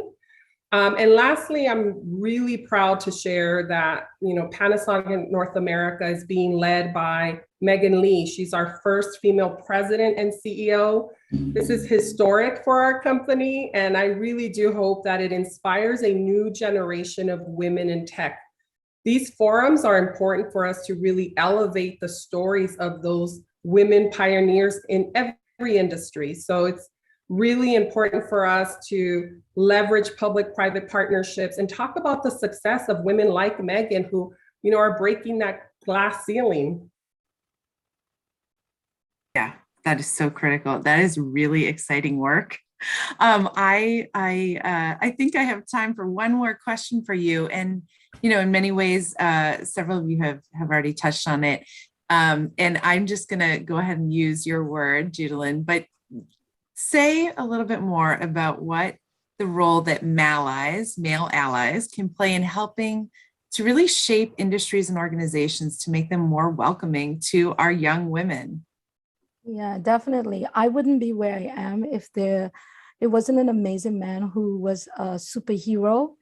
And lastly, I'm really proud to share that, Panasonic in North America is being led by Megan Lee. She's our first female president and CEO. This is historic for our company, and I really do hope that it inspires a new generation of women in tech. These forums are important for us to really elevate the stories of those women pioneers in every industry. So it's really important for us to leverage public-private partnerships and talk about the success of women like Megan who, are breaking that glass ceiling. Yeah, that is so critical. That is really exciting work. I think I have time for one more question for you. And, in many ways, several of you have already touched on it. And I'm just going to go ahead and use your word, Judalyn, but say a little bit more about what the role that male allies can play in helping to really shape industries and organizations to make them more welcoming to our young women. Yeah, definitely. I wouldn't be where I am if it wasn't an amazing man who was a superhero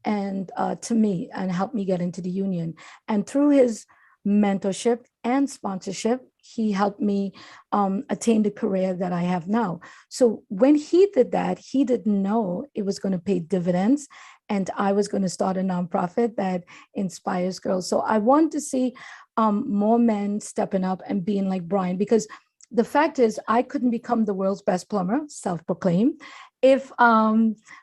and to me and helped me get into the union. And through his mentorship and sponsorship, he helped me attain the career that I have now. So when he did that, he didn't know it was going to pay dividends, and I was going to start a nonprofit that inspires girls. So I want to see more men stepping up and being like Brian, because the fact is I couldn't become the world's best plumber, self-proclaimed, if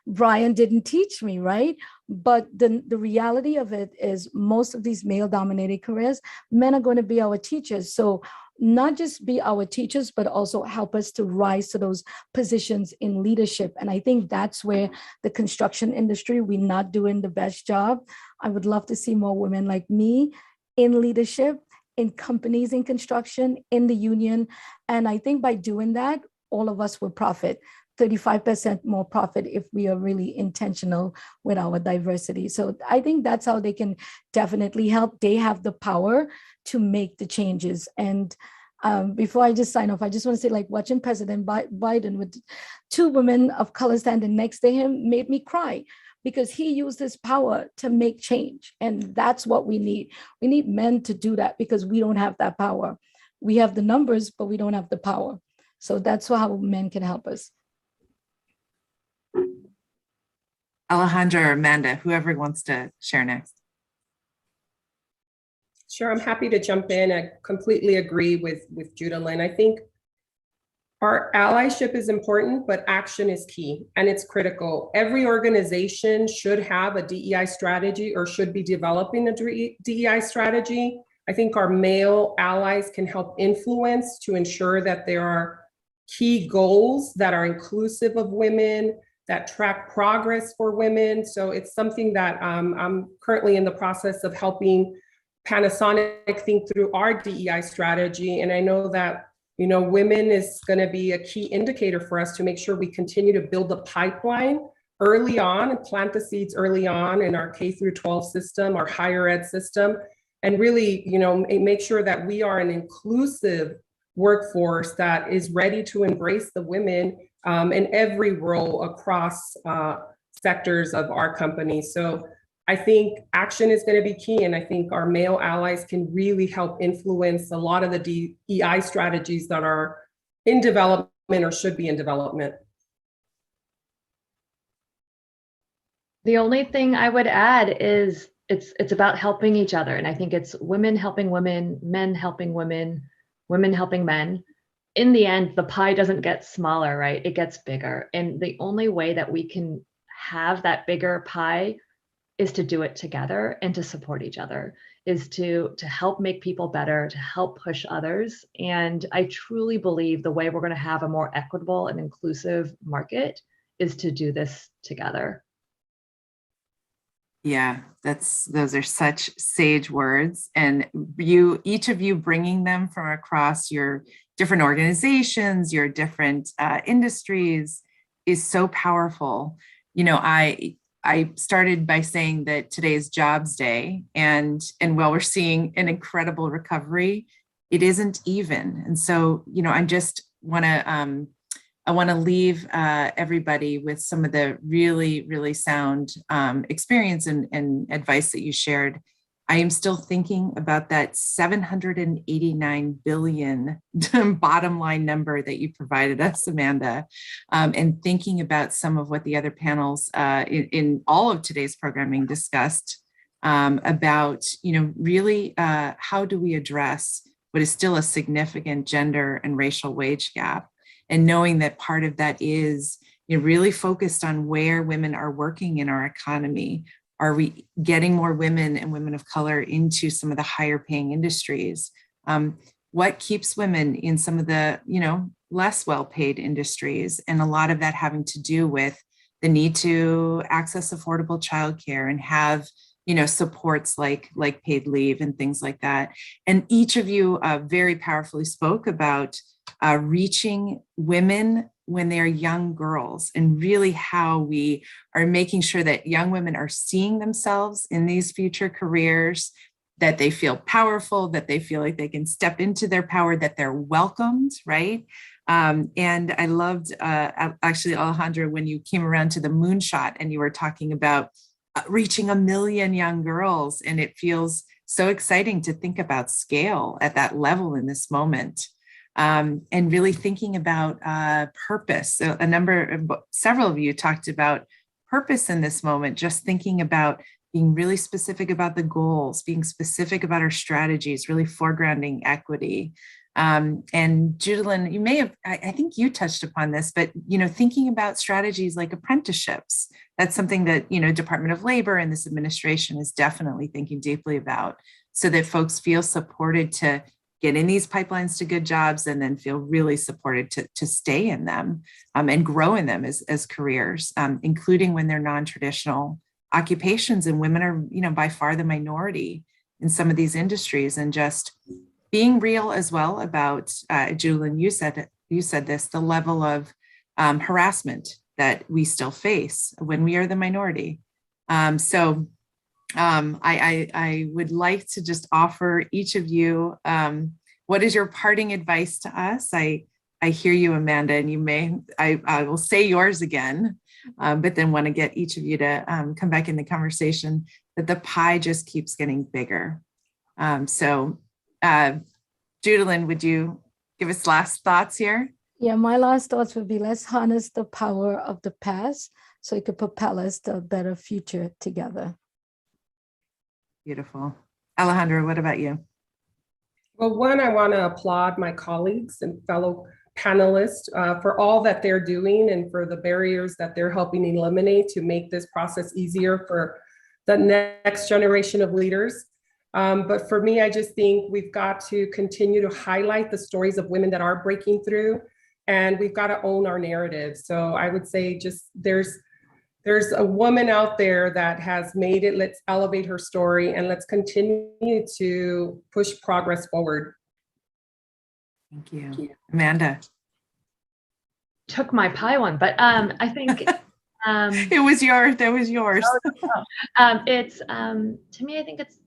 Brian didn't teach me, right? But the reality of it is most of these male-dominated careers, men are going to be our teachers. So not just be our teachers, but also help us to rise to those positions in leadership. And I think that's where the construction industry, we're not doing the best job. I would love to see more women like me in leadership, in companies in construction, in the union. And I think by doing that, all of us will profit. 35% more profit if we are really intentional with our diversity. So I think that's how they can definitely help. They have the power to make the changes. And before I just sign off, I just want to say, like, watching President Biden with 2 women of color standing next to him made me cry, because he used his power to make change. And that's what we need. We need men to do that, because we don't have that power. We have the numbers, but we don't have the power. So that's how men can help us. Alejandra or Amanda, whoever wants to share next. Sure, I'm happy to jump in. I completely agree with Judah Lynn. I think our allyship is important, but action is key and it's critical. Every organization should have a DEI strategy or should be developing a DEI strategy. I think our male allies can help influence to ensure that there are key goals that are inclusive of women, that track progress for women. So it's something that I'm currently in the process of helping Panasonic think through our DEI strategy. And I know that, you know, women is going to be a key indicator for us to make sure we continue to build the pipeline early on and plant the seeds early on in our K through 12 system, our higher ed system, and really, you know, make sure that we are an inclusive workforce that is ready to embrace the women in every role across sectors of our company. So I think action is going to be key. And I think our male allies can really help influence a lot of the DEI strategies that are in development or should be in development. The only thing I would add is it's about helping each other. And I think it's women helping women, men helping women, women helping men. In the end, the pie doesn't get smaller, right? It gets bigger. And the only way that we can have that bigger pie is to do it together and to support each other, is to help make people better, to help push others. And I truly believe the way we're going to have a more equitable and inclusive market is to do this together. Yeah, those are such sage words. And each of you bringing them from across your different organizations, your different industries is so powerful. You know, I started by saying that today is Jobs Day, and while we're seeing an incredible recovery, it isn't even. And so, you know, I want to leave everybody with some of the really, really sound experience and advice that you shared. I am still thinking about that 789 billion bottom line number that you provided us, Amanda, and thinking about some of what the other panels in all of today's programming discussed about, you know, really how do we address what is still a significant gender and racial wage gap? And knowing that part of that is, you know, really focused on where women are working in our economy. Are we getting more women and women of color into some of the higher paying industries? What keeps women in some of the, you know, less well-paid industries? And a lot of that having to do with the need to access affordable childcare and have, you know, supports like paid leave and things like that. And each of you very powerfully spoke about reaching women when they're young girls, and really how we are making sure that young women are seeing themselves in these future careers, that they feel powerful, that they feel like they can step into their power, that they're welcomed, right? And I loved, actually, Alejandra, when you came around to the moonshot and you were talking about reaching 1 million young girls, and it feels so exciting to think about scale at that level in this moment. And really thinking about purpose. So several of you talked about purpose in this moment, just thinking about being really specific about the goals, being specific about our strategies, really foregrounding equity. And Judalyn, you may have, I think you touched upon this, but, thinking about strategies like apprenticeships, that's something that, Department of Labor and this administration is definitely thinking deeply about, so that folks feel supported to get in these pipelines to good jobs and then feel really supported to stay in them and grow in them as careers, including when they're non-traditional occupations, and women are, by far the minority in some of these industries. And just being real as well about, Judalyn, you said this, the level of harassment that we still face when we are the minority. I would like to just offer each of you, what is your parting advice to us? I hear you, Amanda, and I will say yours again, but then want to get each of you to come back in the conversation, that the pie just keeps getting bigger. Judalyn, would you give us last thoughts here? Yeah, my last thoughts would be, let's harness the power of the past so it could propel us to a better future together. Beautiful. Alejandra, what about you? Well, one, I want to applaud my colleagues and fellow panelists for all that they're doing and for the barriers that they're helping eliminate to make this process easier for the next generation of leaders. But for me, I just think we've got to continue to highlight the stories of women that are breaking through, and we've got to own our narrative. So I would say just there's a woman out there that has made it. Let's elevate her story and let's continue to push progress forward. Thank you. Amanda. Took my pie one, but I think it was yours. That was yours. It's to me, I think it's,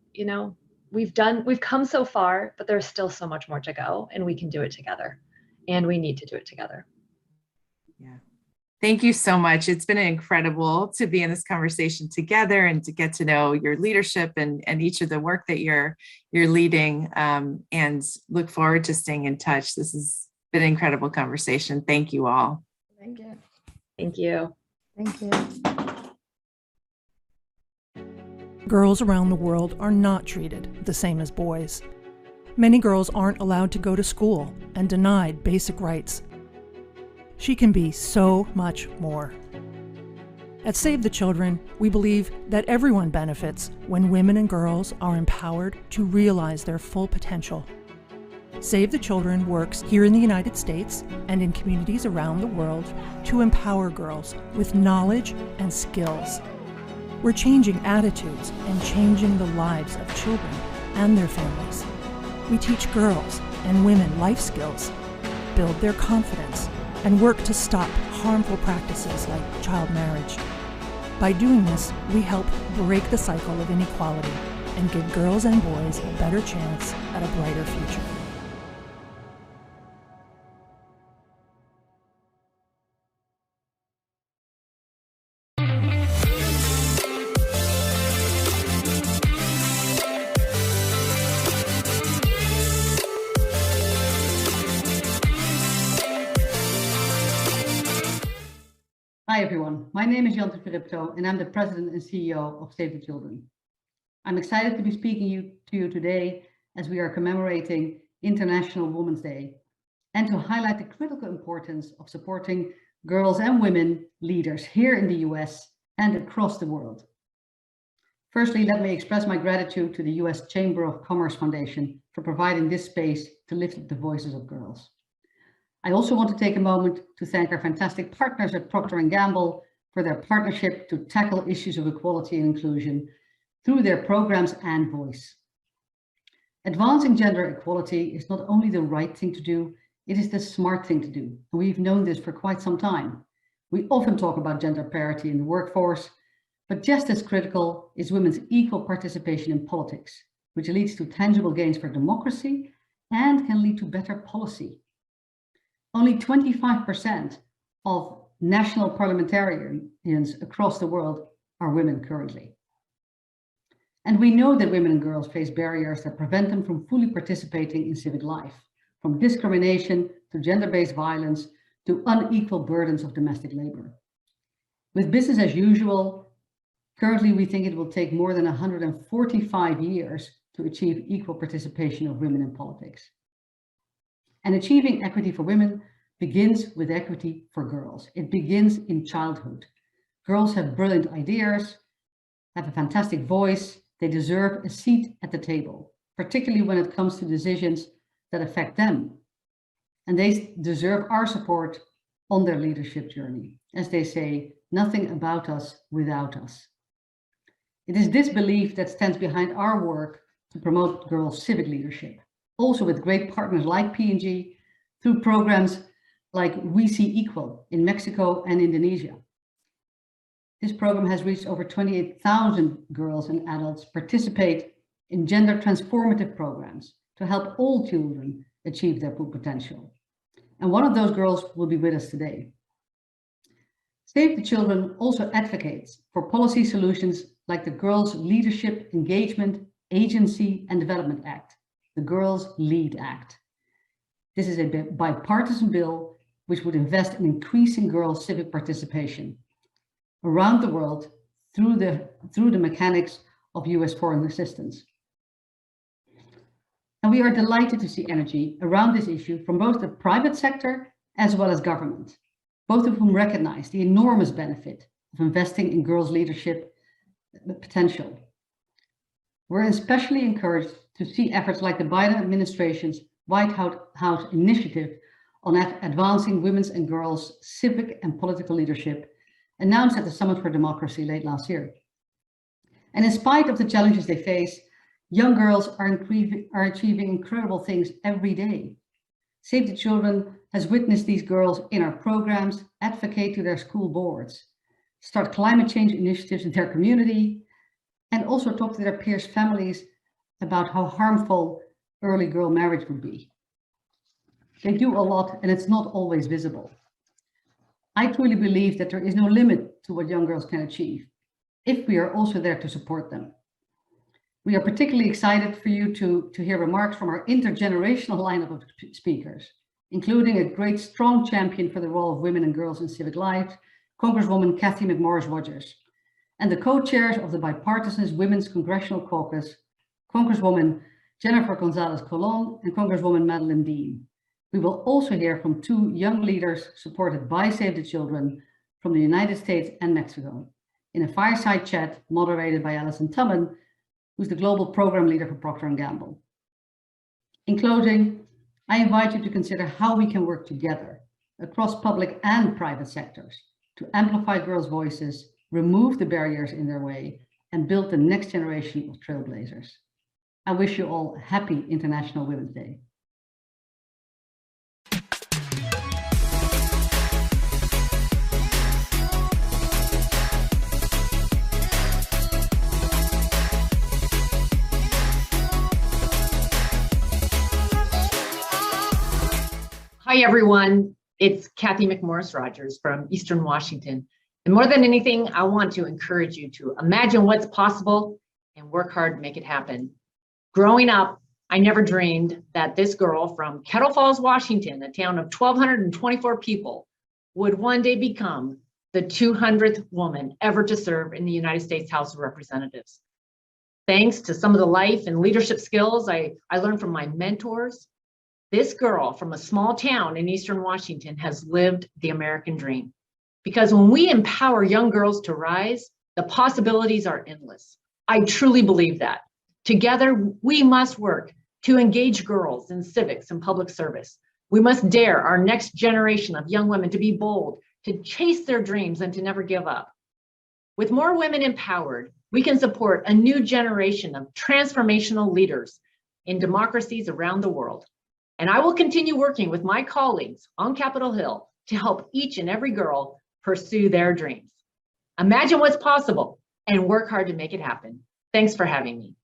we've come so far, but there's still so much more to go, and we can do it together, and we need to do it together. Yeah. Thank you so much. It's been incredible to be in this conversation together and to get to know your leadership and each of the work that you're leading, and look forward to staying in touch. This has been an incredible conversation. Thank you all. Thank you. Thank you. Thank you. Girls around the world are not treated the same as boys. Many girls aren't allowed to go to school and denied basic rights. She can be so much more. At Save the Children, we believe that everyone benefits when women and girls are empowered to realize their full potential. Save the Children works here in the United States and in communities around the world to empower girls with knowledge and skills. We're changing attitudes and changing the lives of children and their families. We teach girls and women life skills, build their confidence, and work to stop harmful practices like child marriage. By doing this, we help break the cycle of inequality and give girls and boys a better chance at a brighter future. Hi everyone, my name is Jante Peripto and I'm the President and CEO of Save the Children. I'm excited to be speaking to you today as we are commemorating International Women's Day and to highlight the critical importance of supporting girls and women leaders here in the US and across the world. Firstly, let me express my gratitude to the US Chamber of Commerce Foundation for providing this space to lift up the voices of girls. I also want to take a moment to thank our fantastic partners at Procter & Gamble for their partnership to tackle issues of equality and inclusion through their programs and voice. Advancing gender equality is not only the right thing to do, it is the smart thing to do. And we've known this for quite some time. We often talk about gender parity in the workforce, but just as critical is women's equal participation in politics, which leads to tangible gains for democracy and can lead to better policy. Only 25% of national parliamentarians across the world are women currently. And we know that women and girls face barriers that prevent them from fully participating in civic life, from discrimination to gender-based violence to unequal burdens of domestic labor. With business as usual, currently we think it will take more than 145 years to achieve equal participation of women in politics. And achieving equity for women begins with equity for girls. It begins in childhood. Girls have brilliant ideas, have a fantastic voice. They deserve a seat at the table, particularly when it comes to decisions that affect them. And they deserve our support on their leadership journey. As they say, nothing about us without us. It is this belief that stands behind our work to promote girls' civic leadership, also with great partners like P&G, through programs like We See Equal in Mexico and Indonesia. This program has reached over 28,000 girls and adults participate in gender transformative programs to help all children achieve their full potential. And one of those girls will be with us today. Save the Children also advocates for policy solutions like the Girls Leadership, Engagement, Agency and Development Act, the Girls Lead Act. This is a bipartisan bill which would invest in increasing girls' civic participation around the world through the mechanics of US foreign assistance. And we are delighted to see energy around this issue from both the private sector as well as government, both of whom recognize the enormous benefit of investing in girls' leadership potential. We're especially encouraged to see efforts like the Biden administration's White House initiative on advancing women's and girls' civic and political leadership, announced at the Summit for Democracy late last year. And in spite of the challenges they face, young girls are achieving incredible things every day. Save the Children has witnessed these girls in our programs, advocate to their school boards, start climate change initiatives in their community, and also talk to their peers' families about how harmful early girl marriage would be. They do a lot, and it's not always visible. I truly believe that there is no limit to what young girls can achieve if we are also there to support them. We are particularly excited for you to hear remarks from our intergenerational lineup of speakers, including a great strong champion for the role of women and girls in civic life, Congresswoman Cathy McMorris-Rodgers, and the co-chairs of the Bipartisan Women's Congressional Caucus, Congresswoman Jennifer Gonzalez-Colon and Congresswoman Madeline Dean. We will also hear from two young leaders supported by Save the Children from the United States and Mexico in a fireside chat moderated by Alison Tubman, who's the global program leader for Procter & Gamble. In closing, I invite you to consider how we can work together across public and private sectors to amplify girls' voices, remove the barriers in their way, and build the next generation of trailblazers. I wish you all a happy International Women's Day. Hi, everyone. It's Cathy McMorris-Rodgers from Eastern Washington. And more than anything, I want to encourage you to imagine what's possible and work hard to make it happen. Growing up, I never dreamed that this girl from Kettle Falls, Washington, a town of 1,224 people, would one day become the 200th woman ever to serve in the United States House of Representatives. Thanks to some of the life and leadership skills I learned from my mentors, this girl from a small town in Eastern Washington has lived the American dream. Because when we empower young girls to rise, the possibilities are endless. I truly believe that. Together, we must work to engage girls in civics and public service. We must dare our next generation of young women to be bold, to chase their dreams, and to never give up. With more women empowered, we can support a new generation of transformational leaders in democracies around the world. And I will continue working with my colleagues on Capitol Hill to help each and every girl pursue their dreams. Imagine what's possible and work hard to make it happen. Thanks for having me.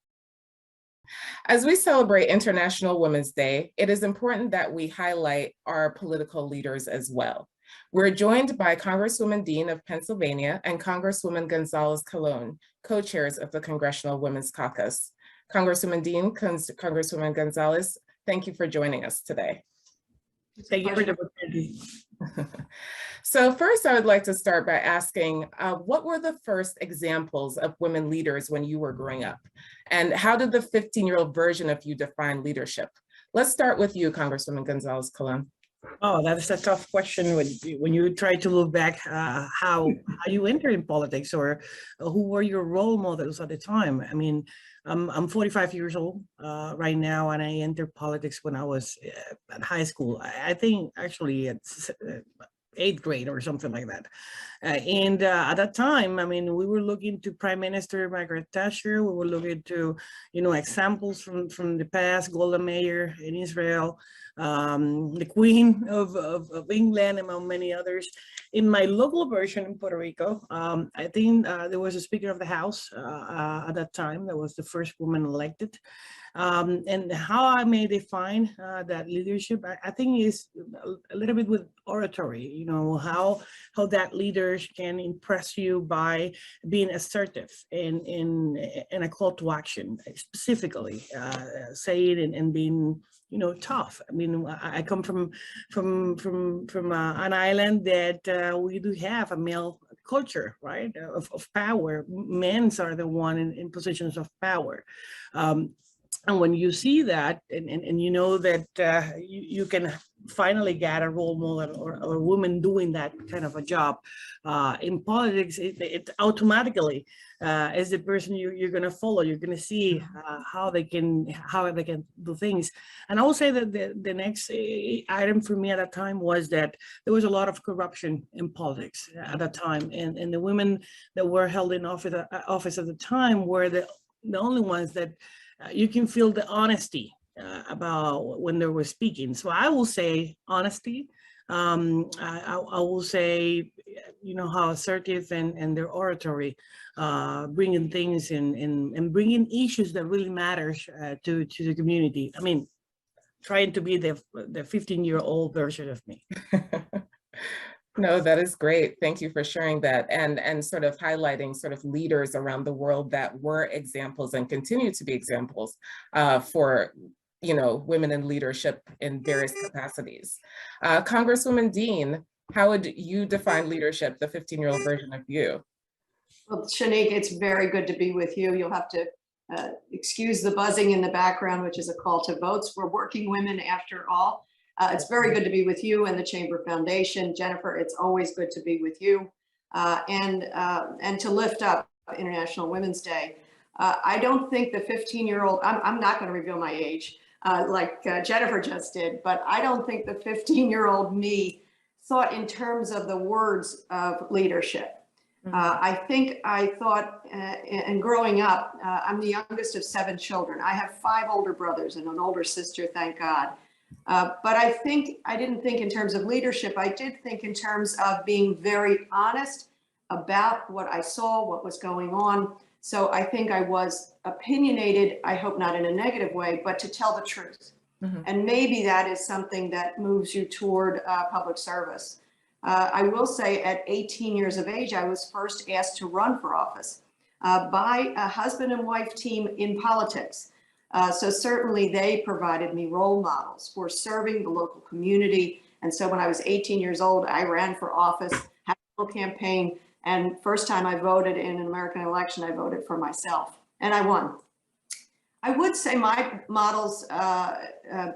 As we celebrate International Women's Day, it is important that we highlight our political leaders as well. We're joined by Congresswoman Dean of Pennsylvania and Congresswoman Gonzalez Colon, co-chairs of the Congressional Women's Caucus. Congresswoman Dean, Congresswoman Gonzalez, thank you for joining us today. Thank you for the opportunity. So first, I would like to start by asking, what were the first examples of women leaders when you were growing up? And how did the 15-year-old version of you define leadership? Let's start with you, Congresswoman Gonzalez Colon. Oh, that is a tough question when you try to look back how you entered in politics, or who were your role models at the time. I mean, I'm 45 years old right now, and I entered politics when I was at high school. I think actually at 8th grade or something like that. And at that time, I mean, we were looking to Prime Minister Margaret Thatcher. We were looking to, examples from the past, Golda Meir in Israel, the Queen of England, among many others. In my local version in Puerto Rico, I think there was a Speaker of the House at that time. That was the first woman elected. And how I may define that leadership, I think is a little bit with oratory, how that leaders can impress you by being assertive and a call to action, specifically saying and being, tough. I mean, I come from an island that we do have a male culture, right, of power. Men are the one in positions of power. And when you see that, and you know that you can finally get a role model or a woman doing that kind of a job in politics, it automatically is the person you're going to follow. You're going to see how they can do things. And I will say that the next item for me at that time was that there was a lot of corruption in politics at that time, and the women that were held in office at the time were the only ones that you can feel the honesty about when they were speaking. So I will say honesty. I will say, how assertive and their oratory, bringing things and bringing issues that really matters to the community. I mean, trying to be the 15-year-old version of me. No, that is great. Thank you for sharing that and sort of highlighting sort of leaders around the world that were examples and continue to be examples for women in leadership in various capacities. Congresswoman Dean, how would you define leadership, the 15-year-old version of you? Well, Shanique, it's very good to be with you. You'll have to excuse the buzzing in the background, which is a call to votes. We're working women after all. It's very good to be with you and the Chamber Foundation. Jennifer, it's always good to be with you and to lift up International Women's Day. I don't think the 15-year-old, I'm not going to reveal my age like Jennifer just did, but I don't think the 15-year-old me thought in terms of the words of leadership. I think I thought, and growing up, I'm the youngest of 7 children. I have 5 older brothers and an older sister, thank God. But I didn't think in terms of leadership. I did think in terms of being very honest about what I saw, what was going on. So I think I was opinionated, I hope not in a negative way, but to tell the truth. And maybe that is something that moves you toward public service. I will say at 18 years of age, I was first asked to run for office by a husband and wife team in politics. So certainly they provided me role models for serving the local community. And so when I was 18 years old, I ran for office, had a little campaign, and first time I voted in an American election, I voted for myself, and I won. I would say my models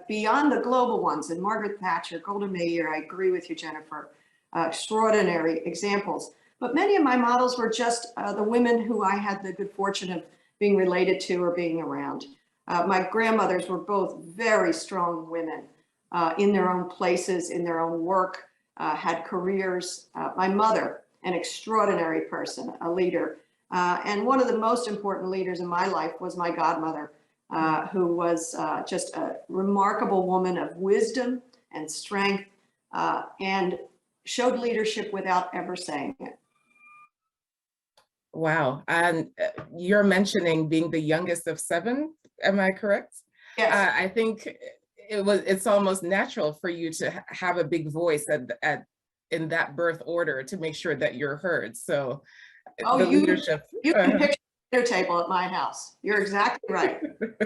beyond the global ones, and Margaret Thatcher, Golda Meir, I agree with you, Jennifer, extraordinary examples. But many of my models were just the women who I had the good fortune of being related to or being around. My grandmothers were both very strong women in their own places, in their own work, had careers. My mother, an extraordinary person, a leader. And one of the most important leaders in my life was my godmother, who was just a remarkable woman of wisdom and strength and showed leadership without ever saying it. Wow. And you're mentioning being the youngest of 7. Am I correct? Yes. I think it's almost natural for you to have a big voice at in that birth order to make sure that you're heard. So Oh, the you leadership. can picture the dinner table at my house. You're exactly right.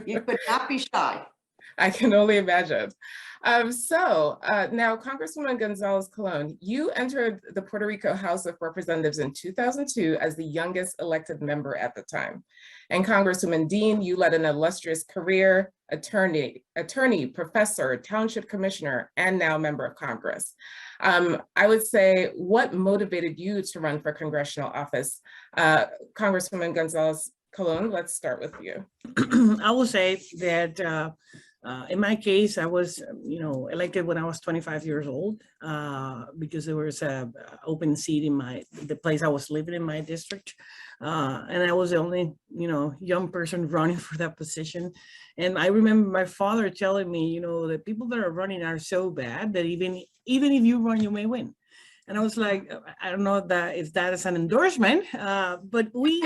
You could not be shy. I can only imagine. Now, Congresswoman Gonzalez Colon, you entered the Puerto Rico House of Representatives in 2002 as the youngest elected member at the time. And Congresswoman Dean, you led an illustrious career, attorney, professor, township commissioner, and now member of Congress. I would say, what motivated you to run for congressional office? Congresswoman Gonzalez Colon, let's start with you. I will say that in my case, I was, elected when I was 25 years old because there was a open seat in the place I was living in my district. And I was the only, young person running for that position. And I remember my father telling me, the people that are running are so bad that even if you run, you may win. And I was like, I don't know if that is an endorsement, but we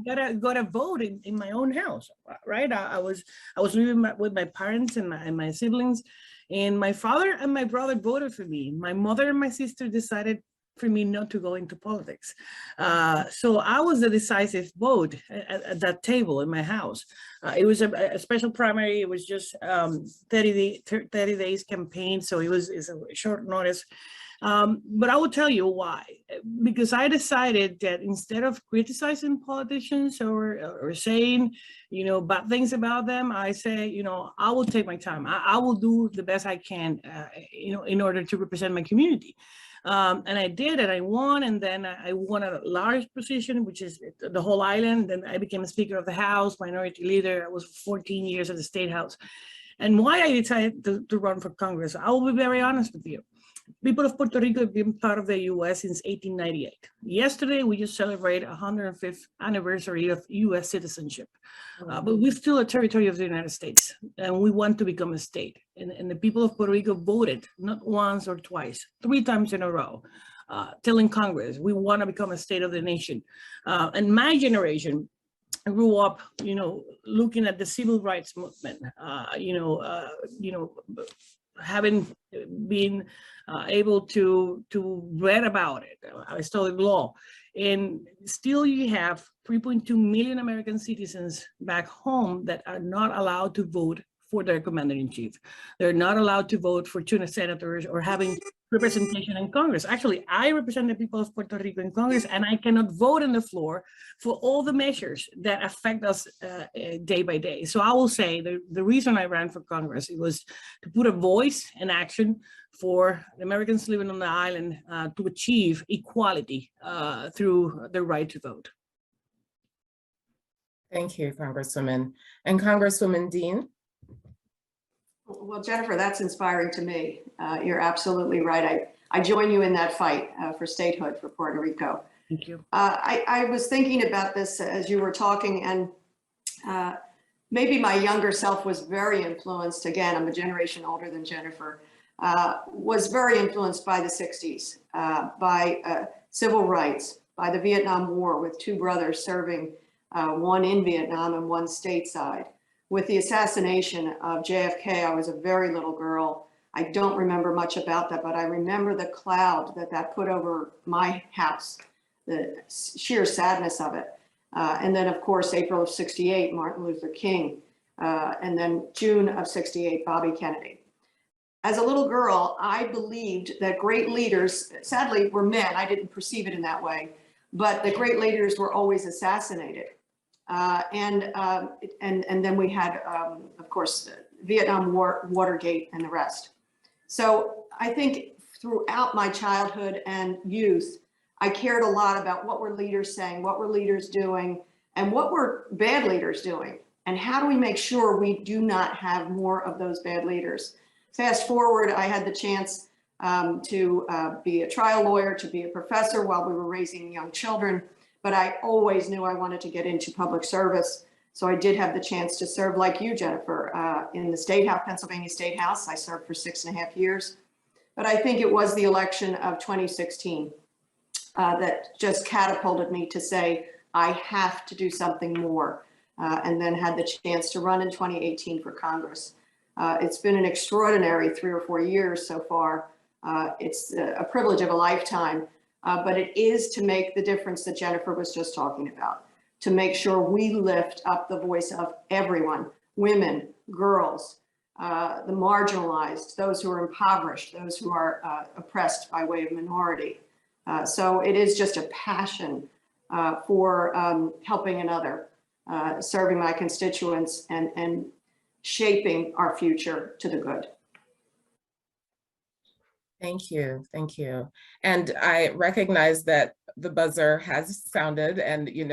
got a vote in my own house, right? I was living with my parents and my siblings, and my father and my brother voted for me. My mother and my sister decided for me not to go into politics. So I was the decisive vote at that table in my house. It was a special primary. It was just 30 days campaign, so it's a short notice. But I will tell you why. Because I decided that instead of criticizing politicians or saying, bad things about them, I say, I will take my time. I will do the best I can, in order to represent my community. And I did, and I won, and then I won a large position, which is the whole island. Then I became a Speaker of the House, Minority Leader. I was 14 years at the State House. And why I decided to run for Congress, I will be very honest with you. People of Puerto Rico have been part of the U.S. since 1898. Yesterday, we just celebrated 105th anniversary of U.S. citizenship. But we're still a territory of the United States, and we want to become a state. And the people of Puerto Rico voted not once or twice, 3 times in a row, telling Congress, we want to become a state of the nation. And my generation grew up, looking at the civil rights movement, having been able to read about it. I studied law, and still you have 3.2 million American citizens back home that are not allowed to vote for their commander-in-chief. They're not allowed to vote for 2 senators or having representation in Congress. Actually, I represent the people of Puerto Rico in Congress, and I cannot vote on the floor for all the measures that affect us day by day. So I will say the reason I ran for Congress, it was to put a voice in action for the Americans living on the island to achieve equality through the right to vote. Thank you, Congresswoman. And Congresswoman Dean. Well, Jennifer, that's inspiring to me. You're absolutely right. I join you in that fight for statehood for Puerto Rico. Thank you. I was thinking about this as you were talking, and maybe my younger self was very influenced. Again, I'm a generation older than Jennifer. Was very influenced by the 60s, by civil rights, by the Vietnam War, with 2 brothers serving, one in Vietnam and one stateside. With the assassination of JFK, I was a very little girl. I don't remember much about that, but I remember the cloud that put over my house, the sheer sadness of it. And then, of course, April of '68, Martin Luther King, and then June of '68, Bobby Kennedy. As a little girl, I believed that great leaders, sadly, were men. I didn't perceive it in that way, but the great leaders were always assassinated. And then we had, of course, Vietnam War, Watergate, and the rest. So I think throughout my childhood and youth, I cared a lot about what were leaders saying, what were leaders doing, and what were bad leaders doing, and how do we make sure we do not have more of those bad leaders. Fast forward, I had the chance to be a trial lawyer, to be a professor while we were raising young children. But I always knew I wanted to get into public service. So I did have the chance to serve like you, Jennifer, in the State House, Pennsylvania State House. I served for 6.5 years. But I think it was the election of 2016 that just catapulted me to say, I have to do something more, and then had the chance to run in 2018 for Congress. It's been an extraordinary 3 or 4 years so far. It's a privilege of a lifetime, but it is to make the difference that Jennifer was just talking about, to make sure we lift up the voice of everyone, women, girls, the marginalized, those who are impoverished, those who are oppressed by way of minority. So it is just a passion for helping another, serving my constituents, and shaping our future to the good. Thank you, thank you. And I recognize that the buzzer has sounded, and you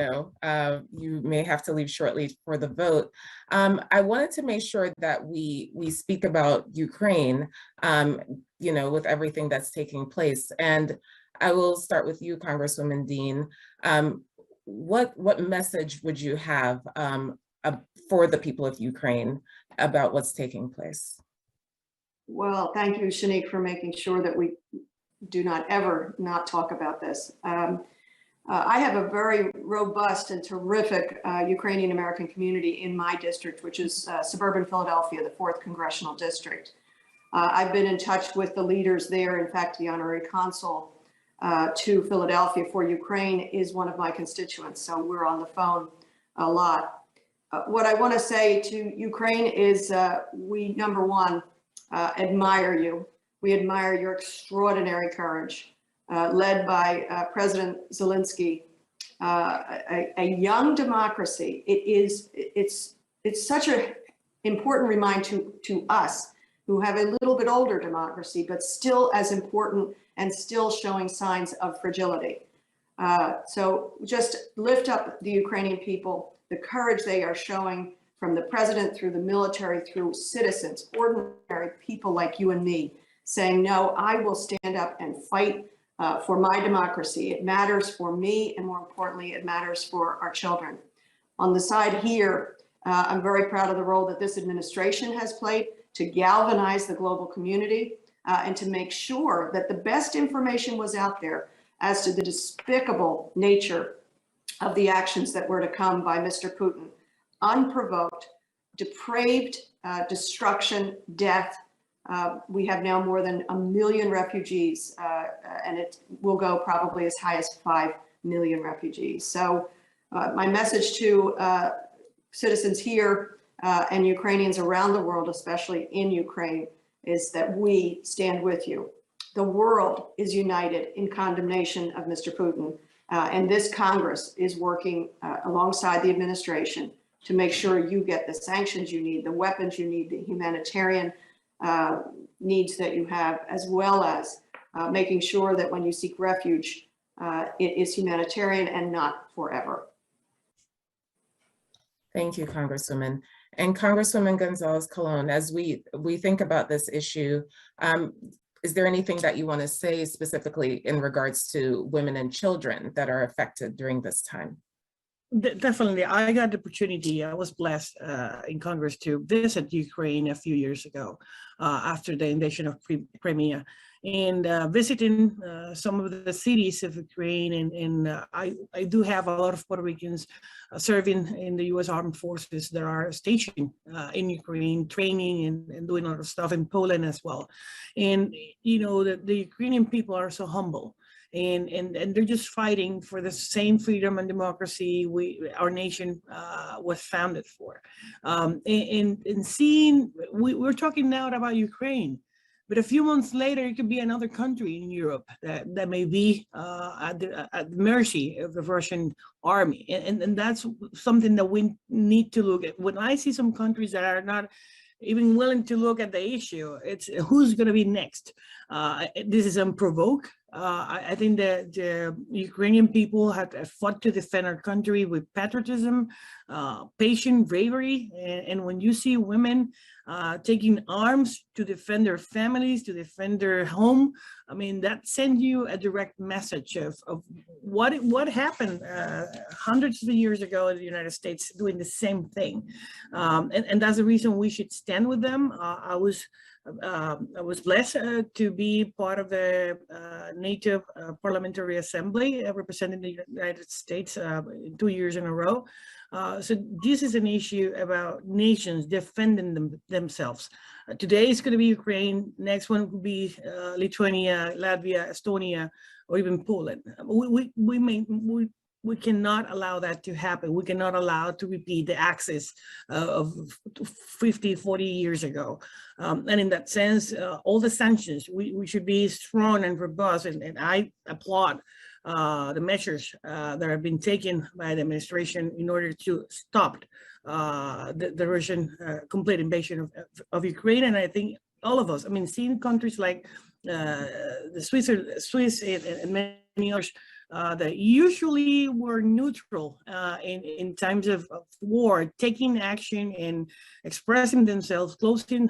may have to leave shortly for the vote. I wanted to make sure that we speak about Ukraine, with everything that's taking place. And I will start with you, Congresswoman Dean. What message would you have for the people of Ukraine about what's taking place? Well, thank you, Shanique, for making sure that we do not ever not talk about this. I have a very robust and terrific Ukrainian American community in my district, which is suburban Philadelphia, the 4th Congressional District. I've been in touch with the leaders there. In fact, the honorary consul to Philadelphia for Ukraine is one of my constituents, so we're on the phone a lot. What I want to say to Ukraine is we, number one, admire you. We admire your extraordinary courage, led by President Zelensky, a young democracy. It's such an important reminder to us who have a little bit older democracy, but still as important and still showing signs of fragility. So just lift up the Ukrainian people, the courage they are showing, from the president through the military, through citizens, ordinary people like you and me, saying, no, I will stand up and fight for my democracy. It matters for me, and more importantly, it matters for our children. On the side here, I'm very proud of the role that this administration has played to galvanize the global community and to make sure that the best information was out there as to the despicable nature of the actions that were to come by Mr. Putin. Unprovoked, depraved destruction, death. We have now more than 1 million refugees, and it will go probably as high as 5 million refugees. So my message to citizens here and Ukrainians around the world, especially in Ukraine, is that we stand with you. The world is united in condemnation of Mr. Putin, and this Congress is working alongside the administration to make sure you get the sanctions you need, the weapons you need, the humanitarian needs that you have, as well as making sure that when you seek refuge, it is humanitarian and not forever. Thank you, Congresswoman. And Congresswoman Gonzalez-Colon, as we think about this issue, is there anything that you want to say specifically in regards to women and children that are affected during this time? Definitely. I got the opportunity, I was blessed in Congress to visit Ukraine a few years ago after the invasion of Crimea, and visiting some of the cities of Ukraine. And I do have a lot of Puerto Ricans serving in the U.S. Armed Forces that are stationed in Ukraine, training and doing a lot of stuff in Poland as well. And, the Ukrainian people are so humble. And they're just fighting for the same freedom and democracy our nation was founded for. And seeing, we're talking now about Ukraine, but a few months later, it could be another country in Europe that may be at the mercy of the Russian army. And that's something that we need to look at. When I see some countries that are not even willing to look at the issue, it's who's going to be next. This is unprovoked. I think that the Ukrainian people have fought to defend our country with patriotism, patience, bravery. And when you see women taking arms to defend their families, to defend their home, I mean, that sends you a direct message of what happened hundreds of years ago in the United States doing the same thing. And that's the reason we should stand with them. I was blessed to be part of the NATO Parliamentary Assembly representing the United States 2 years in a row. So this is an issue about nations defending themselves. Today it's going to be Ukraine. Next one will be Lithuania, Latvia, Estonia, or even Poland. We cannot allow that to happen. We cannot allow to repeat the axis of 50, 40 years ago. And in that sense, all the sanctions, we should be strong and robust. And I applaud the measures that have been taken by the administration in order to stop the Russian complete invasion of Ukraine. And I think all of us, I mean, seeing countries like the Swiss and many others that usually were neutral in times of war, taking action and expressing themselves, closing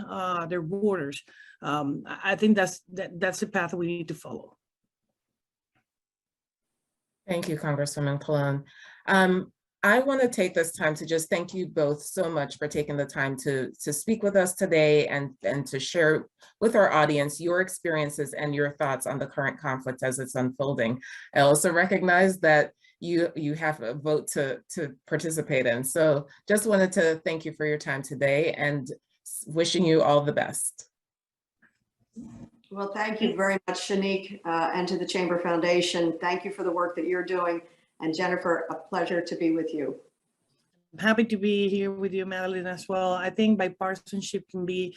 their borders. I think that's the path we need to follow. Thank you, Congresswoman Colon. I want to take this time to just thank you both so much for taking the time to speak with us today and to share with our audience your experiences and your thoughts on the current conflict as it's unfolding. I also recognize that you have a vote to participate in. So just wanted to thank you for your time today and wishing you all the best. Well, thank you very much, Shanique, and to the Chamber Foundation. Thank you for the work that you're doing. And Jennifer, a pleasure to be with you. I'm happy to be here with you, Madeline, as well. I think bipartisanship can be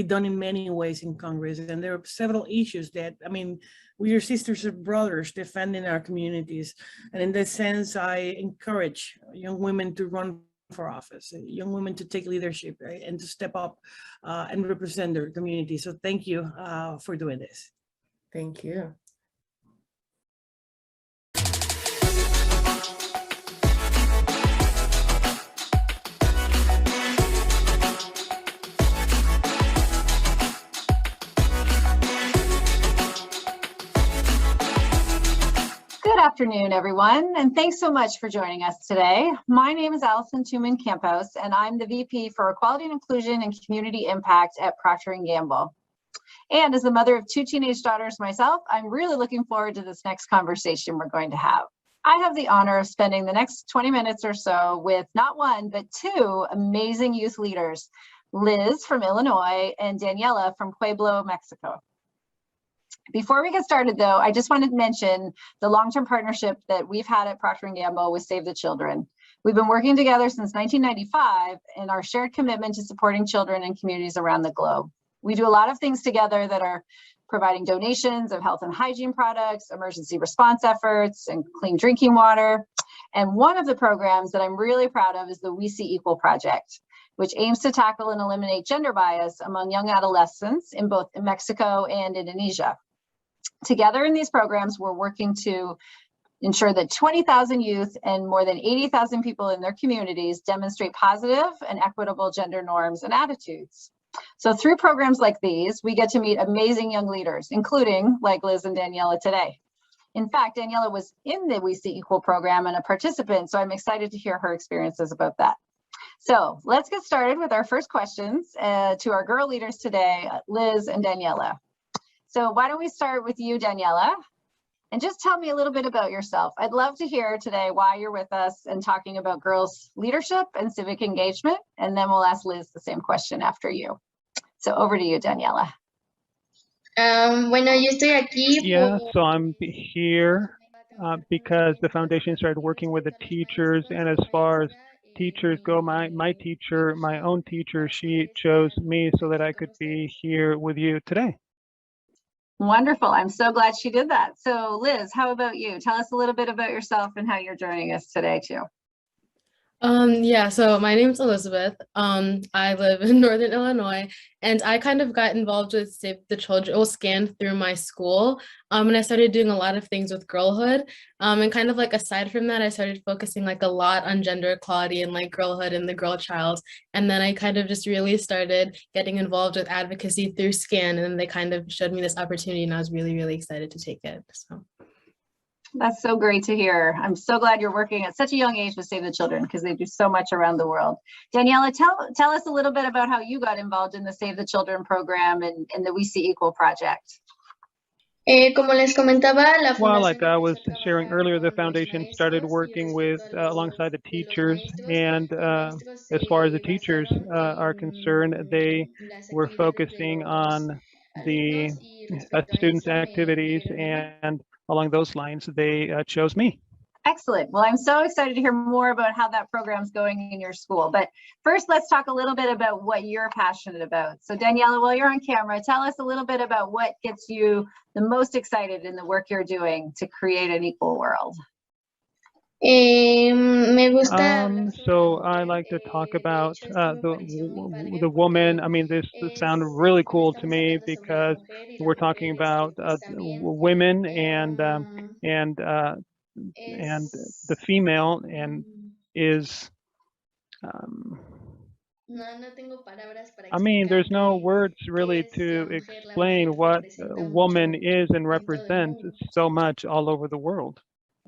done in many ways in Congress. And there are several issues that, I mean, we are sisters and brothers defending our communities. And in that sense, I encourage young women to run for office, young women to take leadership, right, and to step up and represent their community. So thank you for doing this. Thank you. Good afternoon, everyone, and thanks so much for joining us today. My name is Allison Tuman Campos, and I'm the VP for Equality and Inclusion and Community Impact at Procter & Gamble. And as the mother of 2 teenage daughters myself, I'm really looking forward to this next conversation we're going to have. I have the honor of spending the next 20 minutes or so with not one, but 2 amazing youth leaders, Liz from Illinois and Daniela from Pueblo, Mexico. Before we get started, though, I just wanted to mention the long-term partnership that we've had at Procter & Gamble with Save the Children. We've been working together since 1995 in our shared commitment to supporting children in communities around the globe. We do a lot of things together that are providing donations of health and hygiene products, emergency response efforts, and clean drinking water. And one of the programs that I'm really proud of is the We See Equal project, which aims to tackle and eliminate gender bias among young adolescents in both Mexico and Indonesia. Together in these programs, we're working to ensure that 20,000 youth and more than 80,000 people in their communities demonstrate positive and equitable gender norms and attitudes. So through programs like these, we get to meet amazing young leaders, including like Liz and Daniela today. In fact, Daniela was in the We See Equal program and a participant, so I'm excited to hear her experiences about that. So let's get started with our first questions to our girl leaders today, Liz and Daniela. So why don't we start with you, Daniela, and just tell me a little bit about yourself. I'd love to hear today why you're with us and talking about girls' leadership and civic engagement, and then we'll ask Liz the same question after you. So over to you, Daniela. Bueno, yo estoy aquí. Yeah, so I'm here because the foundation started working with the teachers, and as far as teachers go, my own teacher, she chose me so that I could be here with you today. Wonderful. I'm so glad she did that. So Liz, how about you? Tell us a little bit about yourself and how you're joining us today too. Yeah, so my name is Elizabeth. I live in Northern Illinois, and I kind of got involved with Save the Children. It was scanned through my school, and I started doing a lot of things with girlhood. And kind of like aside from that, I started focusing like a lot on gender equality and like girlhood and the girl child. And then I kind of just really started getting involved with advocacy through SCAN, and then they kind of showed me this opportunity, and I was really, really excited to take it. So. That's so great to hear. I'm so glad you're working at such a young age with Save the Children because they do so much around the world. Daniela, tell us a little bit about how you got involved in the Save the Children program and the We See Equal project. Como les comentaba, la Well, like fundación I was sharing earlier, the foundation started working with alongside the teachers, and as far as the teachers are concerned, they were focusing on the students' activities, and along those lines, they chose me. Excellent. Well, I'm so excited to hear more about how that program's going in your school. But first, let's talk a little bit about what you're passionate about. So Daniela, while you're on camera, tell us a little bit about what gets you the most excited in the work you're doing to create an equal world. Me gusta. So I like to talk about the woman. I mean, this sounds really cool to me because we're talking about women and the female and is I mean, there's no words really to explain what a woman is and represents so much all over the world.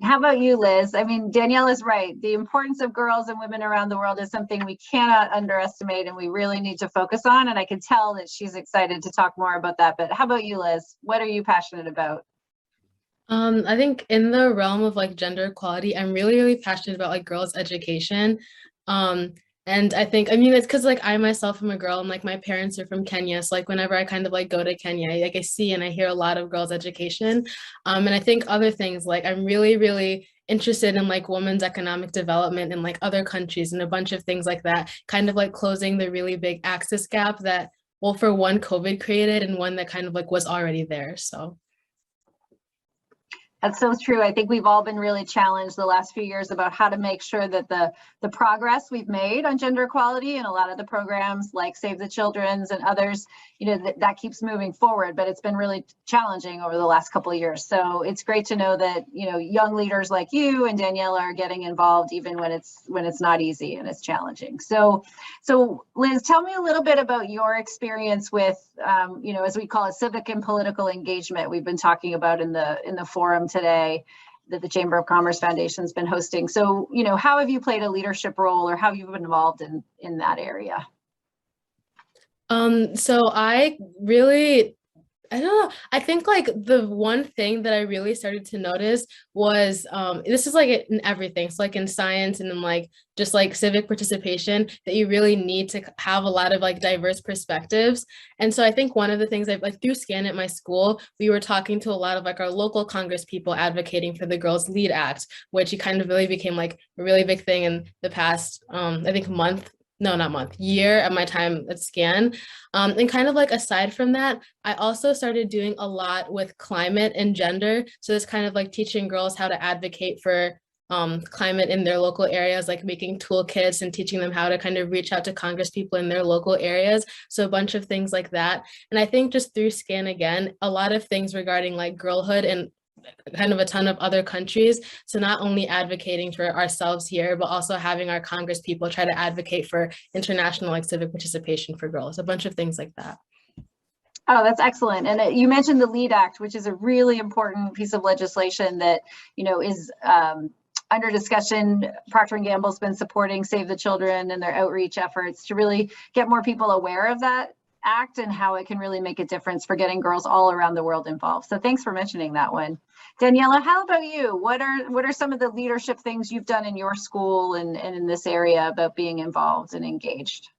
How about you, Liz? I mean, Danielle is right. The importance of girls and women around the world is something we cannot underestimate and we really need to focus on. And I can tell that she's excited to talk more about that. But how about you, Liz? What are you passionate about? I think in the realm of like gender equality, I'm really passionate about like girls' education. And I think, I mean, it's because like I myself am a girl and like my parents are from Kenya. So like whenever I kind of like go to Kenya, like I see and I hear a lot of girls' education. And I think other things like I'm really interested in like women's economic development in like other countries and a bunch of things like that, kind of like closing the really big access gap that, well, for one COVID created and one that kind of like was already there. So. That's so true. I think we've all been really challenged the last few years about how to make sure that the progress we've made on gender equality and a lot of the programs like Save the Children's and others, you know, that keeps moving forward, but it's been really challenging over the last couple of years. So it's great to know that, you know, young leaders like you and Daniela are getting involved even when it's not easy and it's challenging. So Liz, tell me a little bit about your experience with, you know, as we call it, civic and political engagement. We've been talking about in the forum today that the Chamber of Commerce Foundation has been hosting. So, you know, how have you played a leadership role or how have you been involved in that area? So I don't know. I think like the one thing that I really started to notice was, this is like in everything. So like in science and in like, just like civic participation, that you really need to have a lot of like diverse perspectives. And so I think one of the things I've like through SCAN at my school, we were talking to a lot of like our local Congress people advocating for the Girls Lead Act, which kind of really became like a really big thing in the past, I think year of my time at SCAN. And kind of like aside from that, I also started doing a lot with climate and gender. So it's kind of like teaching girls how to advocate for climate in their local areas, like making toolkits and teaching them how to kind of reach out to Congress people in their local areas. So a bunch of things like that. And I think just through SCAN again, a lot of things regarding like girlhood and kind of a ton of other countries. So not only advocating for ourselves here, but also having our Congress people try to advocate for international like civic participation for girls, a bunch of things like that. Oh, that's excellent. And you mentioned the LEAD Act, which is a really important piece of legislation that, you know, is under discussion. Procter & Gamble's been supporting Save the Children and their outreach efforts to really get more people aware of that act and how it can really make a difference for getting girls all around the world involved. So thanks for mentioning that one. Daniela, how about you? What are some of the leadership things you've done in your school and in this area about being involved and engaged?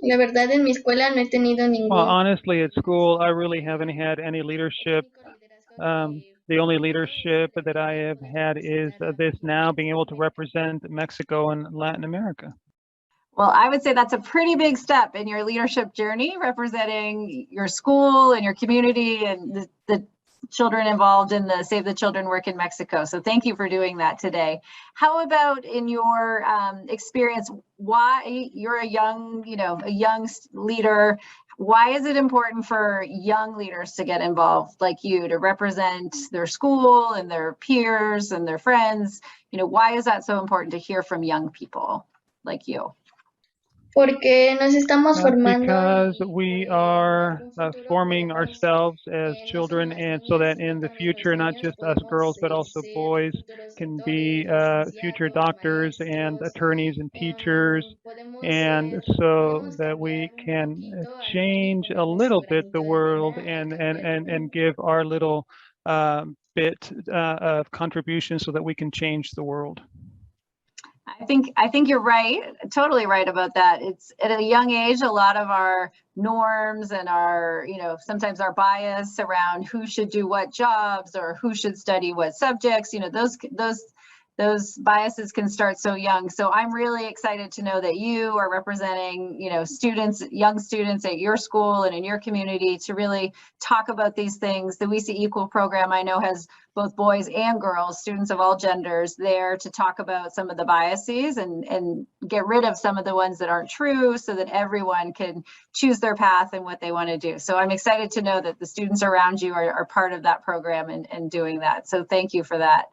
La verdad, en mi escuela no he tenido ningún. Well, honestly, at school, I really haven't had any leadership. The only leadership that I have had is this now, being able to represent Mexico and Latin America. Well, I would say that's a pretty big step in your leadership journey, representing your school and your community and the children involved in the Save the Children work in Mexico. So thank you for doing that today. How about in your experience, why you're a young leader, why is it important for young leaders to get involved like you, to represent their school and their peers and their friends? You know, why is that so important to hear from young people like you? Porque nos estamos formando. Because we are forming ourselves as children, and so that in the future, not just us girls, but also boys can be future doctors and attorneys and teachers, and so that we can change a little bit the world and give our little bit of contribution so that we can change the world. I think you're right, totally right about that. It's at a young age, a lot of our norms and our, sometimes our bias around who should do what jobs or who should study what subjects, those biases can start so young. So I'm really excited to know that you are representing, students, young students at your school and in your community to really talk about these things. The We See Equal program, I know, has both boys and girls, students of all genders, there to talk about some of the biases and get rid of some of the ones that aren't true so that everyone can choose their path and what they want to do. So I'm excited to know that the students around you are part of that program and doing that. So thank you for that.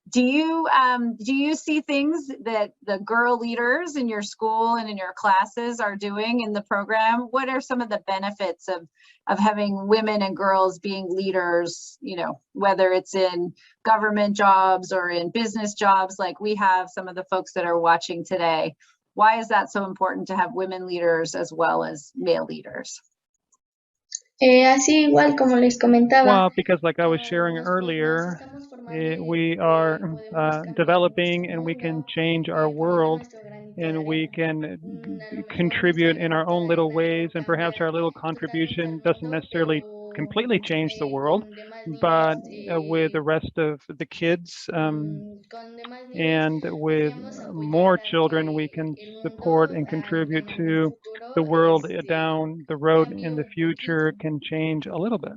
Do you see things that the girl leaders in your school and in your classes are doing in the program? What are some of the benefits of having women and girls being leaders, whether it's in government jobs or in business jobs like we have some of the folks that are watching today? Why is that so important to have women leaders as well as male leaders? Así igual como les comentaba. Well, because like I was sharing earlier, we are developing and we can change our world and we can contribute in our own little ways, and perhaps our little contribution doesn't necessarily completely change the world, but with the rest of the kids and with more children, we can support and contribute to the world down the road in the future can change a little bit.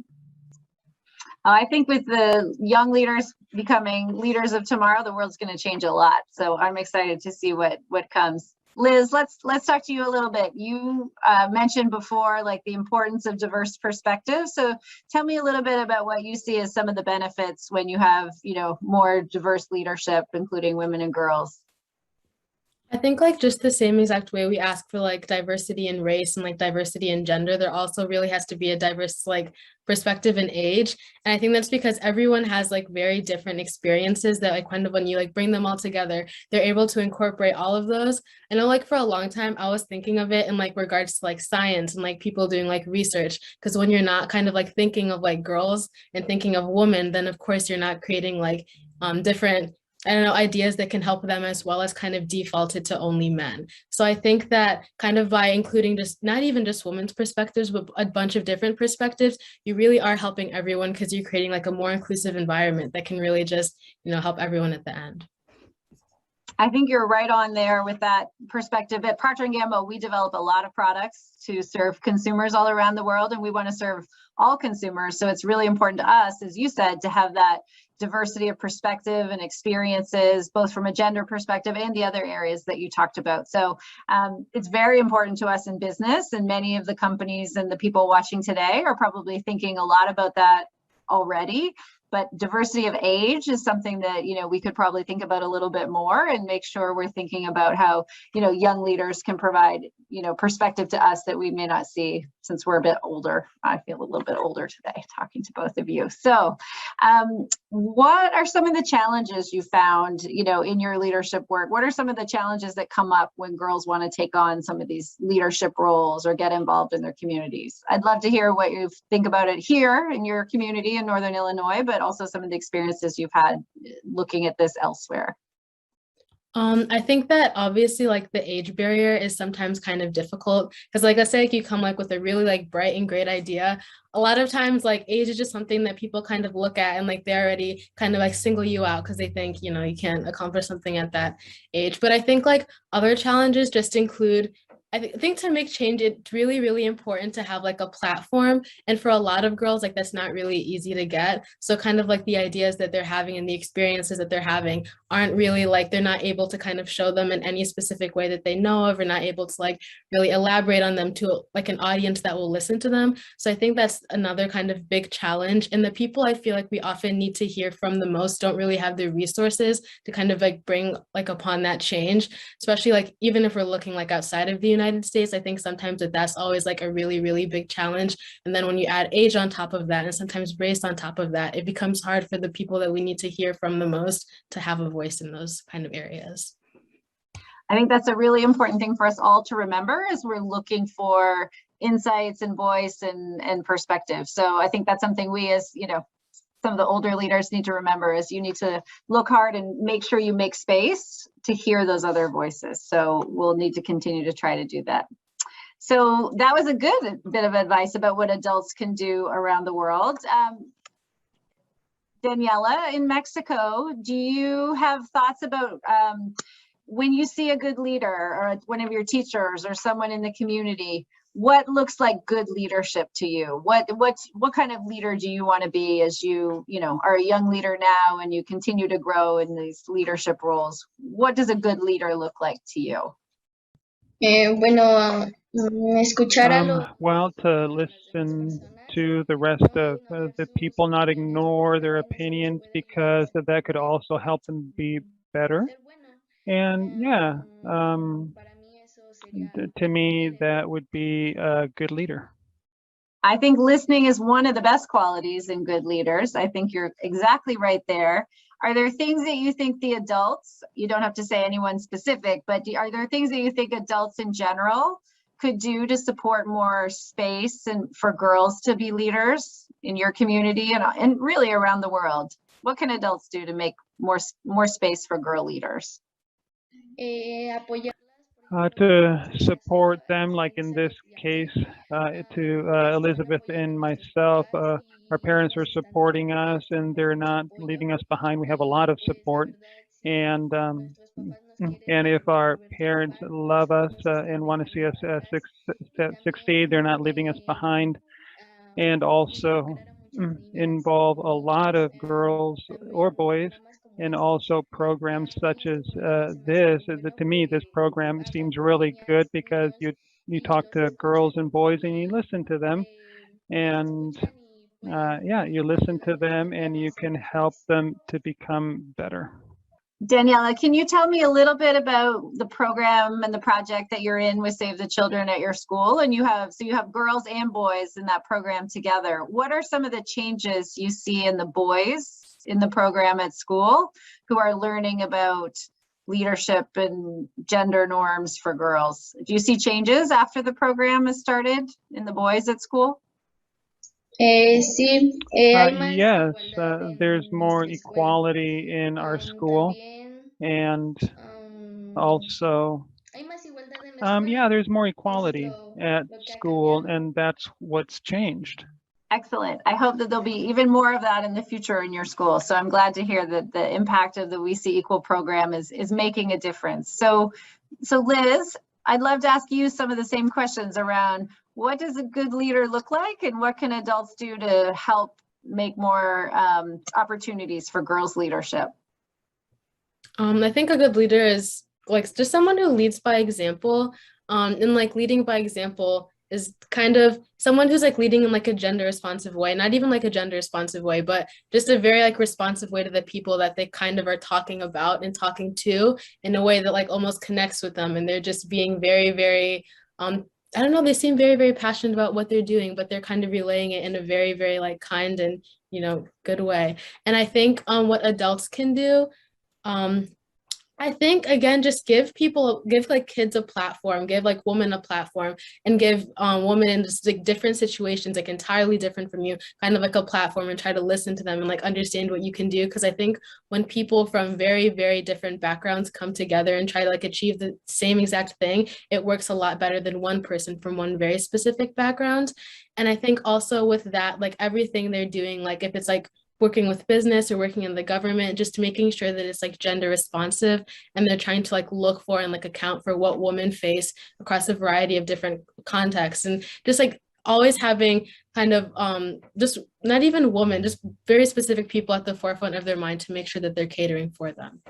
I think with the young leaders becoming leaders of tomorrow, the world's going to change a lot. So I'm excited to see what comes. Liz, let's talk to you a little bit. You mentioned before, like, the importance of diverse perspectives. So tell me a little bit about what you see as some of the benefits when you have, more diverse leadership, including women and girls. I think like just the same exact way we ask for like diversity in race and like diversity in gender, there also really has to be a diverse like perspective in age. And I think that's because everyone has like very different experiences that like kind of when you like bring them all together, they're able to incorporate all of those. I know like for a long time, I was thinking of it in like regards to like science and like people doing like research, because when you're not kind of like thinking of like girls and thinking of women, then of course you're not creating like different ideas that can help them, as well as kind of defaulted to only men. So I think that kind of by including just not even just women's perspectives, but a bunch of different perspectives, you really are helping everyone because you're creating like a more inclusive environment that can really just, help everyone at the end. I think you're right on there with that perspective. At Procter & Gamble, we develop a lot of products to serve consumers all around the world, and we want to serve all consumers. So it's really important to us, as you said, to have that diversity of perspective and experiences, both from a gender perspective and the other areas that you talked about. So it's very important to us in business, and many of the companies and the people watching today are probably thinking a lot about that already. But diversity of age is something that, we could probably think about a little bit more and make sure we're thinking about how, young leaders can provide, perspective to us that we may not see since we're a bit older. I feel a little bit older today talking to both of you. So what are some of the challenges you found, in your leadership work? What are some of the challenges that come up when girls want to take on some of these leadership roles or get involved in their communities? I'd love to hear what you think about it here in your community in Northern Illinois, but also some of the experiences you've had looking at this elsewhere. I think that obviously like the age barrier is sometimes kind of difficult because like I say, like you come like with a really like bright and great idea. A lot of times like age is just something that people kind of look at and like they already kind of like single you out because they think, you can't accomplish something at that age. But I think like other challenges just include, I think to make change, it's really, really important to have like a platform. And for a lot of girls, like that's not really easy to get. So kind of like the ideas that they're having and the experiences that they're having aren't really like, they're not able to kind of show them in any specific way that they know of, or not able to like really elaborate on them to like an audience that will listen to them. So I think that's another kind of big challenge. And the people I feel like we often need to hear from the most don't really have the resources to kind of like bring like upon that change, especially like even if we're looking like outside of the United States. I think sometimes that's always like a really, really big challenge. And then when you add age on top of that, and sometimes race on top of that, it becomes hard for the people that we need to hear from the most to have a voice in those kind of areas. I think that's a really important thing for us all to remember as we're looking for insights and voice and perspective. So I think that's something we, as some of the older leaders, need to remember, is you need to look hard and make sure you make space to hear those other voices. So we'll need to continue to try to do that. So that was a good bit of advice about what adults can do around the world. Daniela, in Mexico, do you have thoughts about when you see a good leader or one of your teachers or someone in the community, what looks like good leadership to you? What kind of leader do you want to be as you are a young leader now and you continue to grow in these leadership roles? What does a good leader look like to you? Well, to listen to the rest of the people, not ignore their opinions, because that could also help them be better. And yeah, to me, that would be a good leader. I think listening is one of the best qualities in good leaders. I think you're exactly right there. Are there things that you think the adults, you don't have to say anyone specific, but are there things that you think adults in general could do to support more space and for girls to be leaders in your community and really around the world? What can adults do to make more space for girl leaders? To support them, like in this case, to Elizabeth and myself, our parents are supporting us and they're not leaving us behind. We have a lot of support, and if our parents love us and want to see us succeed, they're not leaving us behind. And also involve a lot of girls or boys, and also programs such as this. To me, this program seems really good because you talk to girls and boys and you listen to them, and yeah, you listen to them and you can help them to become better. Daniela, can you tell me a little bit about the program and the project that you're in with Save the Children at your school? And you have girls and boys in that program together. What are some of the changes you see in the boys in the program at school who are learning about leadership and gender norms for girls? Do you see changes after the program has started in the boys at school? Yes, there's more equality in our school, and also yeah, there's more equality at school, and that's what's changed. Excellent. I hope that there'll be even more of that in the future in your school. So I'm glad to hear that the impact of the We See Equal program is making a difference. So Liz, I'd love to ask you some of the same questions around what does a good leader look like and what can adults do to help make more opportunities for girls' leadership? I think a good leader is like just someone who leads by example, and like leading by example is kind of someone who's like leading in like a gender responsive way, not even like a gender responsive way, but just a very like responsive way to the people that they kind of are talking about and talking to in a way that like almost connects with them. And they're just being very, very, I don't know, they seem very, very passionate about what they're doing, but they're kind of relaying it in a very, very like kind and, good way. And I think what adults can do, I think, again, just give like kids a platform, give like women a platform, and give women in just like different situations, like entirely different from you, kind of like a platform, and try to listen to them and like understand what you can do. Because I think when people from very, very different backgrounds come together and try to like achieve the same exact thing, it works a lot better than one person from one very specific background. And I think also with that, like everything they're doing, like if it's like working with business or working in the government, just making sure that it's like gender responsive, and they're trying to like look for and like account for what women face across a variety of different contexts, and just like always having kind of just not even women, just very specific people at the forefront of their mind to make sure that they're catering for them.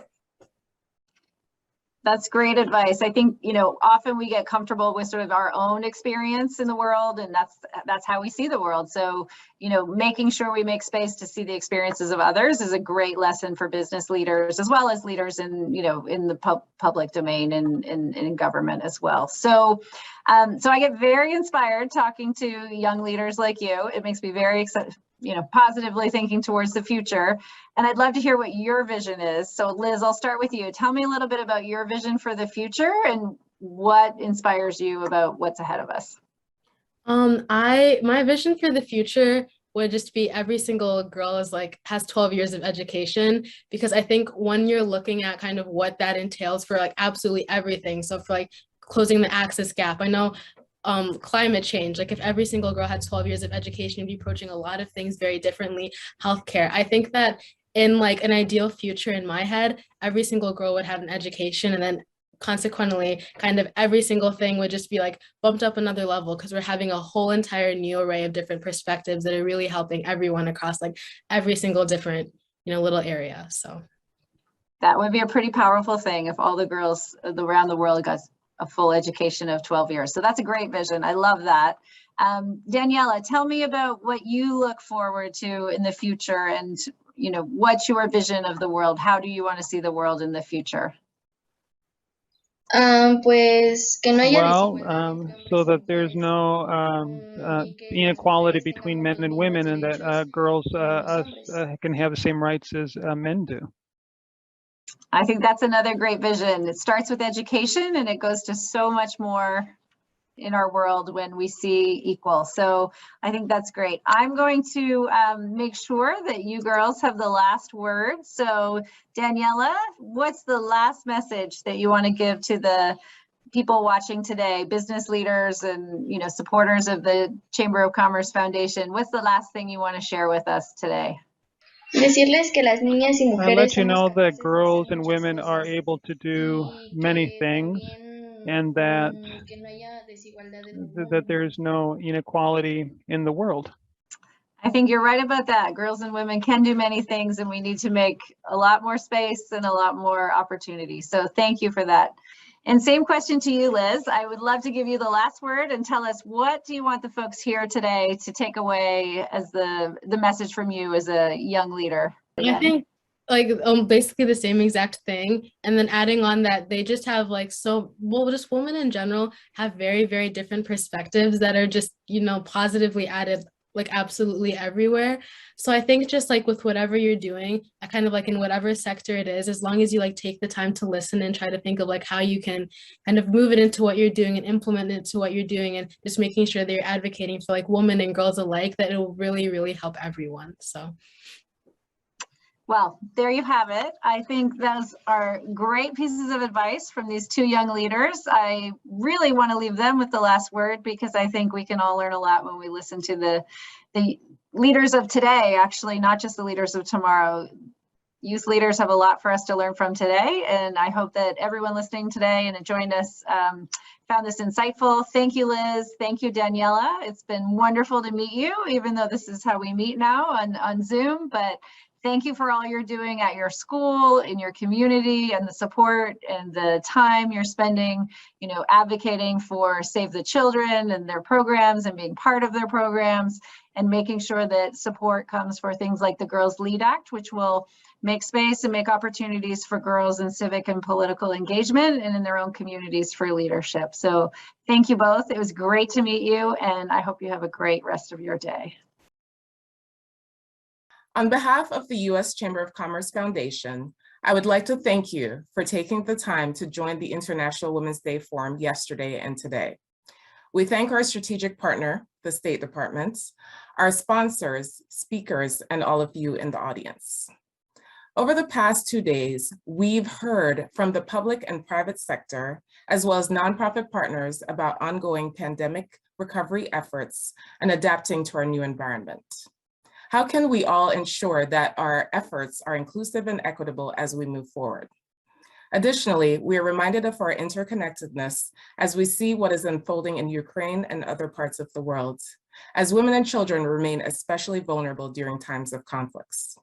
That's great advice. I think, often we get comfortable with sort of our own experience in the world, and that's how we see the world. So, making sure we make space to see the experiences of others is a great lesson for business leaders, as well as leaders in, in the public domain and in government as well. So, so I get very inspired talking to young leaders like you. It makes me very excited, positively thinking towards the future. And I'd love to hear what your vision is. So Liz, I'll start with you. Tell me a little bit about your vision for the future and what inspires you about what's ahead of us. My vision for the future would just be every single girl has 12 years of education, because I think when you're looking at kind of what that entails for absolutely everything. So for closing the access gap, I know climate change, if every single girl had 12 years of education, you'd be approaching a lot of things very differently. Healthcare, I think that in an ideal future in my head, every single girl would have an education, and then consequently kind of every single thing would just be bumped up another level, because we're having a whole entire new array of different perspectives that are really helping everyone across every single different little area. So that would be a pretty powerful thing if all the girls around the world got a full education of 12 years. So that's a great vision. I love that. Daniela, tell me about what you look forward to in the future, and what's your vision of the world? How do you want to see the world in the future? Pues que no haya so that there's no inequality between men and women, and that girls can have the same rights as men do. I think that's another great vision. It starts with education, and it goes to so much more in our world when we see equal. So I think that's great. I'm going to make sure that you girls have the last word. So Daniela, what's the last message that you want to give to the people watching today, business leaders and supporters of the Chamber of Commerce Foundation? What's the last thing you want to share with us today? Decirles que las niñas y mujeres I'll let you know that girls and women are able to do many things, and that there's no inequality in the world. I think you're right about that. Girls and women can do many things, and we need to make a lot more space and a lot more opportunity. So thank you for that. And same question to you, Liz. I would love to give you the last word and tell us, what do you want the folks here today to take away as the message from you as a young leader? I think basically the same exact thing, and then adding on that they just have just women in general have very, very different perspectives that are just positively added absolutely everywhere. So I think just with whatever you're doing, kind of in whatever sector it is, as long as you take the time to listen and try to think of how you can kind of move it into what you're doing and implement it to what you're doing, and just making sure that you're advocating for women and girls alike, that it will really, really help everyone. So well, there you have it. I think those are great pieces of advice from these two young leaders. I really want to leave them with the last word, because I think we can all learn a lot when we listen to the leaders of today, actually, not just the leaders of tomorrow. Youth leaders have a lot for us to learn from today, and I hope that everyone listening today and joined us found this insightful. Thank you, Liz. Thank you, Daniela. It's been wonderful to meet you, even though this is how we meet now on Zoom, but thank you for all you're doing at your school, in your community, and the support and the time you're spending, advocating for Save the Children and their programs and being part of their programs, and making sure that support comes for things like the Girls Lead Act, which will make space and make opportunities for girls in civic and political engagement and in their own communities for leadership. So thank you both. It was great to meet you, and I hope you have a great rest of your day. On behalf of the U.S. Chamber of Commerce Foundation, I would like to thank you for taking the time to join the International Women's Day Forum yesterday and today. We thank our strategic partner, the State Department, our sponsors, speakers, and all of you in the audience. Over the past 2 days, we've heard from the public and private sector, as well as nonprofit partners, about ongoing pandemic recovery efforts and adapting to our new environment. How can we all ensure that our efforts are inclusive and equitable as we move forward? Additionally, we are reminded of our interconnectedness as we see what is unfolding in Ukraine and other parts of the world, as women and children remain especially vulnerable during times of conflicts.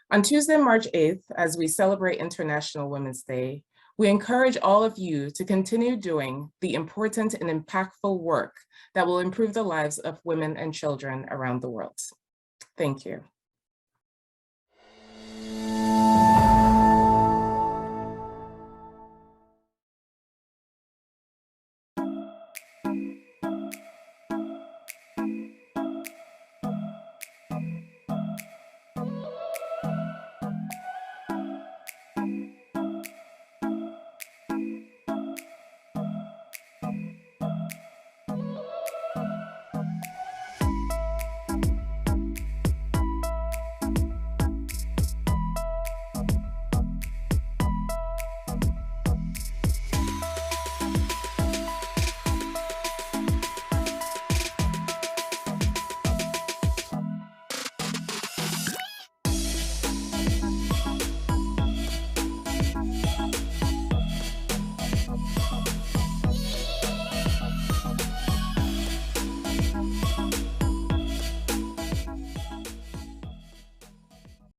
On Tuesday, March 8th, as we celebrate International Women's Day, We encourage all of you to continue doing the important and impactful work that will improve the lives of women and children around the world. Thank you.